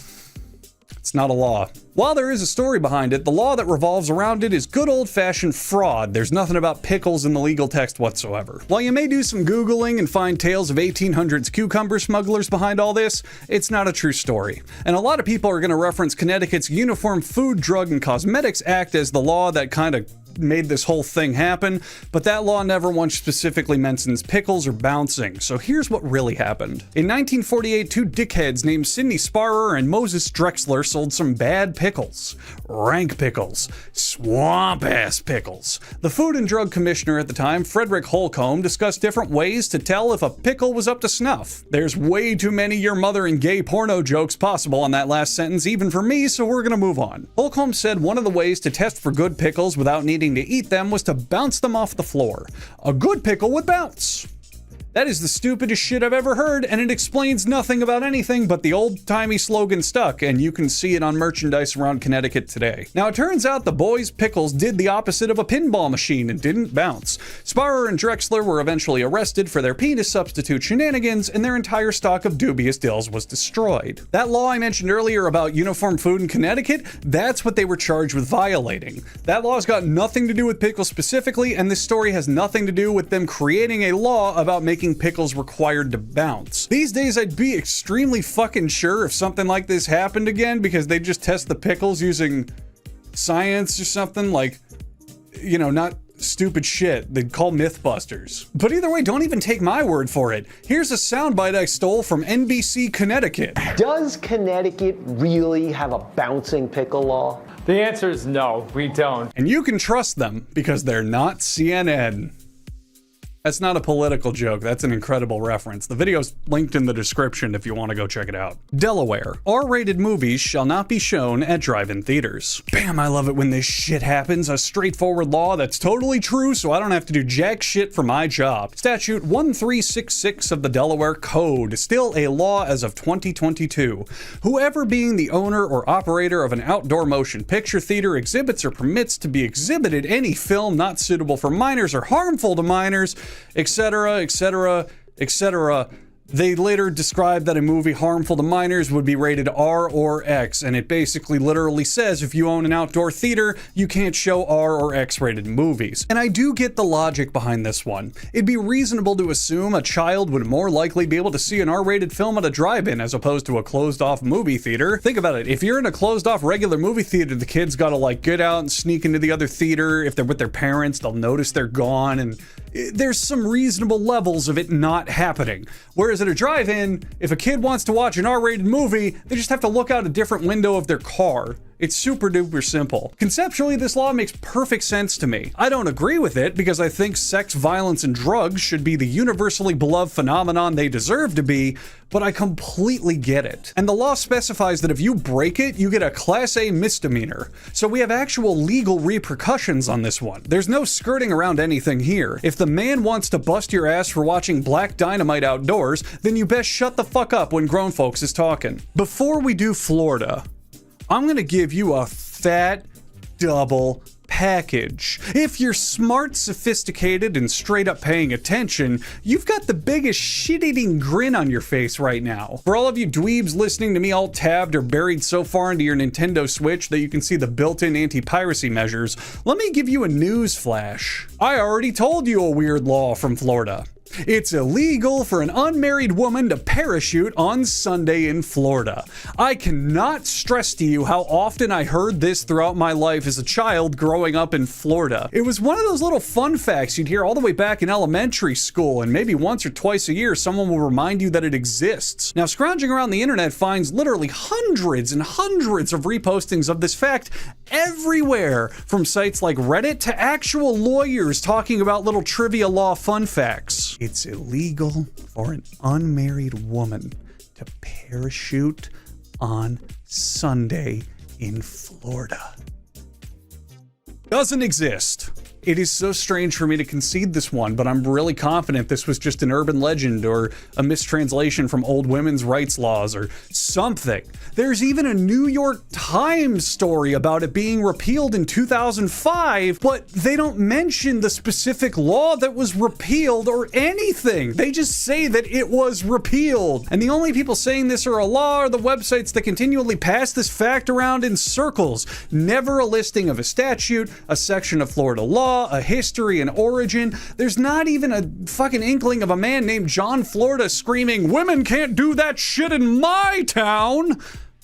it's not a law. While there is a story behind it, the law that revolves around it is good old-fashioned fraud. There's nothing about pickles in the legal text whatsoever. While you may do some Googling and find tales of 1800s cucumber smugglers behind all this, it's not a true story. And a lot of people are going to reference Connecticut's Uniform Food, Drug, and Cosmetics Act as the law that kind of made this whole thing happen, but that law never once specifically mentions pickles or bouncing, so here's what really happened. In 1948, 2 dickheads named Sidney Sparrer and Moses Drexler sold some bad pickles. Rank pickles. Swamp-ass pickles. The Food and Drug Commissioner at the time, Frederick Holcomb, discussed different ways to tell if a pickle was up to snuff. There's way too many your mother and gay porno jokes possible on that last sentence, even for me, so we're gonna move on. Holcomb said one of the ways to test for good pickles without needing to eat them was to bounce them off the floor. A good pickle would bounce. That is the stupidest shit I've ever heard, and it explains nothing about anything, but the old-timey slogan stuck, and you can see it on merchandise around Connecticut today. Now, it turns out the boys' pickles did the opposite of a pinball machine and didn't bounce. Sparrer and Drexler were eventually arrested for their penis substitute shenanigans, and their entire stock of dubious dills was destroyed. That law I mentioned earlier about uniform food in Connecticut, that's what they were charged with violating. That law's got nothing to do with pickles specifically, and this story has nothing to do with them creating a law about making pickles required to bounce. These days, I'd be extremely fucking sure if something like this happened again, because they just test the pickles using science or something, like, you know, not stupid shit they'd call Mythbusters. But either way, don't even take my word for it. Here's a soundbite I stole from NBC Connecticut. Does Connecticut really have a bouncing pickle law? The answer is no, we don't. And you can trust them because they're not CNN. That's not a political joke, that's an incredible reference. The video's linked in the description if you want to go check it out. Delaware. R-rated movies shall not be shown at drive-in theaters. Bam, I love it when this shit happens. A straightforward law that's totally true, so I don't have to do jack shit for my job. Statute 1366 of the Delaware Code, still a law as of 2022. Whoever being the owner or operator of an outdoor motion picture theater exhibits or permits to be exhibited any film not suitable for minors or harmful to minors, etc., etc., etc. They later described that a movie harmful to minors would be rated R or X, and it basically literally says if you own an outdoor theater, you can't show R or X rated movies. And I do get the logic behind this one. It'd be reasonable to assume a child would more likely be able to see an R-rated film at a drive-in as opposed to a closed-off movie theater. Think about it, if you're in a closed-off regular movie theater, the kids gotta like get out and sneak into the other theater. If they're with their parents, they'll notice they're gone, and there's some reasonable levels of it not happening. Whereas at a drive-in, if a kid wants to watch an R-rated movie, they just have to look out a different window of their car. It's super duper simple. Conceptually, this law makes perfect sense to me. I don't agree with it because I think sex, violence, and drugs should be the universally beloved phenomenon they deserve to be, but I completely get it. And the law specifies that if you break it, you get a Class A misdemeanor. So we have actual legal repercussions on this one. There's no skirting around anything here. If the man wants to bust your ass for watching Black Dynamite outdoors, then you best shut the fuck up when grown folks is talking. Before we do Florida, I'm gonna give you a fat double package. If you're smart, sophisticated, and straight up paying attention, you've got the biggest shit-eating grin on your face right now. For all of you dweebs listening to me all tabbed or buried so far into your Nintendo Switch that you can see the built-in anti-piracy measures, let me give you a news flash. I already told you a weird law from Florida. It's illegal for an unmarried woman to parachute on Sunday in Florida. I cannot stress to you how often I heard this throughout my life as a child growing up in Florida. It was one of those little fun facts you'd hear all the way back in elementary school, and maybe once or twice a year someone will remind you that it exists. Now, scrounging around the internet finds literally hundreds and hundreds of repostings of this fact everywhere, from sites like Reddit to actual lawyers talking about little trivia law fun facts. It's illegal for an unmarried woman to parachute on Sunday in Florida. Doesn't exist. It is so strange for me to concede this one, but I'm really confident this was just an urban legend or a mistranslation from old women's rights laws or something. There's even a New York Times story about it being repealed in 2005, but they don't mention the specific law that was repealed or anything. They just say that it was repealed. And the only people saying this are a law are the websites that continually pass this fact around in circles. Never a listing of a statute, a section of Florida law, a history and origin. There's not even a fucking inkling of a man named John Florida screaming, "Women can't do that shit in my town!"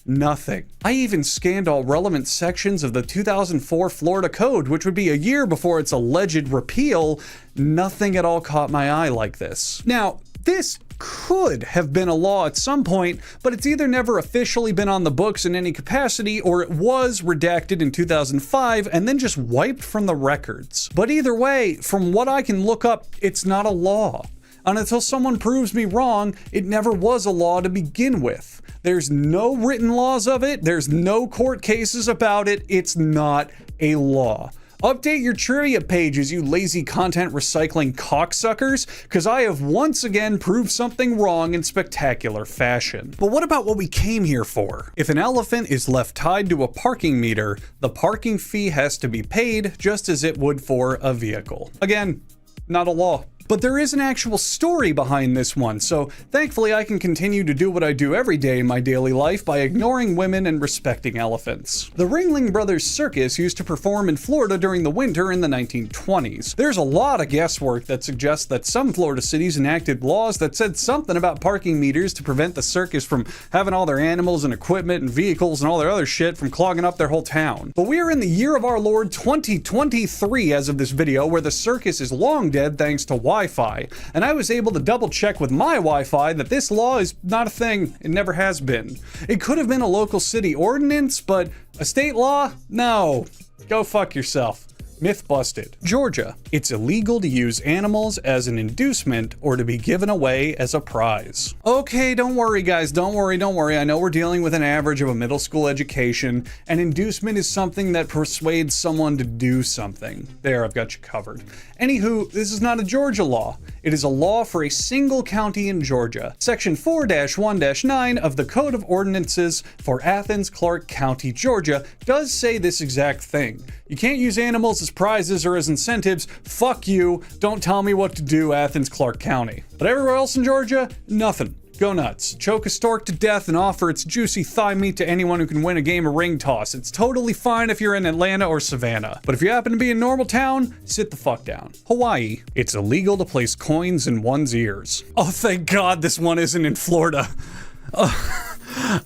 Nothing. I even scanned all relevant sections of the 2004 Florida Code, which would be a year before its alleged repeal. Nothing at all caught my eye like this. Now, this could have been a law at some point, but it's either never officially been on the books in any capacity, or it was redacted in 2005 and then just wiped from the records. But either way, from what I can look up, it's not a law. And until someone proves me wrong, it never was a law to begin with. There's no written laws of it, there's no court cases about it, it's not a law. Update your trivia pages, you lazy content recycling cocksuckers, because I have once again proved something wrong in spectacular fashion. But what about what we came here for? If an elephant is left tied to a parking meter, the parking fee has to be paid just as it would for a vehicle. Again, not a law. But there is an actual story behind this one, so thankfully I can continue to do what I do every day in my daily life by ignoring women and respecting elephants. The Ringling Brothers Circus used to perform in Florida during the winter in the 1920s. There's a lot of guesswork that suggests that some Florida cities enacted laws that said something about parking meters to prevent the circus from having all their animals and equipment and vehicles and all their other shit from clogging up their whole town. But we are in the year of our Lord 2023 as of this video, where the circus is long dead thanks to Wi-Fi, and I was able to double check with my Wi-Fi that this law is not a thing. It never has been. It could have been a local city ordinance, but a state law? No. Go fuck yourself. Myth busted. Georgia. It's illegal to use animals as an inducement or to be given away as a prize. Okay, don't worry guys, don't worry. I know we're dealing with an average of a middle school education, and inducement is something that persuades someone to do something. There, I've got you covered. Anywho, this is not a Georgia law. It is a law for a single county in Georgia. Section 4-1-9 of the Code of Ordinances for Athens, Clarke County, Georgia does say this exact thing. You can't use animals as prizes or as incentives. Fuck you. Don't tell me what to do, Athens, Clarke County. But everywhere else in Georgia, nothing. Go nuts. Choke a stork to death and offer its juicy thigh meat to anyone who can win a game of ring toss. It's totally fine if you're in Atlanta or Savannah. But if you happen to be in normal town, sit the fuck down. Hawaii. It's illegal to place coins in one's ears. Oh, thank God this one isn't in Florida.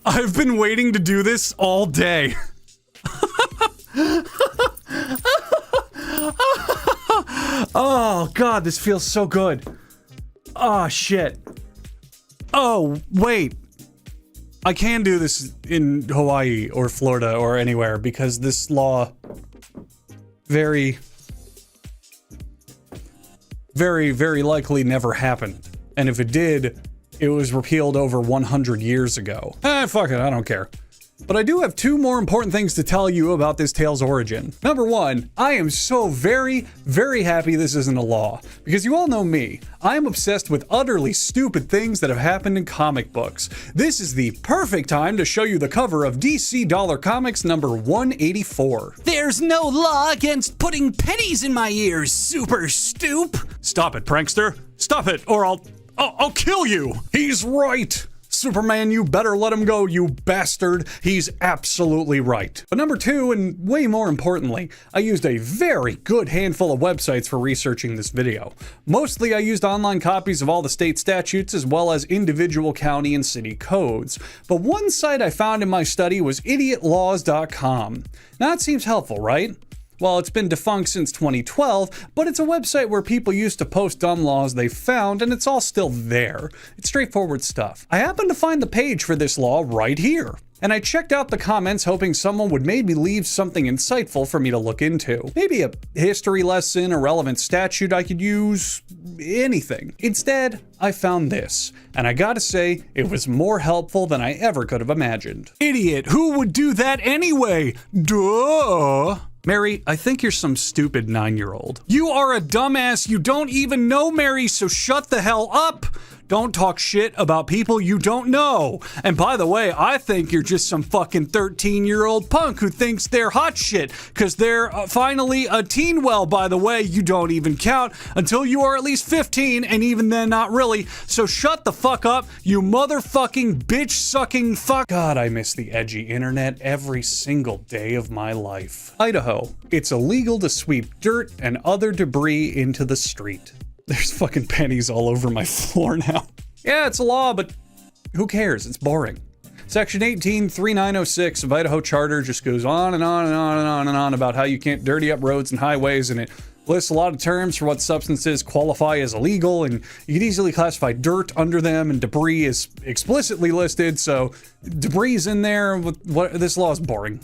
I've been waiting to do this all day. Oh, God, this feels so good. Oh, shit. Oh, wait. I can do this in Hawaii or Florida or anywhere because this law very likely never happened. And if it did, it was repealed over 100 years ago. Fuck it, I don't care. But I do have two more important things to tell you about this tale's origin. Number one, I am so very happy this isn't a law. Because you all know me, I am obsessed with utterly stupid things that have happened in comic books. This is the perfect time to show you the cover of DC Dollar Comics number 184. There's no law against putting pennies in my ears, super stoop. Stop it, prankster. Stop it, or I'll kill you. He's right. Superman, you better let him go, you bastard. He's absolutely right. But number two, and way more importantly, I used a very good handful of websites for researching this video. Mostly I used online copies of all the state statutes as well as individual county and city codes. But one site I found in my study was idiotlaws.com. Now that seems helpful, right? Well, it's been defunct since 2012, but it's a website where people used to post dumb laws they found, and it's all still there. It's straightforward stuff. I happened to find the page for this law right here. And I checked out the comments hoping someone would maybe leave something insightful for me to look into. Maybe a history lesson, a relevant statute I could use, anything. Instead, I found this, and I gotta say, it was more helpful than I ever could have imagined. Idiot, who would do that anyway? Duh! Mary, I think you're some stupid 9-year-old. You are a dumbass you don't even know, Mary, so shut the hell up! Don't talk shit about people you don't know. And by the way, I think you're just some fucking 13-year-old punk who thinks they're hot shit because they're finally a teen. Well, by the way, you don't even count until you are at least 15, and even then not really. So shut the fuck up, you motherfucking bitch-sucking fuck. God, I miss the edgy internet every single day of my life. Idaho. It's illegal to sweep dirt and other debris into the street. There's fucking pennies all over my floor now. Yeah, it's a law, but who cares? It's boring. Section 18-3906 of Idaho Charter just goes on and on and on and on and on about how you can't dirty up roads and highways, and it lists a lot of terms for what substances qualify as illegal, and you can easily classify dirt under them, and debris is explicitly listed, so debris is in there. This law is boring.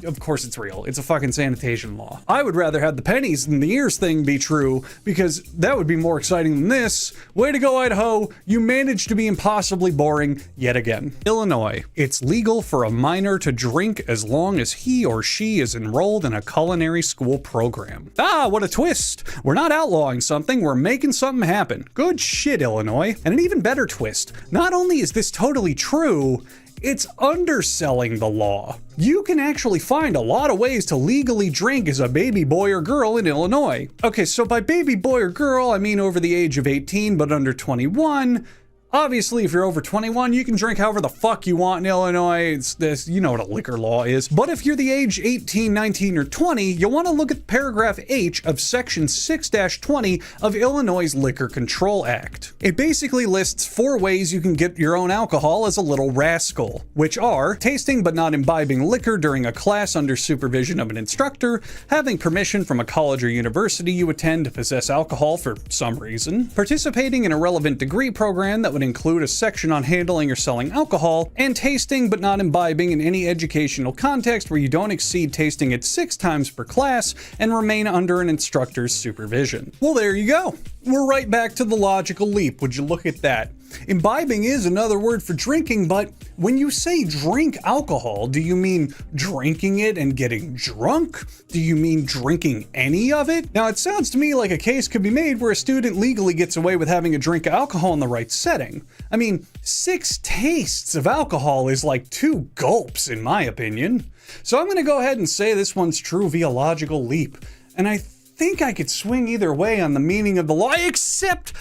Of course it's real. It's a fucking sanitation law. I would rather have the pennies than the ears thing be true, because that would be more exciting than this. Way to go, Idaho. You managed to be impossibly boring yet again. Illinois. It's legal for a minor to drink as long as he or she is enrolled in a culinary school program. Ah, what a twist. We're not outlawing something, we're making something happen. Good shit, Illinois. And an even better twist. Not only is this totally true, it's underselling the law. You can actually find a lot of ways to legally drink as a baby boy or girl in Illinois. Okay, so by baby boy or girl, I mean over the age of 18 but under 21. Obviously, if you're over 21, you can drink however the fuck you want in Illinois. It's this, you know what a liquor law is. But if you're the age 18, 19, or 20, you'll want to look at paragraph H of section 6-20 of Illinois' Liquor Control Act. It basically lists 4 ways you can get your own alcohol as a little rascal, which are tasting but not imbibing liquor during a class under supervision of an instructor, having permission from a college or university you attend to possess alcohol for some reason, participating in a relevant degree program that would would include a section on handling or selling alcohol, and tasting but not imbibing in any educational context where you don't exceed tasting it 6 times per class and remain under an instructor's supervision. Well, there you go. We're right back to the logical leap. Would you look at that? Imbibing is another word for drinking, but when you say drink alcohol, do you mean drinking it and getting drunk? Do you mean drinking any of it? Now, it sounds to me like a case could be made where a student legally gets away with having a drink of alcohol in the right setting. I mean, 6 tastes of alcohol is like 2 gulps, in my opinion. So I'm going to go ahead and say this one's true via logical leap. And I think I could swing either way on the meaning of the law, except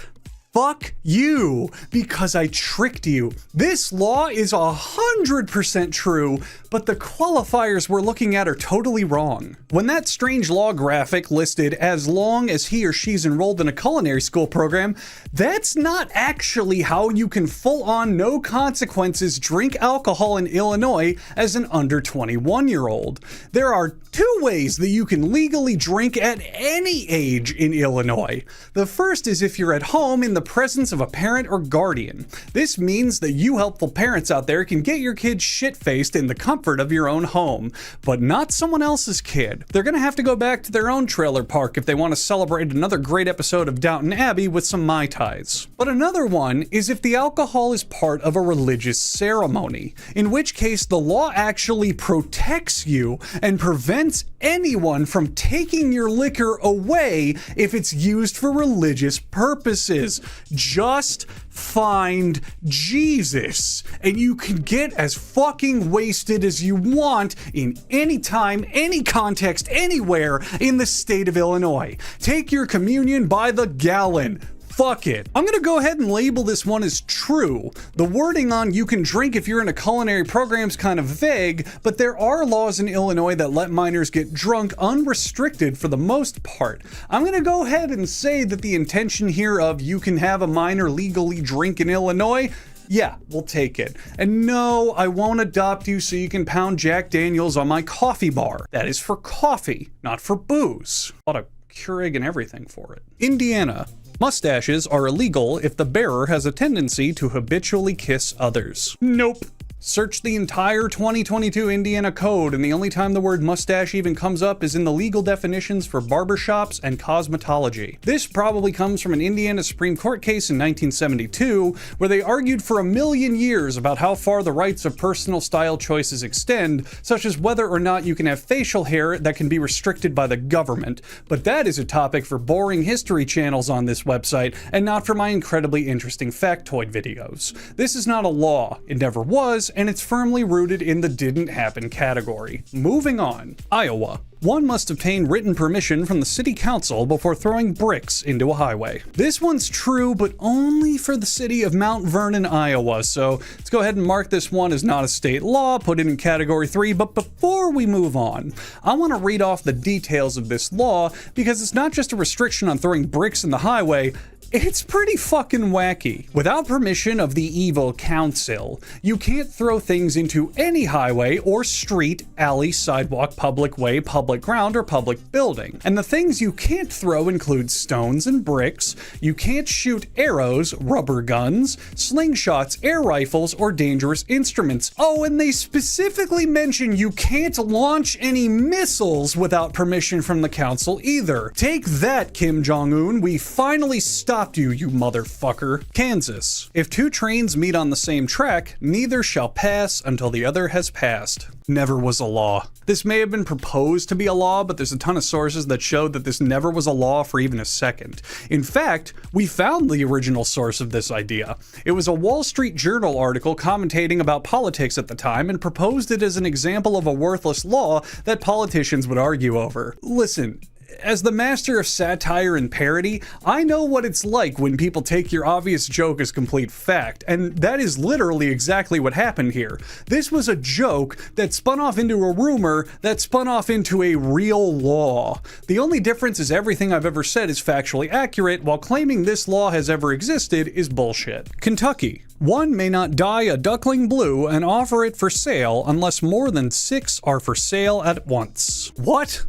fuck you, because I tricked you. This law is 100% true, but the qualifiers we're looking at are totally wrong. When that strange law graphic listed as long as he or she's enrolled in a culinary school program, that's not actually how you can full-on no consequences drink alcohol in Illinois as an under 21-year-old. There are 2 ways that you can legally drink at any age in Illinois. The first is if you're at home in the presence of a parent or guardian. This means that you helpful parents out there can get your kids shit-faced in the comfort of your own home, but not someone else's kid. They're gonna have to go back to their own trailer park if they want to celebrate another great episode of Downton Abbey with some Mai Tais. But another one is if the alcohol is part of a religious ceremony, in which case the law actually protects you and prevents anyone from taking your liquor away if it's used for religious purposes. Just find Jesus, and you can get as fucking wasted as you want in any time, any context, anywhere in the state of Illinois. Take your communion by the gallon. Fuck it. I'm gonna go ahead and label this one as true. The wording on you can drink if you're in a culinary program is kind of vague, but there are laws in Illinois that let minors get drunk unrestricted for the most part. I'm gonna go ahead and say that the intention here of you can have a minor legally drink in Illinois, yeah, we'll take it. And no, I won't adopt you so you can pound Jack Daniels on my coffee bar. That is for coffee, not for booze. A lot of Keurig and everything for it. Indiana. Mustaches are illegal if the bearer has a tendency to habitually kiss others. Nope. Search the entire 2022 Indiana Code, and the only time the word mustache even comes up is in the legal definitions for barbershops and cosmetology. This probably comes from an Indiana Supreme Court case in 1972, where they argued for 1,000,000 years about how far the rights of personal style choices extend, such as whether or not you can have facial hair that can be restricted by the government. But that is a topic for boring history channels on this website, and not for my incredibly interesting factoid videos. This is not a law. It never was, and it's firmly rooted in the didn't happen category. Moving on. Iowa. One must obtain written permission from the city council before throwing bricks into a highway. This one's true, but only for the city of Mount Vernon, Iowa, so let's go ahead and mark this one as not a state law, put it in category 3, but before we move on, I want to read off the details of this law, because it's not just a restriction on throwing bricks in the highway, it's pretty fucking wacky. Without permission of the evil council, you can't throw things into any highway or street, alley, sidewalk, public way, public ground, or public building. And the things you can't throw include stones and bricks. You can't shoot arrows, rubber guns, slingshots, air rifles, or dangerous instruments. Oh, and they specifically mention you can't launch any missiles without permission from the council either. Take that, Kim Jong-un. We finally stopped you, you motherfucker. Kansas. If 2 trains meet on the same track, neither shall pass until the other has passed. Never was a law. This may have been proposed to be a law, but there's a ton of sources that showed that this never was a law for even a second. In fact, we found the original source of this idea. It was a Wall Street Journal article commentating about politics at the time and proposed it as an example of a worthless law that politicians would argue over. Listen, as the master of satire and parody, I know what it's like when people take your obvious joke as complete fact, and that is literally exactly what happened here. This was a joke that spun off into a rumor that spun off into a real law. The only difference is everything I've ever said is factually accurate, while claiming this law has ever existed is bullshit. Kentucky. One may not dye a duckling blue and offer it for sale unless more than 6 are for sale at once. What?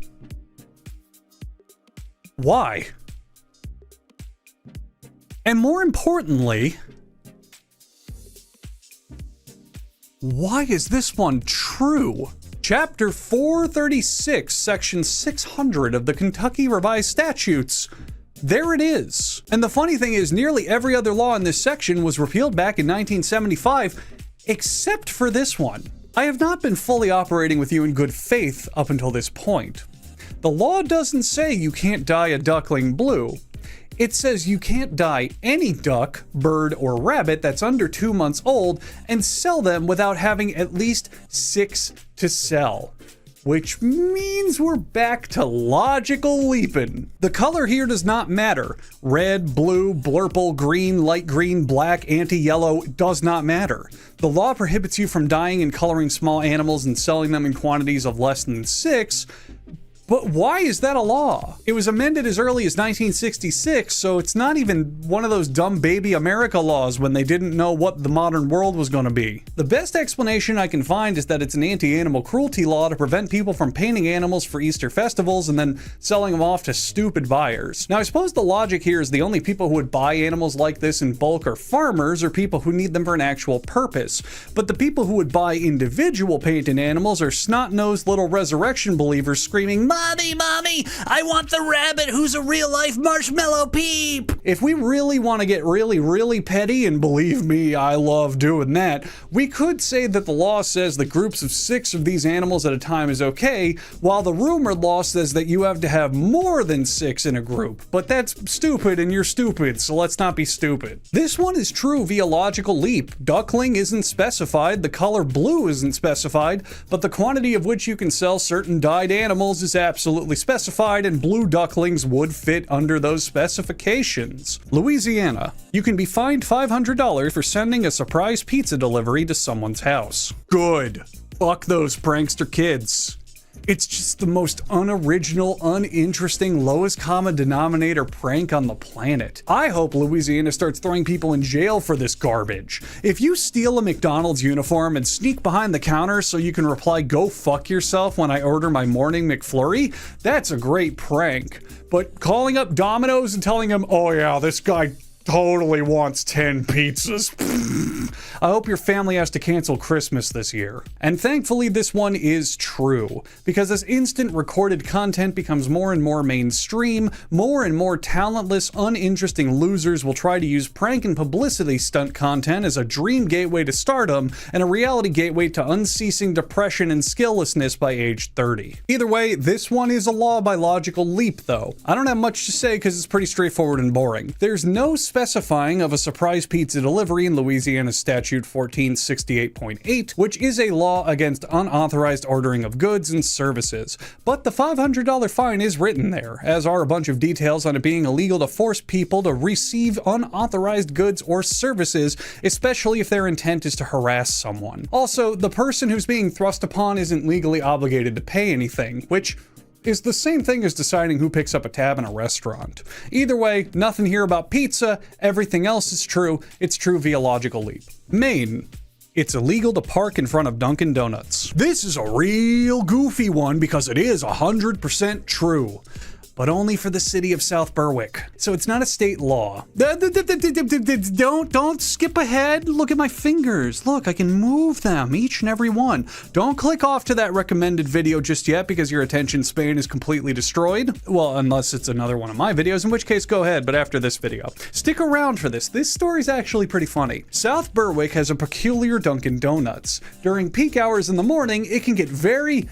Why? And more importantly, Why is this one true? Chapter 436, Section 600 of the Kentucky Revised Statutes. There it is. And the funny thing is, nearly every other law in this section was repealed back in 1975, except for this one. I have not been fully operating with you in good faith up until this point. The law doesn't say you can't dye a duckling blue. It says you can't dye any duck, bird, or rabbit that's under 2 months old and sell them without having at least 6 to sell. Which means we're back to logical leaping. The color here does not matter. Red, blue, blurple, green, light green, black, anti-yellow, does not matter. The law prohibits you from dyeing and coloring small animals and selling them in quantities of less than 6. But why is that a law? It was amended as early as 1966, so it's not even one of those dumb baby America laws when they didn't know what the modern world was going to be. The best explanation I can find is that it's an anti-animal cruelty law to prevent people from painting animals for Easter festivals and then selling them off to stupid buyers. Now, I suppose the logic here is the only people who would buy animals like this in bulk are farmers or people who need them for an actual purpose. But the people who would buy individual painted animals are snot-nosed little resurrection believers screaming, "Mommy, mommy, I want the rabbit who's a real-life marshmallow peep!" If we really want to get really petty, and believe me, I love doing that, we could say that the law says that groups of 6 of these animals at a time is okay, while the rumored law says that you have to have more than 6 in a group. But that's stupid, and you're stupid, so let's not be stupid. This one is true via logical leap. Duckling isn't specified, the color blue isn't specified, but the quantity of which you can sell certain dyed animals is absolutely specified, and blue ducklings would fit under those specifications. Louisiana. You can be fined $500 for sending a surprise pizza delivery to someone's house. Good. Fuck those prankster kids. It's just the most unoriginal, uninteresting, lowest common denominator prank on the planet. I hope Louisiana starts throwing people in jail for this garbage. If you steal a McDonald's uniform and sneak behind the counter so you can reply "go fuck yourself" when I order my morning McFlurry, that's a great prank. But calling up Domino's and telling them, "Oh yeah, this guy totally wants 10 pizzas." I hope your family has to cancel Christmas this year. And thankfully this one is true, because as instant recorded content becomes more and more mainstream, more and more talentless, uninteresting losers will try to use prank and publicity stunt content as a dream gateway to stardom and a reality gateway to unceasing depression and skilllessness by age 30. Either way, this one is a law by logical leap though. I don't have much to say because it's pretty straightforward and boring. There's no specifying of a surprise pizza delivery in Louisiana Statute 1468.8, which is a law against unauthorized ordering of goods and services. But the $500 fine is written there, as are a bunch of details on it being illegal to force people to receive unauthorized goods or services, especially if their intent is to harass someone. Also, the person who's being thrust upon isn't legally obligated to pay anything, which is the same thing as deciding who picks up a tab in a restaurant. Either way, nothing here about pizza, everything else is true, it's true via logical leap. Maine. It's illegal to park in front of Dunkin' Donuts. This is a real goofy one because it is 100% true. But only for the city of South Berwick. So it's not a state law. Don't skip ahead. Look at my fingers. Look, I can move them, each and every one. Don't click off to that recommended video just yet because your attention span is completely destroyed. Well, unless it's another one of my videos, in which case go ahead, but after this video. Stick around for this. This story's actually pretty funny. South Berwick has a peculiar Dunkin' Donuts. During peak hours in the morning, it can get very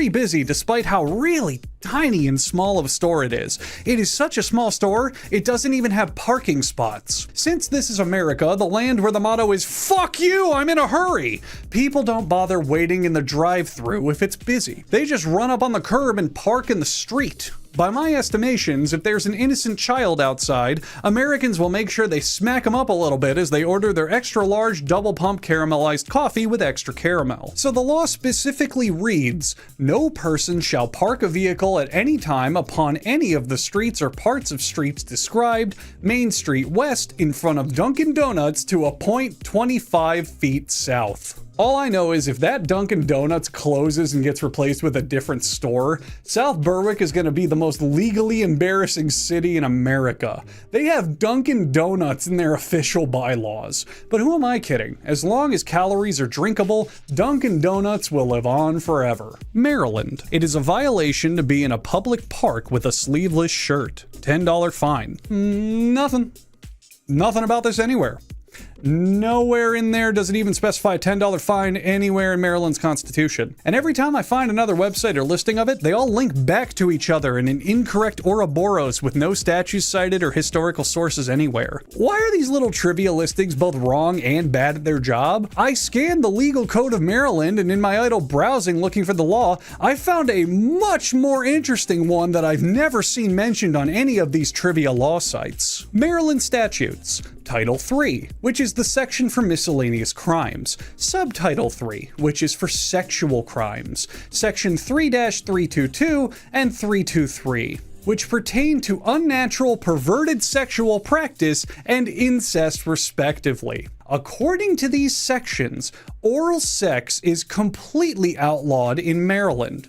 busy despite how really tiny and small of a store it is. It is such a small store, it doesn't even have parking spots. Since this is America, the land where the motto is "fuck you, I'm in a hurry," people don't bother waiting in the drive-thru if it's busy. They just run up on the curb and park in the street. By my estimations, if there's an innocent child outside, Americans will make sure they smack them up a little bit as they order their extra large double pump caramelized coffee with extra caramel. So the law specifically reads, no person shall park a vehicle at any time upon any of the streets or parts of streets described, Main Street West, in front of Dunkin' Donuts to a point 25 feet south. All I know is if that Dunkin' Donuts closes and gets replaced with a different store, South Berwick is going to be the most legally embarrassing city in America. They have Dunkin' Donuts in their official bylaws. But who am I kidding? As long as calories are drinkable, Dunkin' Donuts will live on forever. Maryland. It is a violation to be in a public park with a sleeveless shirt. $10 fine. Nothing about this anywhere. Nowhere in there does it even specify a $10 fine anywhere in Maryland's constitution. And every time I find another website or listing of it, they all link back to each other in an incorrect Ouroboros with no statutes cited or historical sources anywhere. Why are these little trivia listings both wrong and bad at their job? I scanned the legal code of Maryland, and in my idle browsing looking for the law, I found a much more interesting one that I've never seen mentioned on any of these trivia law sites. Maryland statutes. Title 3, which is the section for miscellaneous crimes. Subtitle 3, which is for sexual crimes. Section 3-322 and 323, which pertain to unnatural, perverted sexual practice and incest, respectively. According to these sections, oral sex is completely outlawed in Maryland.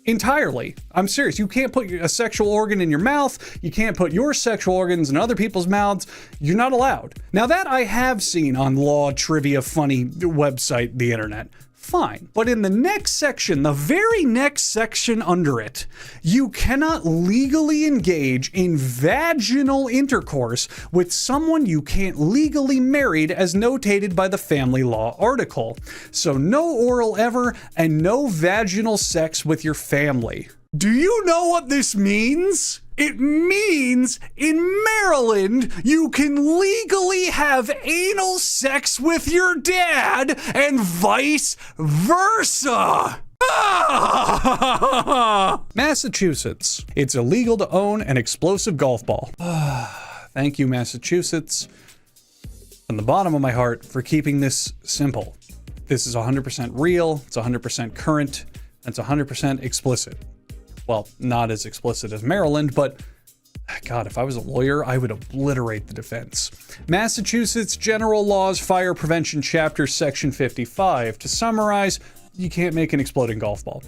Entirely. I'm serious. You can't put a sexual organ in your mouth. You can't put your sexual organs in other people's mouths. You're not allowed. Now that I have seen on law trivia funny website, the internet. Fine. But in the next section, the very next section under it, you cannot legally engage in vaginal intercourse with someone you can't legally marry as notated by the family law article. So no oral ever and no vaginal sex with your family. Do you know what this means? It means in Maryland, you can legally have anal sex with your dad and vice versa. Massachusetts. It's illegal to own an explosive golf ball. Thank you, Massachusetts, from the bottom of my heart for keeping this simple. This is 100% real, it's 100% current, and it's 100% explicit. Well, not as explicit as Maryland, but God, if I was a lawyer, I would obliterate the defense. Massachusetts General Laws Fire Prevention Chapter Section 55. To summarize, you can't make an exploding golf ball.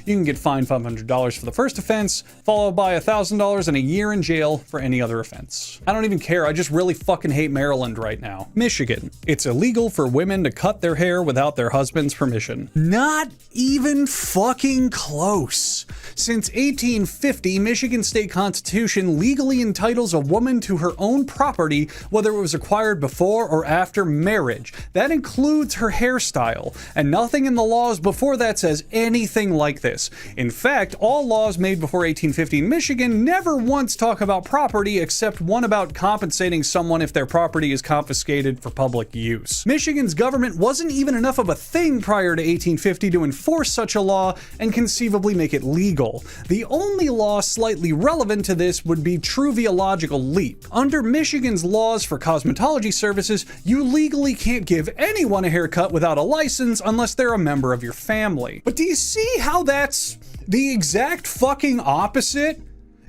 You can get fined $500 for the first offense, followed by $1,000 and a year in jail for any other offense. I don't even care, I just really fucking hate Maryland right now. Michigan. It's illegal for women to cut their hair without their husband's permission. Not even fucking close. Since 1850, Michigan State Constitution legally entitles a woman to her own property, whether it was acquired before or after marriage. That includes her hairstyle, and nothing in the laws before that says anything like this. In fact, all laws made before 1850 in Michigan never once talk about property except one about compensating someone if their property is confiscated for public use. Michigan's government wasn't even enough of a thing prior to 1850 to enforce such a law and conceivably make it legal. The only law slightly relevant to this would be Truviological Leap. Under Michigan's laws for cosmetology services, you legally can't give anyone a haircut without a license unless they're a member of your family. But do you see how that's the exact fucking opposite?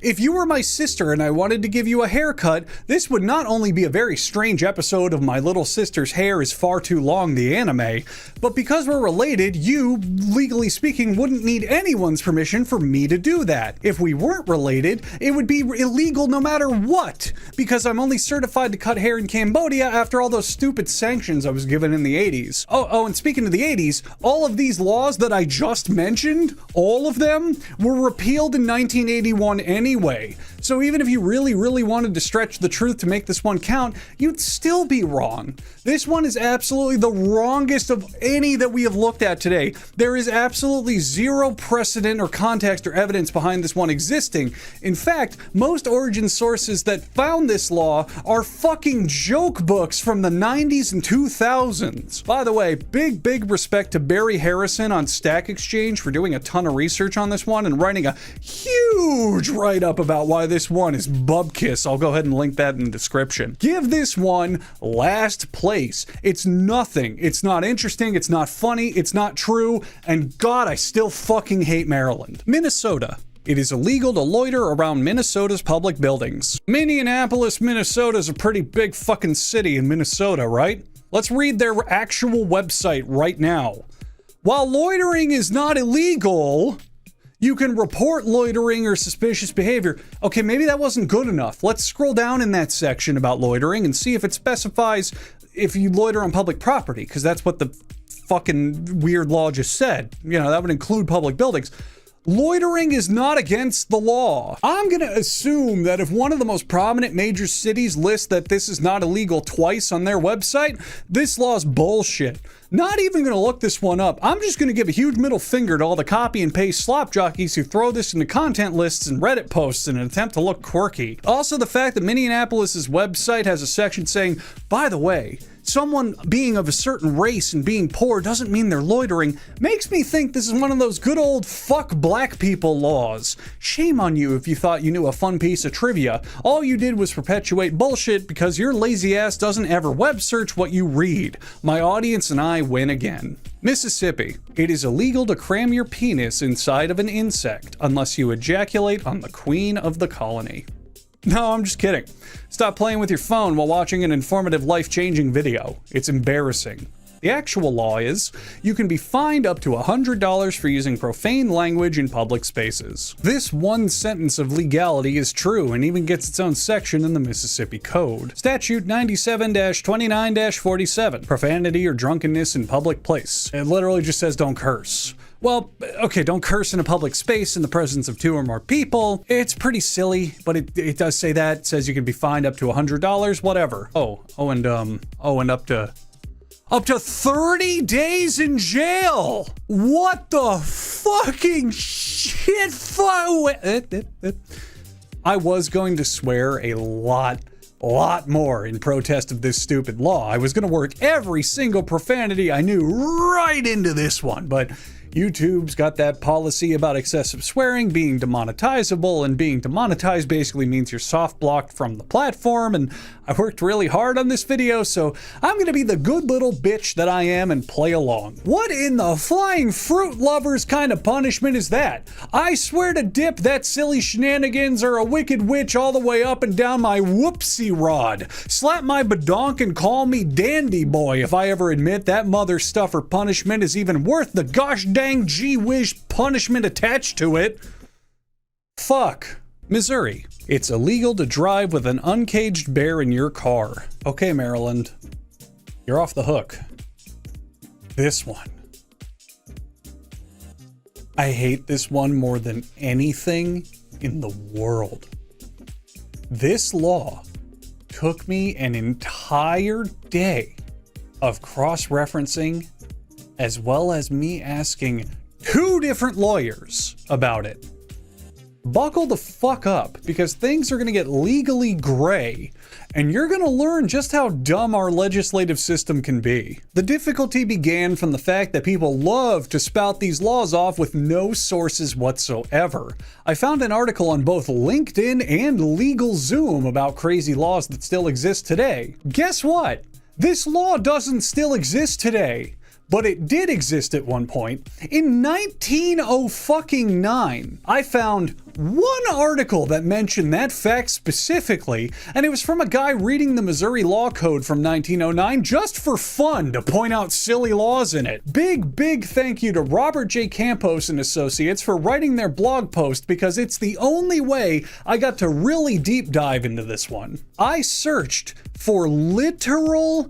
If you were my sister and I wanted to give you a haircut, this would not only be a very strange episode of My Little Sister's Hair is Far Too Long, the anime, but because we're related, you, legally speaking, wouldn't need anyone's permission for me to do that. If we weren't related, it would be illegal no matter what, because I'm only certified to cut hair in Cambodia after all those stupid sanctions I was given in the 80s. Oh, and speaking of the 80s, all of these laws that I just mentioned, all of them, were repealed in 1981 anyway. So even if you really wanted to stretch the truth to make this one count, you'd still be wrong. This one is absolutely the wrongest of any that we have looked at today. There is absolutely zero precedent or context or evidence behind this one existing. In fact, most origin sources that found this law are fucking joke books from the 90s and 2000s. By the way, big respect to Barry Harrison on Stack Exchange for doing a ton of research on this one and writing a huge write-up about why this one is bubkiss. I'll go ahead and link that in the description. Give this one last place. It's nothing. It's not interesting. It's not funny. It's not true. And God, I still fucking hate Maryland. Minnesota. It is illegal to loiter around Minnesota's public buildings. Minneapolis, Minnesota is a pretty big fucking city in Minnesota, right? Let's read their actual website right now. While loitering is not illegal, you can report loitering or suspicious behavior. Okay, maybe that wasn't good enough. Let's scroll down in that section about loitering and see if it specifies if you loiter on public property, because that's what the fucking weird law just said. You know, that would include public buildings. Loitering is not against the law. I'm gonna assume that if one of the most prominent major cities lists that this is not illegal twice on their website, this law's bullshit. Not even gonna look this one up. I'm just gonna give a huge middle finger to all the copy and paste slop jockeys who throw this into content lists and Reddit posts in an attempt to look quirky. Also, the fact that Minneapolis's website has a section saying, by the way, someone being of a certain race and being poor doesn't mean they're loitering, makes me think this is one of those good old fuck black people laws. Shame on you if you thought you knew a fun piece of trivia. All you did was perpetuate bullshit because your lazy ass doesn't ever web search what you read. My audience and I win again. Mississippi. It is illegal to cram your penis inside of an insect unless you ejaculate on the queen of the colony. No, I'm just kidding. Stop playing with your phone while watching an informative, life-changing video. It's embarrassing. The actual law is, you can be fined up to $100 for using profane language in public spaces. This one sentence of legality is true and even gets its own section in the Mississippi Code. Statute 97-29-47, profanity or drunkenness in public place. It literally just says don't curse. Well, okay, don't curse in a public space in the presence of 2 or more people. It's pretty silly, but it does say that. It says you can be fined up to $100, whatever. And up to 30 days in jail. What the fucking shit? I was going to swear a lot more in protest of this stupid law. I was going to work every single profanity I knew right into this one, but YouTube's got that policy about excessive swearing being demonetizable, and being demonetized basically means you're soft blocked from the platform, and I worked really hard on this video, so I'm gonna be the good little bitch that I am and play along. What in the flying fruit lovers kind of punishment is that? I swear to dip that silly shenanigans are a wicked witch all the way up and down my whoopsie rod. Slap my badonk and call me dandy boy if I ever admit that mother stuffer punishment is even worth the gosh dang gee whiz punishment attached to it. Fuck. Missouri. It's illegal to drive with an uncaged bear in your car. Okay, Maryland. You're off the hook. This one. I hate this one more than anything in the world. This law took me an entire day of cross-referencing, as well as me asking 2 different lawyers about it. Buckle the fuck up, because things are gonna get legally gray, and you're gonna learn just how dumb our legislative system can be. The difficulty began from the fact that people love to spout these laws off with no sources whatsoever. I found an article on both LinkedIn and LegalZoom about crazy laws that still exist today. Guess what? This law doesn't still exist today. But it did exist at one point. In 1909, I found one article that mentioned that fact specifically, and it was from a guy reading the Missouri Law Code from 1909 just for fun to point out silly laws in it. Big thank you to Robert J. Campos and Associates for writing their blog post, because it's the only way I got to really deep dive into this one. I searched for literal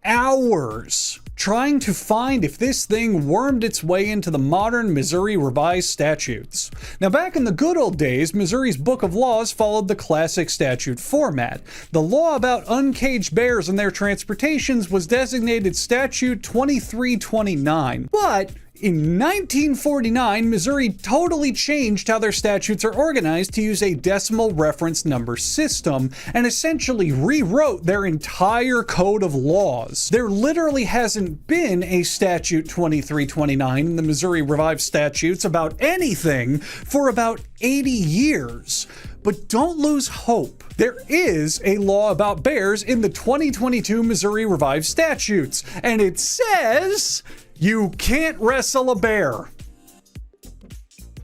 hours trying to find if this thing wormed its way into the modern Missouri revised statutes. Now, back in the good old days, Missouri's Book of Laws followed the classic statute format. The law about uncaged bears and their transportations was designated Statute 2329. But in 1949, Missouri totally changed how their statutes are organized to use a decimal reference number system, and essentially rewrote their entire code of laws. There literally hasn't been a Statute 2329 in the Missouri Revised Statutes about anything for about 80 years. But don't lose hope. There is a law about bears in the 2022 Missouri Revised Statutes, and it says you can't wrestle a bear.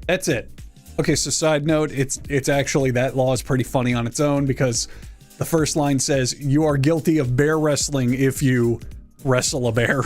That's it. Okay, so side note, it's actually, that law is pretty funny on its own, because the first line says you are guilty of bear wrestling if you wrestle a bear.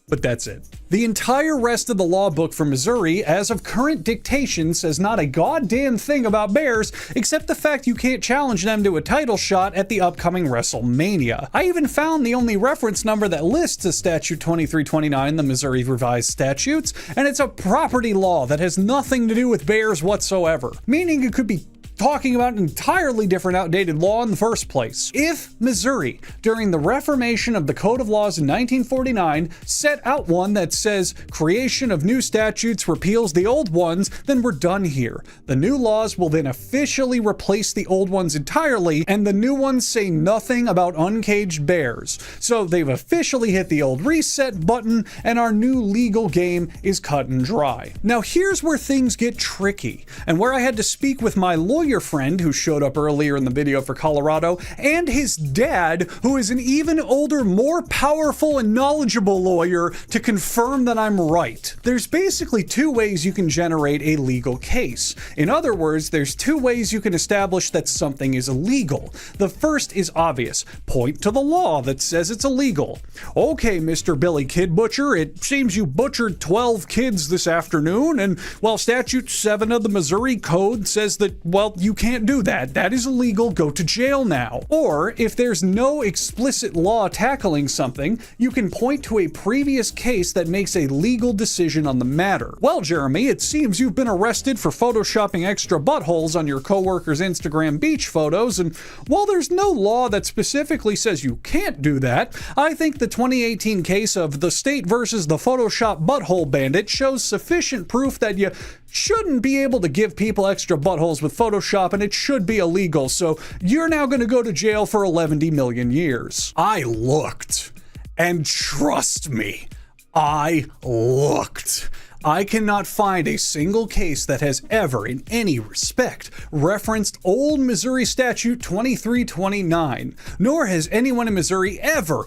But that's it. The entire rest of the law book for Missouri, as of current dictation, says not a goddamn thing about bears, except the fact you can't challenge them to a title shot at the upcoming WrestleMania. I even found the only reference number that lists the Statute 2329, the Missouri Revised Statutes, and it's a property law that has nothing to do with bears whatsoever, meaning it could be talking about an entirely different outdated law in the first place. If Missouri, during the reformation of the Code of Laws in 1949, set out one that says creation of new statutes repeals the old ones, then we're done here. The new laws will then officially replace the old ones entirely, and the new ones say nothing about uncaged bears. So they've officially hit the old reset button, and our new legal game is cut and dry. Now here's where things get tricky, and where I had to speak with my lawyer friend who showed up earlier in the video for Colorado, and his dad, who is an even older, more powerful and knowledgeable lawyer, to confirm that I'm right. There's basically two ways you can generate a legal case. In other words, there's two ways you can establish that something is illegal. The first is obvious. Point to the law that says it's illegal. Okay, Mr. Billy Kid Butcher, it seems you butchered 12 kids this afternoon, and while Statute 7 of the Missouri Code says that, well, you can't do that. That is illegal. Go to jail now. Or, if there's no explicit law tackling something, you can point to a previous case that makes a legal decision on the matter. Well, Jeremy, it seems you've been arrested for photoshopping extra buttholes on your coworkers' Instagram beach photos, and while there's no law that specifically says you can't do that, I think the 2018 case of the state versus the Photoshop butthole bandit shows sufficient proof that you shouldn't be able to give people extra buttholes with Photoshop, and it should be illegal, so you're now going to go to jail for 11 million years. I looked, and trust me, I looked. I cannot find a single case that has ever, in any respect, referenced old Missouri Statute 2329, nor has anyone in Missouri ever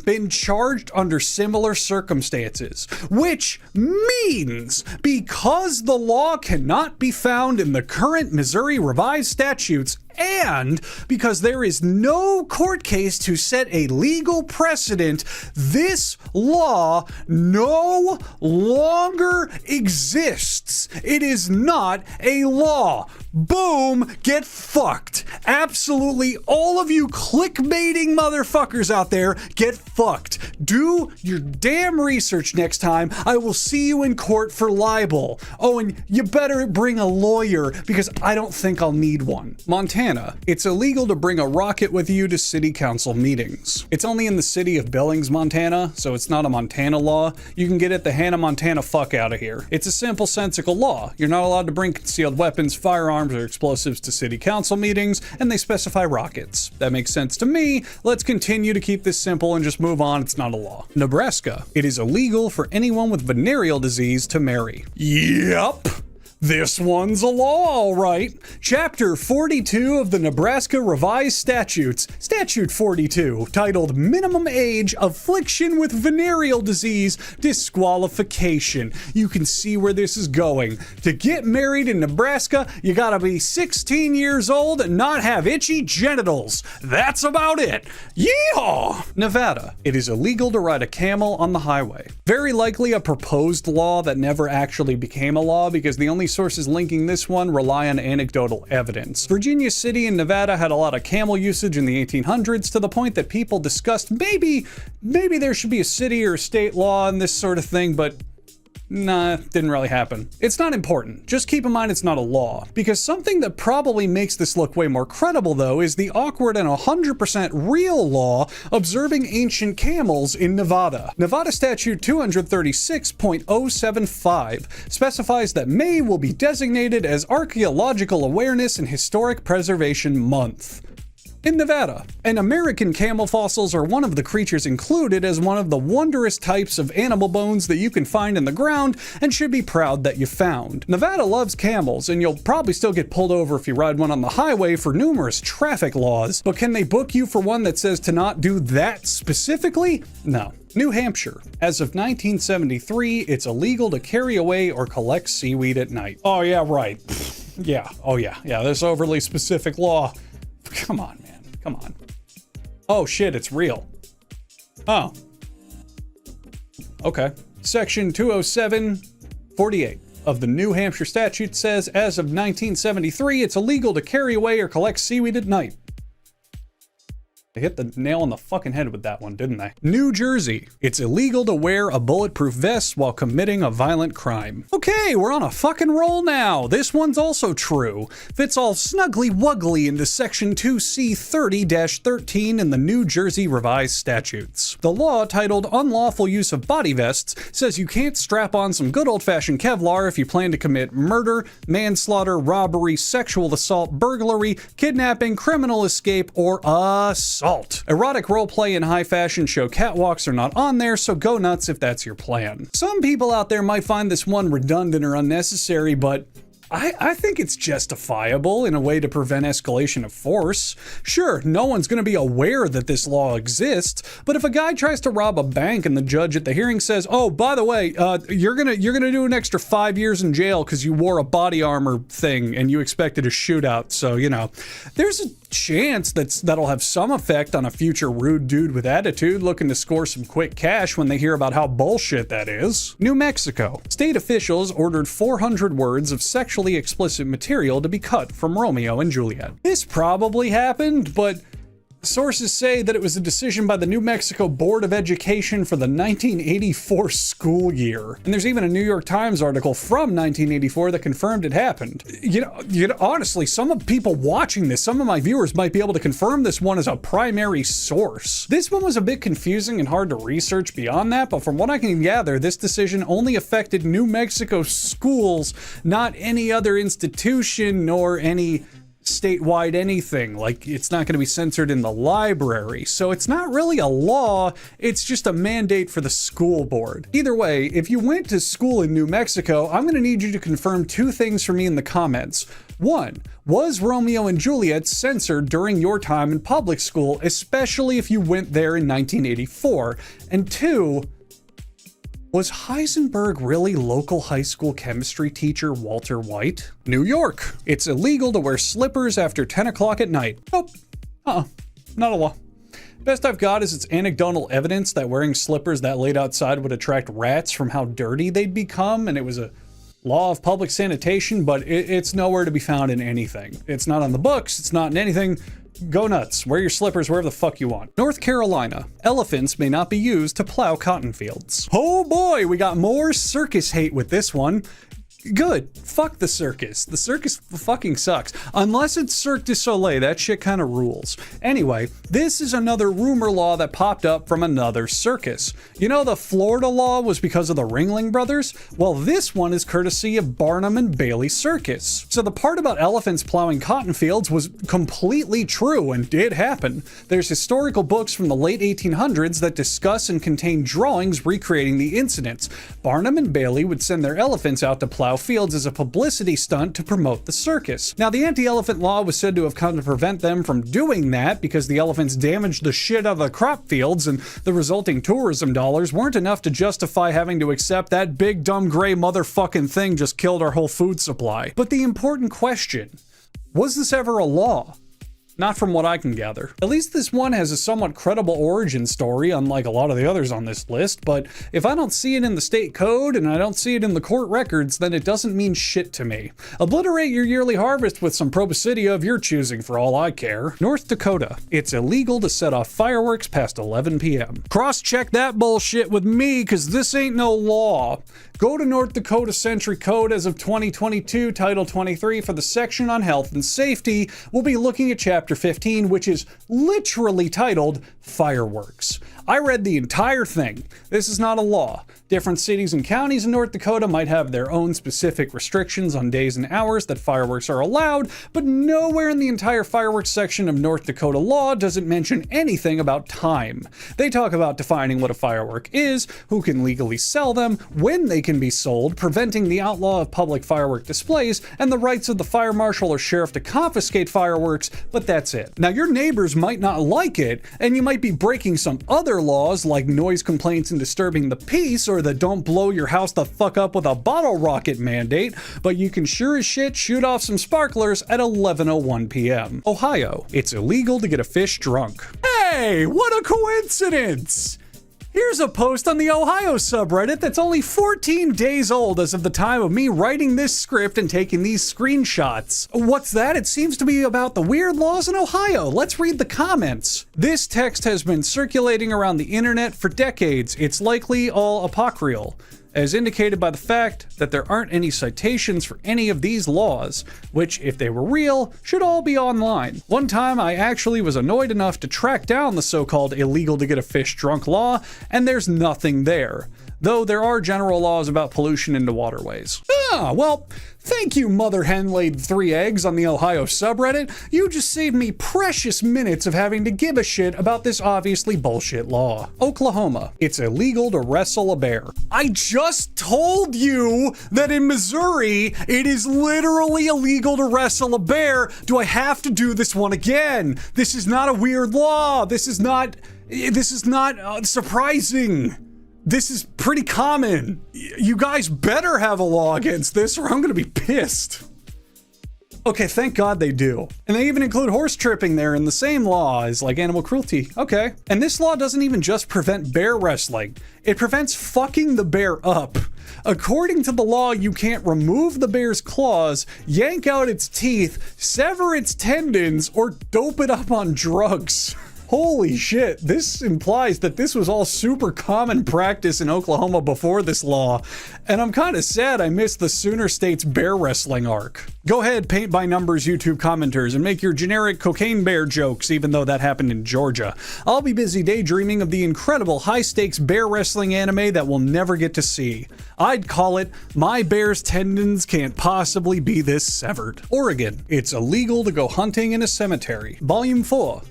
been charged under similar circumstances, which means because the law cannot be found in the current Missouri Revised Statutes, and because there is no court case to set a legal precedent, this law no longer exists. It is not a law. Boom, get fucked. Absolutely all of you clickbaiting motherfuckers out there, get fucked. Do your damn research next time. I will see you in court for libel. Oh, and you better bring a lawyer, because I don't think I'll need one. Montana. It's illegal to bring a rocket with you to city council meetings. It's only in the city of Billings, Montana, so it's not a Montana law. You can get it the Hannah Montana fuck out of here. It's a simple, sensical law. You're not allowed to bring concealed weapons, firearms, or explosives to city council meetings, and they specify rockets. That makes sense to me. Let's continue to keep this simple and just move on. It's not a law. Nebraska. It is illegal for anyone with venereal disease to marry. Yup. This one's a law, all right. Chapter 42 of the Nebraska Revised Statutes, Statute 42, titled Minimum Age, Affliction with Venereal Disease, Disqualification. You can see where this is going. To get married in Nebraska, you gotta be 16 years old and not have itchy genitals. That's about it. Yeehaw! Nevada. It is illegal to ride a camel on the highway. Very likely a proposed law that never actually became a law, because the only sources linking this one rely on anecdotal evidence. Virginia City in Nevada had a lot of camel usage in the 1800s, to the point that people discussed maybe there should be a city or a state law and this sort of thing, but nah, didn't really happen. It's not important. Just keep in mind it's not a law. Because something that probably makes this look way more credible, though, is the awkward and 100% real law observing ancient camels in Nevada. Nevada Statute 236.075 specifies that May will be designated as Archaeological Awareness and Historic Preservation Month in Nevada. And American camel fossils are one of the creatures included as one of the wondrous types of animal bones that you can find in the ground, and should be proud that you found. Nevada loves camels, and you'll probably still get pulled over if you ride one on the highway for numerous traffic laws, but can they book you for one that says to not do that specifically? No. New Hampshire. As of 1973, it's illegal to carry away or collect seaweed at night. Oh yeah, right. Yeah, oh yeah, this overly specific law. Come on, man. Come on. Oh shit, it's real. Oh. Okay. Section 207-48 of the New Hampshire statute says, as of 1973, it's illegal to carry away or collect seaweed at night. They hit the nail on the fucking head with that one, didn't they? New Jersey. It's illegal to wear a bulletproof vest while committing a violent crime. Okay, we're on a fucking roll now. This one's also true. Fits all snugly wuggly into Section 2C30-13 in the New Jersey Revised Statutes. The law, titled Unlawful Use of Body Vests, says you can't strap on some good old-fashioned Kevlar if you plan to commit murder, manslaughter, robbery, sexual assault, burglary, kidnapping, criminal escape, or assault. Erotic roleplay and high fashion show catwalks are not on there, so go nuts if that's your plan. Some people out there might find this one redundant or unnecessary, but I think it's justifiable in a way to prevent escalation of force. Sure, no one's going to be aware that this law exists, but if a guy tries to rob a bank and the judge at the hearing says, "Oh, by the way, you're gonna do an extra 5 years in jail because you wore a body armor thing and you expected a shootout," so there's a chance that'll have some effect on a future rude dude with attitude looking to score some quick cash when they hear about how bullshit that is. New Mexico. State officials ordered 400 words of sexually explicit material to be cut from Romeo and Juliet. This probably happened, but sources say that it was a decision by the New Mexico Board of Education for the 1984 school year. And there's even a New York Times article from 1984 that confirmed it happened. Honestly, some of the people watching this, some of my viewers might be able to confirm this one as a primary source. This one was a bit confusing and hard to research beyond that, but from what I can gather, this decision only affected New Mexico schools, not any other institution nor any statewide anything. Like, it's not going to be censored in the library, so it's not really a law, it's just a mandate for the school board. Either way, if you went to school in New Mexico, I'm going to need you to confirm two things for me in the comments. One, was Romeo and Juliet censored during your time in public school, especially if you went there in 1984? And two, was Heisenberg really local high school chemistry teacher Walter White? New York. It's illegal to wear slippers after 10 o'clock at night. Nope. Not a law. Best I've got is its anecdotal evidence that wearing slippers that late outside would attract rats from how dirty they'd become, and it was a law of public sanitation, but it's nowhere to be found in anything. It's not on the books, it's not in anything. Go nuts. Wear your slippers wherever the fuck you want. North Carolina. Elephants may not be used to plow cotton fields. Oh boy, we got more circus hate with this one. Good. Fuck the circus. The circus fucking sucks. Unless it's Cirque du Soleil, that shit kind of rules. Anyway, this is another rumor law that popped up from another circus. You know, the Florida law was because of the Ringling Brothers? Well, this one is courtesy of Barnum and Bailey Circus. So the part about elephants plowing cotton fields was completely true and did happen. There's historical books from the late 1800s that discuss and contain drawings recreating the incidents. Barnum and Bailey would send their elephants out to plow fields as a publicity stunt to promote the circus. Now, the anti-elephant law was said to have come to prevent them from doing that because the elephants damaged the shit out of the crop fields, and the resulting tourism dollars weren't enough to justify having to accept that big dumb gray motherfucking thing just killed our whole food supply. But the important question, was this ever a law? Not from what I can gather. At least this one has a somewhat credible origin story, unlike a lot of the others on this list, but if I don't see it in the state code and I don't see it in the court records, then it doesn't mean shit to me. Obliterate your yearly harvest with some proboscidea of your choosing for all I care. North Dakota. It's illegal to set off fireworks past 11 p.m. Cross-check that bullshit with me, cause this ain't no law. Go to North Dakota Century Code as of 2022, Title 23 for the section on health and safety. We'll be looking at Chapter 15, which is literally titled Fireworks. I read the entire thing. This is not a law. Different cities and counties in North Dakota might have their own specific restrictions on days and hours that fireworks are allowed, but nowhere in the entire fireworks section of North Dakota law does it mention anything about time. They talk about defining what a firework is, who can legally sell them, when they can be sold, preventing the outlaw of public firework displays, and the rights of the fire marshal or sheriff to confiscate fireworks, but that's it. Now, your neighbors might not like it, and you might be breaking some other laws like noise complaints and disturbing the peace, or the don't blow your house the fuck up with a bottle rocket mandate, but you can sure as shit shoot off some sparklers at 11:01 p.m. Ohio. It's illegal to get a fish drunk. Hey, what a coincidence! Here's a post on the Ohio subreddit that's only 14 days old as of the time of me writing this script and taking these screenshots. What's that? It seems to be about the weird laws in Ohio. Let's read the comments. This text has been circulating around the internet for decades. It's likely all apocryphal, as indicated by the fact that there aren't any citations for any of these laws, which, if they were real, should all be online. One time I actually was annoyed enough to track down the so-called illegal to get a fish drunk law, and there's nothing there. Though there are general laws about pollution into waterways. Well, thank you, Mother Hen Laid 3 Eggs on the Ohio subreddit. You just saved me precious minutes of having to give a shit about this obviously bullshit law. Oklahoma. It's illegal to wrestle a bear. I just told you that in Missouri, it is literally illegal to wrestle a bear. Do I have to do this one again? This is not a weird law. This is not surprising. This is pretty common. You guys better have a law against this or I'm gonna be pissed. Okay, thank God they do. And they even include horse tripping there in the same law as like animal cruelty. Okay. And this law doesn't even just prevent bear wrestling. It prevents fucking the bear up. According to the law, you can't remove the bear's claws, yank out its teeth, sever its tendons, or dope it up on drugs. Holy shit, this implies that this was all super common practice in Oklahoma before this law, and I'm kinda sad I missed the Sooner State's bear wrestling arc. Go ahead, paint by numbers YouTube commenters, and make your generic cocaine bear jokes, even though that happened in Georgia. I'll be busy daydreaming of the incredible high-stakes bear wrestling anime that we'll never get to see. I'd call it, My Bear's Tendons Can't Possibly Be This Severed. Oregon, it's illegal to go hunting in a cemetery. Volume 4.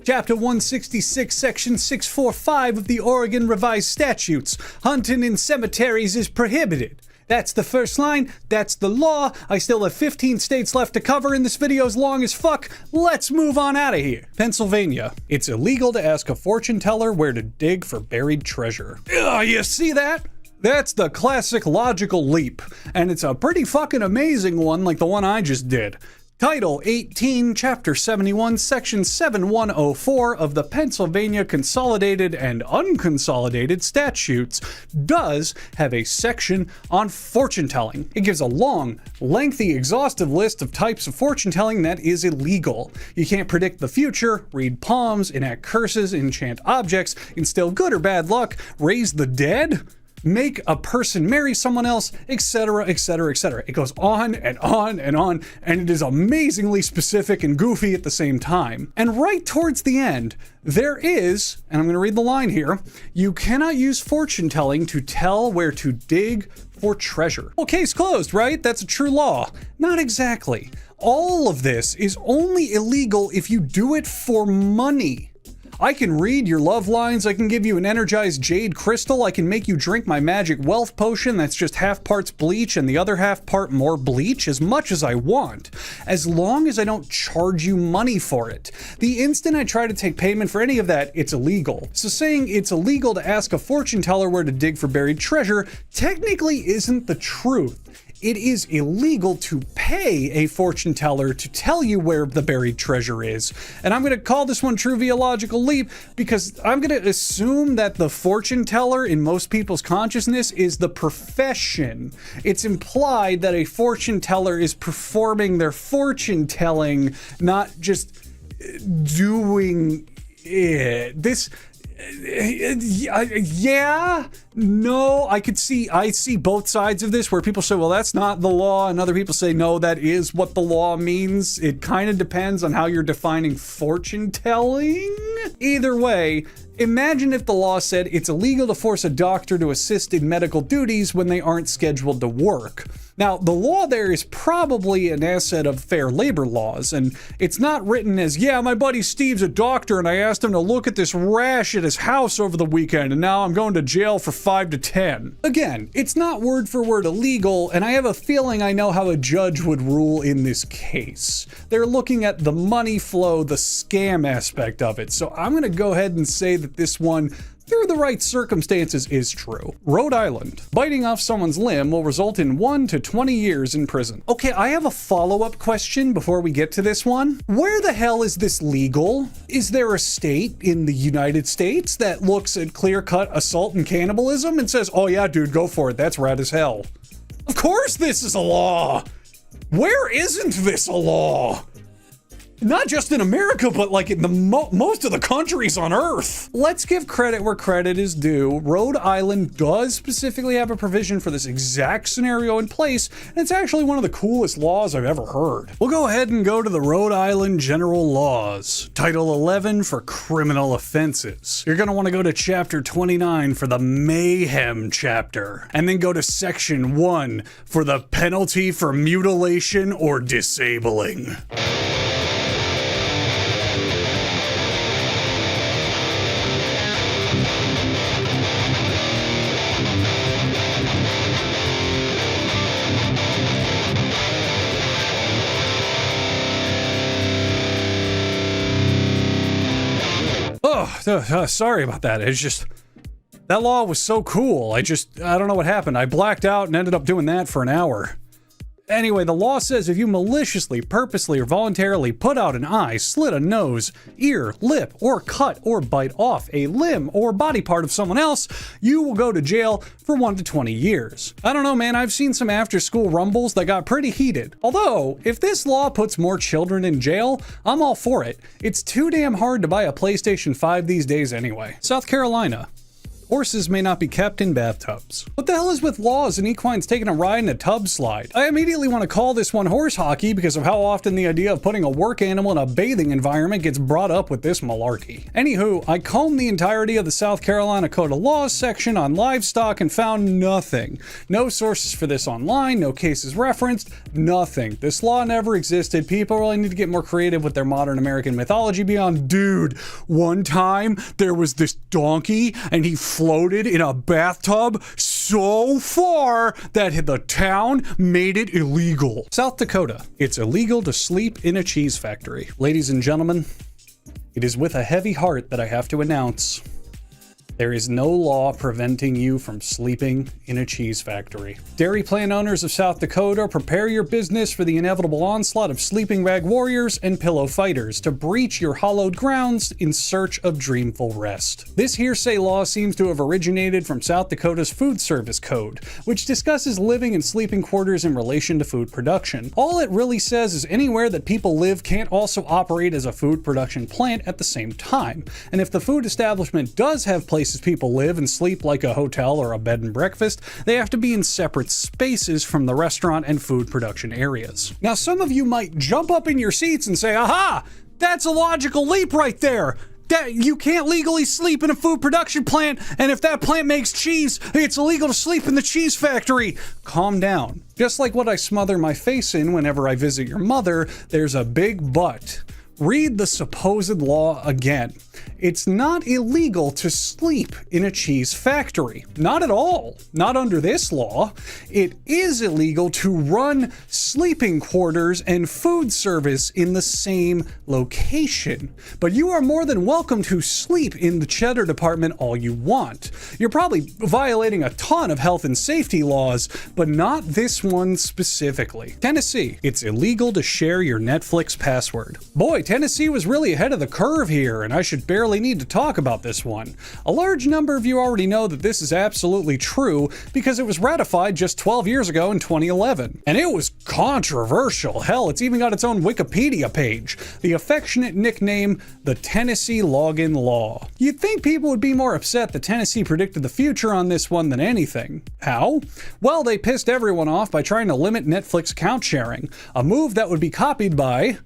Chapter 166, Section 645 of the Oregon Revised Statutes. Hunting in cemeteries is prohibited. That's the first line. That's the law. I still have 15 states left to cover, and this video is long as fuck. Let's move on out of here. Pennsylvania. It's illegal to ask a fortune teller where to dig for buried treasure. You see that? That's the classic logical leap, and it's a pretty fucking amazing one like the one I just did. Title 18, Chapter 71, Section 7104 of the Pennsylvania Consolidated and Unconsolidated Statutes does have a section on fortune telling. It gives a long, lengthy, exhaustive list of types of fortune telling that is illegal. You can't predict the future, read palms, enact curses, enchant objects, instill good or bad luck, raise the dead, make a person marry someone else, etc., etc., etc. It goes on and on and on, and it is amazingly specific and goofy at the same time. And right towards the end, there is, and I'm going to read the line here, you cannot use fortune telling to tell where to dig for treasure. Well, case closed, right? That's a true law. Not exactly. All of this is only illegal if you do it for money. I can read your love lines, I can give you an energized jade crystal, I can make you drink my magic wealth potion that's just half parts bleach and the other half part more bleach as much as I want, as long as I don't charge you money for it. The instant I try to take payment for any of that, it's illegal. So saying it's illegal to ask a fortune teller where to dig for buried treasure technically isn't the truth. It is illegal to pay a fortune teller to tell you where the buried treasure is. And I'm going to call this one true via logical leap because I'm going to assume that the fortune teller in most people's consciousness is the profession. It's implied that a fortune teller is performing their fortune telling, not just doing it. I see both sides of this where people say, well, that's not the law, and other people say, no, that is what the law means. It kind of depends on how you're defining fortune telling. Either way, imagine if the law said it's illegal to force a doctor to assist in medical duties when they aren't scheduled to work. Now, the law there is probably an asset of fair labor laws, and it's not written as, yeah, my buddy Steve's a doctor and I asked him to look at this rash at his house over the weekend and now I'm going to jail for 5 to 10. Again, it's not word for word illegal, and I have a feeling I know how a judge would rule in this case. They're looking at the money flow, the scam aspect of it, so I'm going to go ahead and say that this one through the right circumstances is true. Rhode Island. Biting off someone's limb will result in 1 to 20 years in prison. Okay, I have a follow-up question before we get to this one. Where the hell is this legal? Is there a state in the United States that looks at clear-cut assault and cannibalism and says, oh yeah, dude, go for it, that's rad as hell? Of course this is a law! Where isn't this a law? Not just in America, but like in the most of the countries on Earth. Let's give credit where credit is due. Rhode Island does specifically have a provision for this exact scenario in place, and it's actually one of the coolest laws I've ever heard. We'll go ahead and go to the Rhode Island General Laws. Title 11 for criminal offenses. You're gonna want to go to Chapter 29 for the Mayhem chapter, and then go to Section 1 for the penalty for mutilation or disabling. Sorry about that. It's just, that law was so cool. I don't know what happened. I blacked out and ended up doing that for an hour. Anyway, the law says if you maliciously, purposely, or voluntarily put out an eye, slit a nose, ear, lip, or cut or bite off a limb or body part of someone else, you will go to jail for 1 to 20 years. I don't know, man, I've seen some after-school rumbles that got pretty heated. Although, if this law puts more children in jail, I'm all for it. It's too damn hard to buy a PlayStation 5 these days anyway. South Carolina. Horses may not be kept in bathtubs. What the hell is with laws and equines taking a ride in a tub slide? I immediately want to call this one horse hockey because of how often the idea of putting a work animal in a bathing environment gets brought up with this malarkey. Anywho, I combed the entirety of the South Carolina Code of Laws section on livestock and found nothing. No sources for this online, no cases referenced, nothing. This law never existed. People really need to get more creative with their modern American mythology beyond, dude, one time there was this donkey and he floated in a bathtub so far that the town made it illegal. South Dakota. It's illegal to sleep in a cheese factory. Ladies and gentlemen, it is with a heavy heart that I have to announce there is no law preventing you from sleeping in a cheese factory. Dairy plant owners of South Dakota, prepare your business for the inevitable onslaught of sleeping bag warriors and pillow fighters to breach your hallowed grounds in search of dreamful rest. This hearsay law seems to have originated from South Dakota's Food Service Code, which discusses living and sleeping quarters in relation to food production. All it really says is anywhere that people live can't also operate as a food production plant at the same time. And if the food establishment does have places people live and sleep like a hotel or a bed and breakfast, they have to be in separate spaces from the restaurant and food production areas. Now, some of you might jump up in your seats and say, aha, that's a logical leap right there. That you can't legally sleep in a food production plant, and if that plant makes cheese, it's illegal to sleep in the cheese factory. Calm down. Just like what I smother my face in whenever I visit your mother, there's a big but. Read the supposed law again. It's not illegal to sleep in a cheese factory. Not at all. Not under this law. It is illegal to run sleeping quarters and food service in the same location. But you are more than welcome to sleep in the cheddar department all you want. You're probably violating a ton of health and safety laws, but not this one specifically. Tennessee. It's illegal to share your Netflix password. Boy, Tennessee was really ahead of the curve here, and I should barely need to talk about this one. A large number of you already know that this is absolutely true because it was ratified just 12 years ago in 2011. And it was controversial. Hell, it's even got its own Wikipedia page. The affectionate nickname, the Tennessee Login Law. You'd think people would be more upset that Tennessee predicted the future on this one than anything. How? Well, they pissed everyone off by trying to limit Netflix account sharing, a move that would be copied by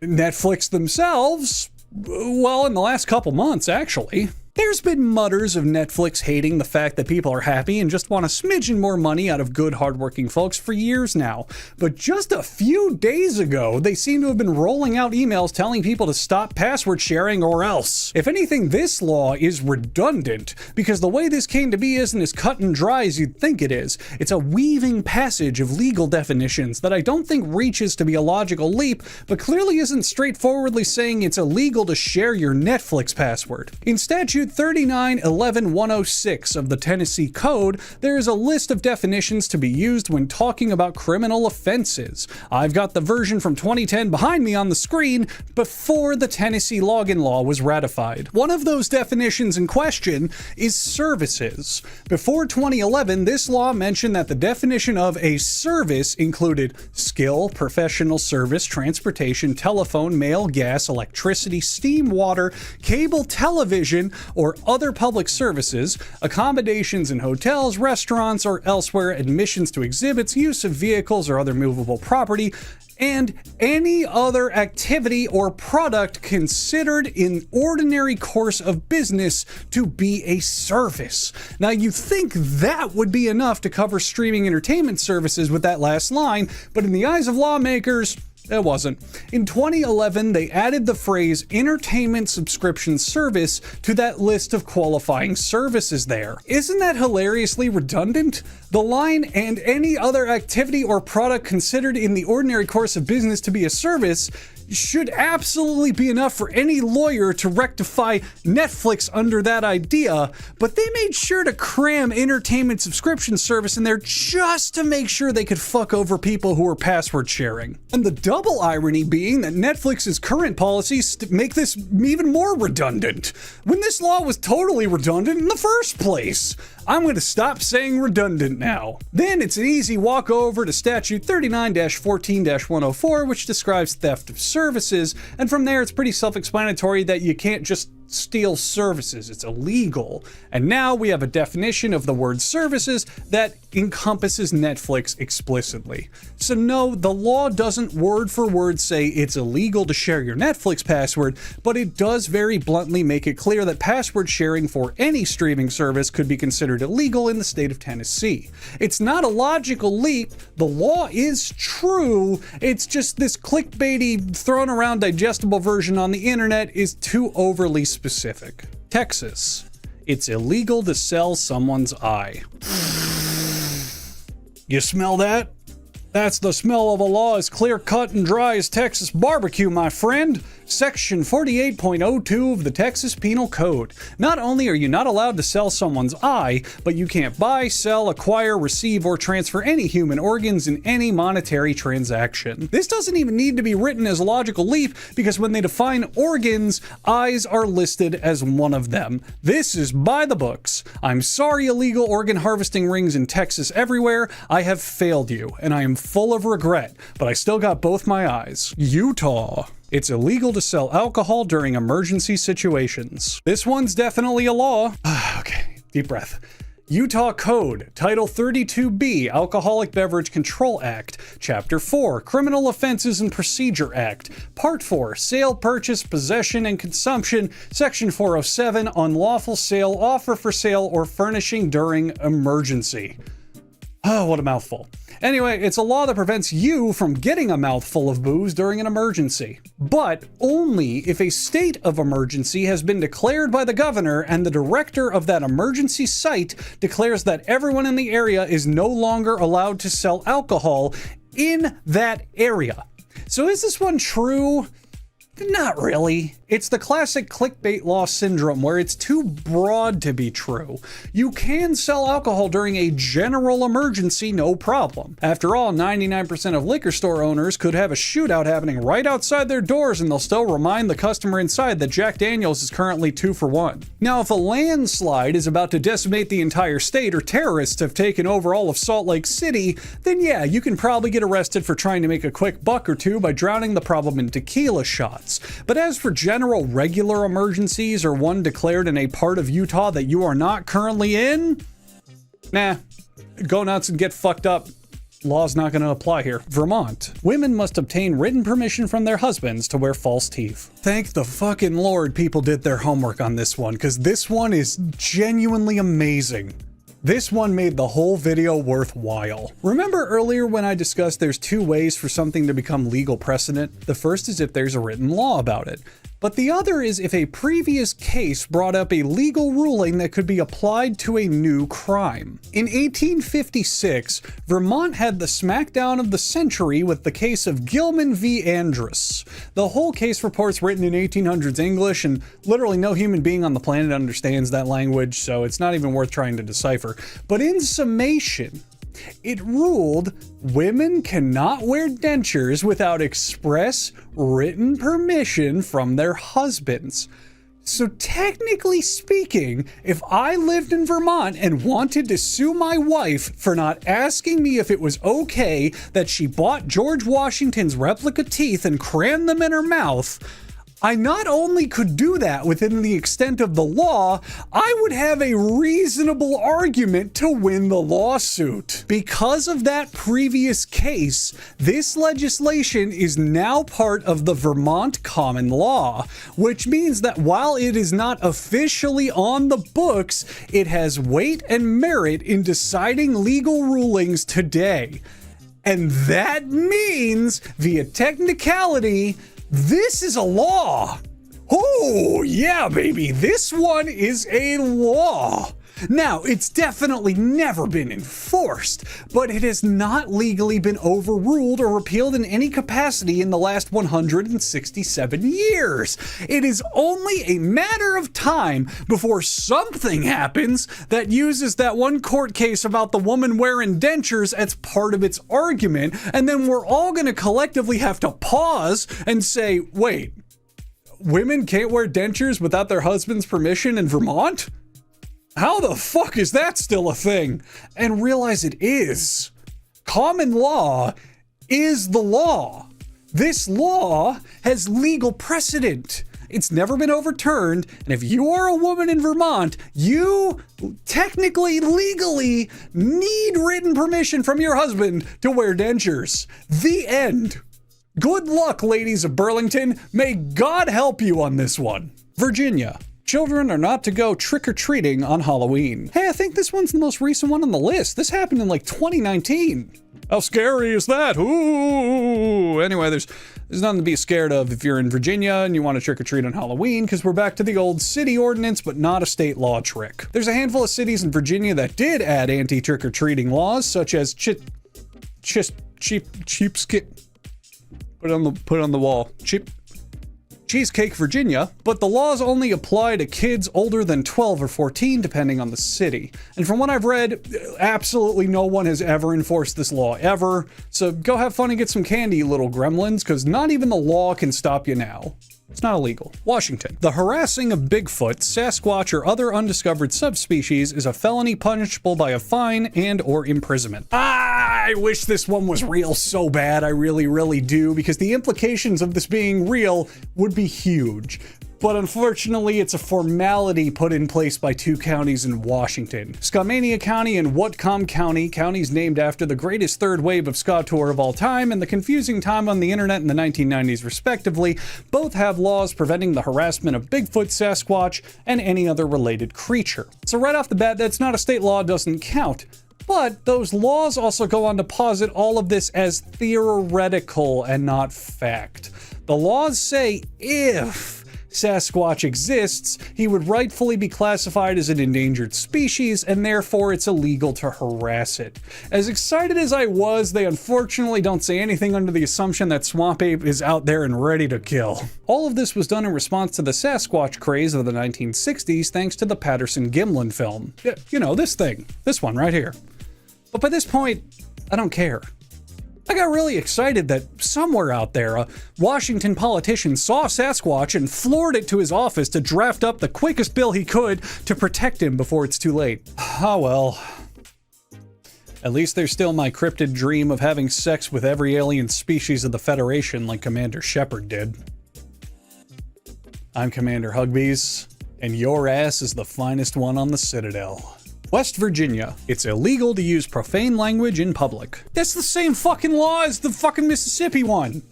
Netflix themselves, well, in the last couple months, actually. There's been mutters of Netflix hating the fact that people are happy and just want a smidgen more money out of good, hardworking folks for years now. But just a few days ago, they seem to have been rolling out emails telling people to stop password sharing or else. If anything, this law is redundant because the way this came to be isn't as cut and dry as you'd think it is. It's a weaving passage of legal definitions that I don't think reaches to be a logical leap, but clearly isn't straightforwardly saying it's illegal to share your Netflix password. In statute, Statute 39-11-106 of the Tennessee Code, there is a list of definitions to be used when talking about criminal offenses. I've got the version from 2010 behind me on the screen before the Tennessee login law was ratified. One of those definitions in question is services. Before 2011, this law mentioned that the definition of a service included skill, professional service, transportation, telephone, mail, gas, electricity, steam, water, cable, television, or other public services, accommodations in hotels, restaurants, or elsewhere, admissions to exhibits, use of vehicles or other movable property, and any other activity or product considered in ordinary course of business to be a service. Now, you think that would be enough to cover streaming entertainment services with that last line, but in the eyes of lawmakers, it wasn't. In 2011, they added the phrase entertainment subscription service to that list of qualifying services there. Isn't that hilariously redundant? The line, and any other activity or product considered in the ordinary course of business to be a service, should absolutely be enough for any lawyer to rectify Netflix under that idea, but they made sure to cram entertainment subscription service in there just to make sure they could fuck over people who are password sharing. And the double irony being that Netflix's current policies make this even more redundant, when this law was totally redundant in the first place. I'm going to stop saying redundant now. Then it's an easy walk over to Statute 39-14-104, which describes theft of services, and from there it's pretty self-explanatory that you can't just steal services. It's illegal. And now we have a definition of the word services that encompasses Netflix explicitly. So no, the law doesn't word for word say it's illegal to share your Netflix password, but it does very bluntly make it clear that password sharing for any streaming service could be considered illegal in the state of Tennessee. It's not a logical leap. The law is true. It's just this clickbaity, thrown around digestible version on the internet is too overly specific. Texas. It's illegal to sell someone's eye. You smell that? That's the smell of a law as clear cut and dry as Texas barbecue, my friend. Section 48.02 of the Texas Penal Code. Not only are you not allowed to sell someone's eye, but you can't buy, sell, acquire, receive, or transfer any human organs in any monetary transaction. This doesn't even need to be written as a logical leap, because when they define organs, eyes are listed as one of them. This is by the books. I'm sorry, illegal organ harvesting rings in Texas everywhere. I have failed you, and I am full of regret, but I still got both my eyes. Utah. It's illegal to sell alcohol during emergency situations. This one's definitely a law. Okay, deep breath. Utah Code, Title 32B, Alcoholic Beverage Control Act, Chapter 4, Criminal Offenses and Procedure Act, Part 4, Sale, Purchase, Possession, and Consumption, Section 407, Unlawful Sale, Offer for Sale, or Furnishing during Emergency. Oh, what a mouthful. Anyway, it's a law that prevents you from getting a mouthful of booze during an emergency. But only if a state of emergency has been declared by the governor and the director of that emergency site declares that everyone in the area is no longer allowed to sell alcohol in that area. So is this one true? Not really. It's the classic clickbait law syndrome where it's too broad to be true. You can sell alcohol during a general emergency, no problem. After all, 99% of liquor store owners could have a shootout happening right outside their doors and they'll still remind the customer inside that Jack Daniels is currently 2 for $1. Now, if a landslide is about to decimate the entire state or terrorists have taken over all of Salt Lake City, then yeah, you can probably get arrested for trying to make a quick buck or two by drowning the problem in tequila shots. But as for general regular emergencies or one declared in a part of Utah that you are not currently in, nah, go nuts and get fucked up. Law's not going to apply here. Vermont. Women must obtain written permission from their husbands to wear false teeth. Thank the fucking Lord people did their homework on this one, because this one is genuinely amazing. This one made the whole video worthwhile. Remember earlier when I discussed there's 2 ways for something to become legal precedent? The first is if there's a written law about it. but the other is if a previous case brought up a legal ruling that could be applied to a new crime. In 1856, Vermont had the smackdown of the century with the case of Gilman v. Andrus. The whole case report's written in 1800s English, and literally no human being on the planet understands that language, so it's not even worth trying to decipher. But in summation, it ruled women cannot wear dentures without express written permission from their husbands. So technically speaking, if I lived in Vermont and wanted to sue my wife for not asking me if it was okay that she bought George Washington's replica teeth and crammed them in her mouth, I not only could do that within the extent of the law, I would have a reasonable argument to win the lawsuit. Because of that previous case, this legislation is now part of the Vermont common law, which means that while it is not officially on the books, it has weight and merit in deciding legal rulings today. And that means, via technicality, this is a law. Oh, yeah, baby. This one is a law. Now, it's definitely never been enforced, but it has not legally been overruled or repealed in any capacity in the last 167 years. It is only a matter of time before something happens that uses that one court case about the woman wearing dentures as part of its argument, and then we're all going to collectively have to pause and say, wait, women can't wear dentures without their husband's permission in Vermont? How the fuck is that still a thing? And realize it is. Common law is the law. This law has legal precedent. It's never been overturned, and if you are a woman in Vermont, you technically, legally need written permission from your husband to wear dentures. The end. Good luck, ladies of Burlington. May God help you on this one. Virginia. Children are not to go trick-or-treating on Halloween. Hey, I think this one's the most recent one on the list. This happened in like 2019. How scary is that? Ooh. Anyway, there's nothing to be scared of if you're in Virginia and you want to trick-or-treat on Halloween, because we're back to the old city ordinance, but not a state law trick. There's a handful of cities in Virginia that did add anti-trick-or-treating laws, such as cheapskate. Put it on the wall. Cheesecake, Virginia, but the laws only apply to kids older than 12 or 14, depending on the city. And from what I've read, absolutely no one has ever enforced this law, ever. So go have fun and get some candy, you little gremlins, because not even the law can stop you now. It's not illegal. Washington. The harassing of Bigfoot, Sasquatch, or other undiscovered subspecies is a felony punishable by a fine and/or imprisonment. I wish this one was real so bad. I really, really do, because the implications of this being real would be huge. But unfortunately, it's a formality put in place by two counties in Washington. Skamania County and Whatcom County, counties named after the greatest third wave of ska tour of all time and the confusing time on the internet in the 1990s respectively, both have laws preventing the harassment of Bigfoot, Sasquatch, and any other related creature. So right off the bat, that's not a state law, doesn't count. But those laws also go on to posit all of this as theoretical and not fact. The laws say if Sasquatch exists, he would rightfully be classified as an endangered species, and therefore it's illegal to harass it. As excited as I was, they unfortunately don't say anything under the assumption that Swamp Ape is out there and ready to kill. All of this was done in response to the Sasquatch craze of the 1960s, thanks to the Patterson-Gimlin film. You know, this thing. This one right here. But by this point, I don't care. I got really excited that somewhere out there, a Washington politician saw Sasquatch and floored it to his office to draft up the quickest bill he could to protect him before it's too late. Oh well. At least there's still my cryptid dream of having sex with every alien species of the Federation like Commander Shepard did. I'm Commander Huggbees, and your ass is the finest one on the Citadel. West Virginia. It's illegal to use profane language in public. That's the same fucking law as the fucking Mississippi one.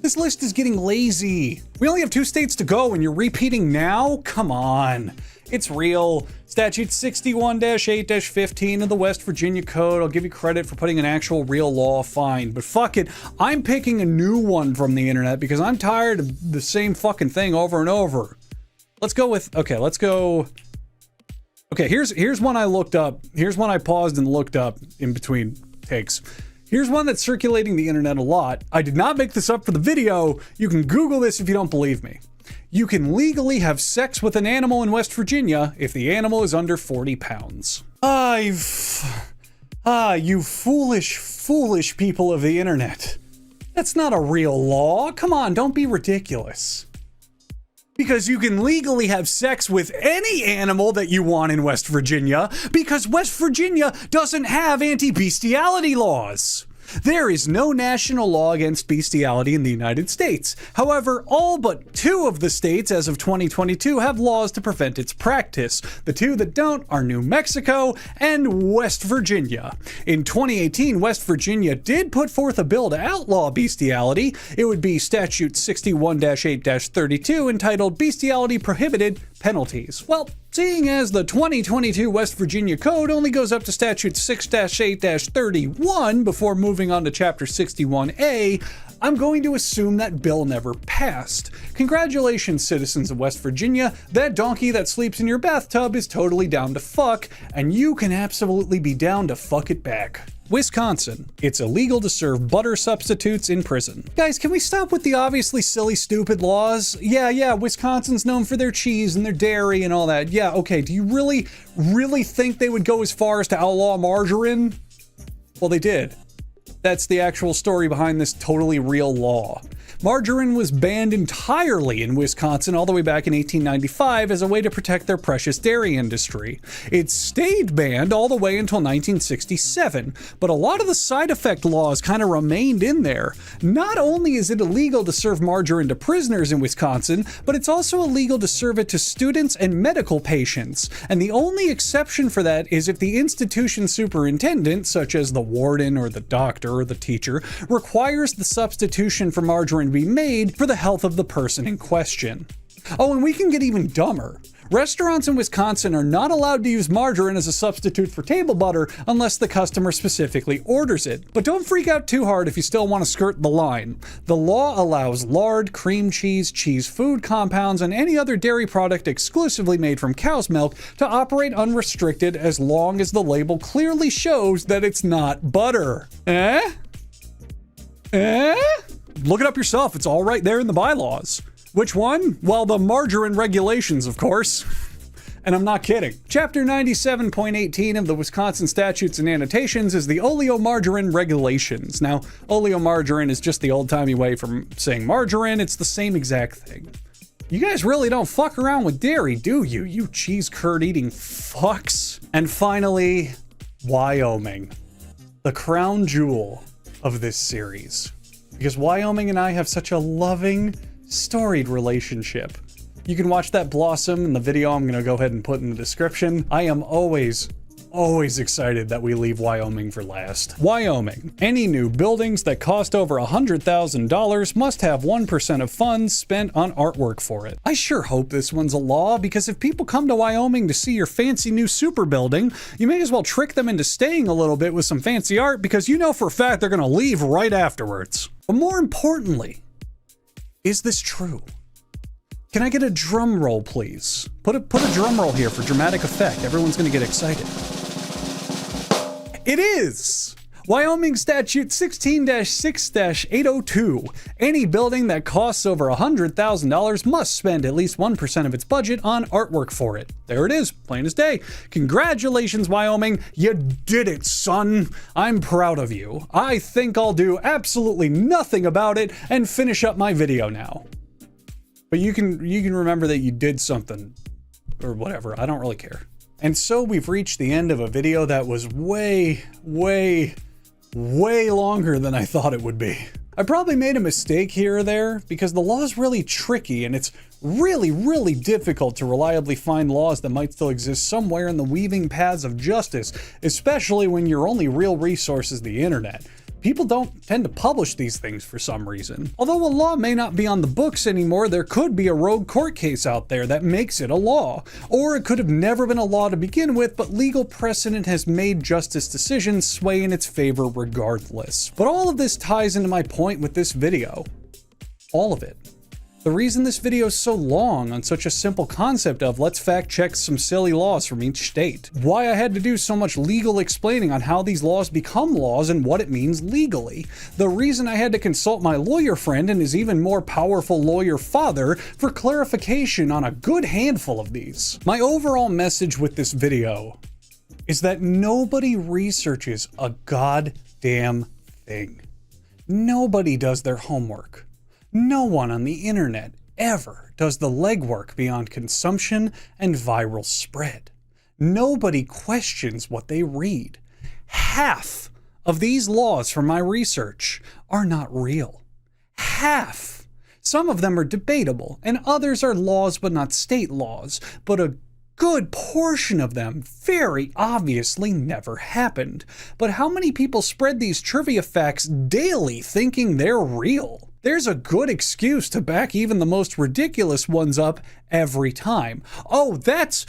This list is getting lazy. We only have 2 states to go and you're repeating now? Come on. It's real. Statute 61-8-15 of the West Virginia Code. I'll give you credit for putting an actual real law, fine. But fuck it, I'm picking a new one from the internet because I'm tired of the same fucking thing over and over. Let's go with, okay, here's one I looked up. Here's one I paused and looked up in between takes. Here's one that's circulating the internet a lot. I did not make this up for the video. You can Google this if you don't believe me. You can legally have sex with an animal in West Virginia if the animal is under 40 pounds. You foolish, foolish people of the internet. That's not a real law. Come on, don't be ridiculous. Because you can legally have sex with any animal that you want in West Virginia, because West Virginia doesn't have anti-bestiality laws. There is no national law against bestiality in the United States. However, all but 2 of the states as of 2022 have laws to prevent its practice. The 2 that don't are New Mexico and West Virginia. In 2018, West Virginia did put forth a bill to outlaw bestiality. It would be Statute 61-8-32 entitled Bestiality Prohibited Penalties. Well, seeing as the 2022 West Virginia Code only goes up to Statute 6-8-31 before moving on to Chapter 61A, I'm going to assume that bill never passed. Congratulations, citizens of West Virginia. That donkey that sleeps in your bathtub is totally down to fuck, and you can absolutely be down to fuck it back. Wisconsin. It's illegal to serve butter substitutes in prison. Guys, can we stop with the obviously silly, stupid laws? Yeah, Wisconsin's known for their cheese and their dairy and all that. Yeah, okay, do you really think they would go as far as to outlaw margarine? Well, they did. That's the actual story behind this totally real law. Margarine was banned entirely in Wisconsin all the way back in 1895 as a way to protect their precious dairy industry. It stayed banned all the way until 1967, but a lot of the side effect laws kind of remained in there. Not only is it illegal to serve margarine to prisoners in Wisconsin, but it's also illegal to serve it to students and medical patients. And the only exception for that is if the institution superintendent, such as the warden or the doctor or the teacher, requires the substitution for margarine be made for the health of the person in question. Oh, and we can get even dumber. Restaurants in Wisconsin are not allowed to use margarine as a substitute for table butter unless the customer specifically orders it. But don't freak out too hard if you still want to skirt the line. The law allows lard, cream cheese, cheese food compounds, and any other dairy product exclusively made from cow's milk to operate unrestricted as long as the label clearly shows that it's not butter. Look it up yourself, it's all right there in the bylaws. Which one? Well, the margarine regulations, of course. And I'm not kidding. Chapter 97.18 of the Wisconsin Statutes and Annotations is the oleomargarine regulations. Now, oleomargarine is just the old-timey way from saying margarine. It's the same exact thing. You guys really don't fuck around with dairy, do you? You cheese curd eating fucks. And finally, Wyoming. The crown jewel of this series. Because Wyoming and I have such a loving, storied relationship. You can watch that blossom in the video I'm gonna go ahead and put in the description. I am always excited that we leave Wyoming for last. Wyoming. Any new buildings that cost over $100,000 must have 1% of funds spent on artwork for it. I sure hope this one's a law, because if people come to Wyoming to see your fancy new super building, you may as well trick them into staying a little bit with some fancy art, because you know for a fact they're gonna leave right afterwards. But more importantly, is this true? Can I get a drum roll, please? Put a drum roll here for dramatic effect. Everyone's gonna get excited. It is! Wyoming Statute 16-6-802. Any building that costs over $100,000 must spend at least 1% of its budget on artwork for it. There it is, plain as day. Congratulations, Wyoming. You did it, son. I'm proud of you. I think I'll do absolutely nothing about it and finish up my video now. But you can remember that you did something, or whatever. I don't really care. And so we've reached the end of a video that was way longer than I thought it would be. I probably made a mistake here or there because the law is really tricky and it's really difficult to reliably find laws that might still exist somewhere in the weaving paths of justice, especially when your only real resource is the internet. People don't tend to publish these things for some reason. Although a law may not be on the books anymore, there could be a rogue court case out there that makes it a law. Or it could have never been a law to begin with, but legal precedent has made justice decisions sway in its favor regardless. But all of this ties into my point with this video. All of it. The reason this video is so long on such a simple concept of let's fact check some silly laws from each state. Why I had to do so much legal explaining on how these laws become laws and what it means legally. The reason I had to consult my lawyer friend and his even more powerful lawyer father for clarification on a good handful of these. My overall message with this video is that nobody researches a goddamn thing. Nobody does their homework. No one on the internet ever does the legwork beyond consumption and viral spread. Nobody questions what they read. Half of these laws from my research are not real. Half. Some of them are debatable, and others are laws but not state laws, but a good portion of them very obviously never happened. But how many people spread these trivia facts daily thinking they're real? There's a good excuse to back even the most ridiculous ones up every time. Oh, that's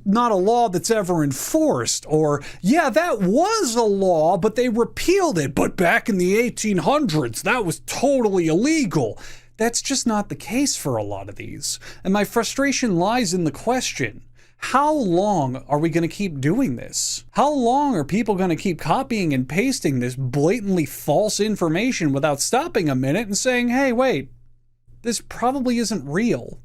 not a law that's ever enforced. Or, yeah, that was a law, but they repealed it. But back in the 1800s, that was totally illegal. That's just not the case for a lot of these. And my frustration lies in the question. How long are we going to keep doing this? How long are people going to keep copying and pasting this blatantly false information without stopping a minute and saying, hey, wait, this probably isn't real.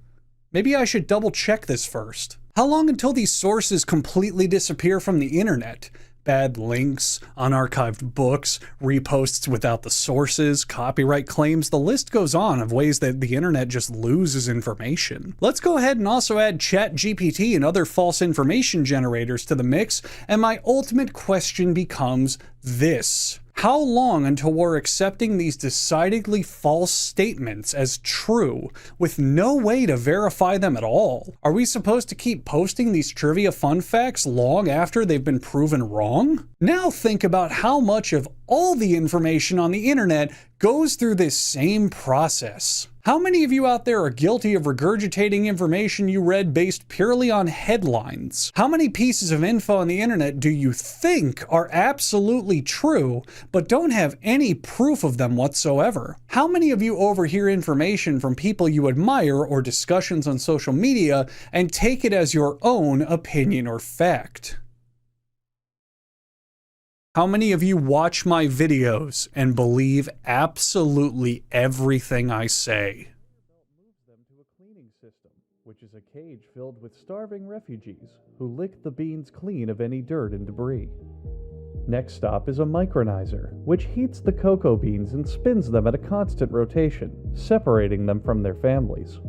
Maybe I should double check this first. How long until these sources completely disappear from the internet? Bad links, unarchived books, reposts without the sources, copyright claims, the list goes on of ways that the internet just loses information. Let's go ahead and also add ChatGPT and other false information generators to the mix, and my ultimate question becomes this. How long until we're accepting these decidedly false statements as true with no way to verify them at all? Are we supposed to keep posting these trivia fun facts long after they've been proven wrong? Now think about how much of all the information on the internet goes through this same process. How many of you out there are guilty of regurgitating information you read based purely on headlines? How many pieces of info on the internet do you think are absolutely true, but don't have any proof of them whatsoever? How many of you overhear information from people you admire or discussions on social media and take it as your own opinion or fact? How many of you watch my videos and believe absolutely everything I say? Moves them to a cleaning system, which is a cage filled with starving refugees who lick the beans clean of any dirt and debris. Next stop is a micronizer, which heats the cocoa beans and spins them at a constant rotation, separating them from their families.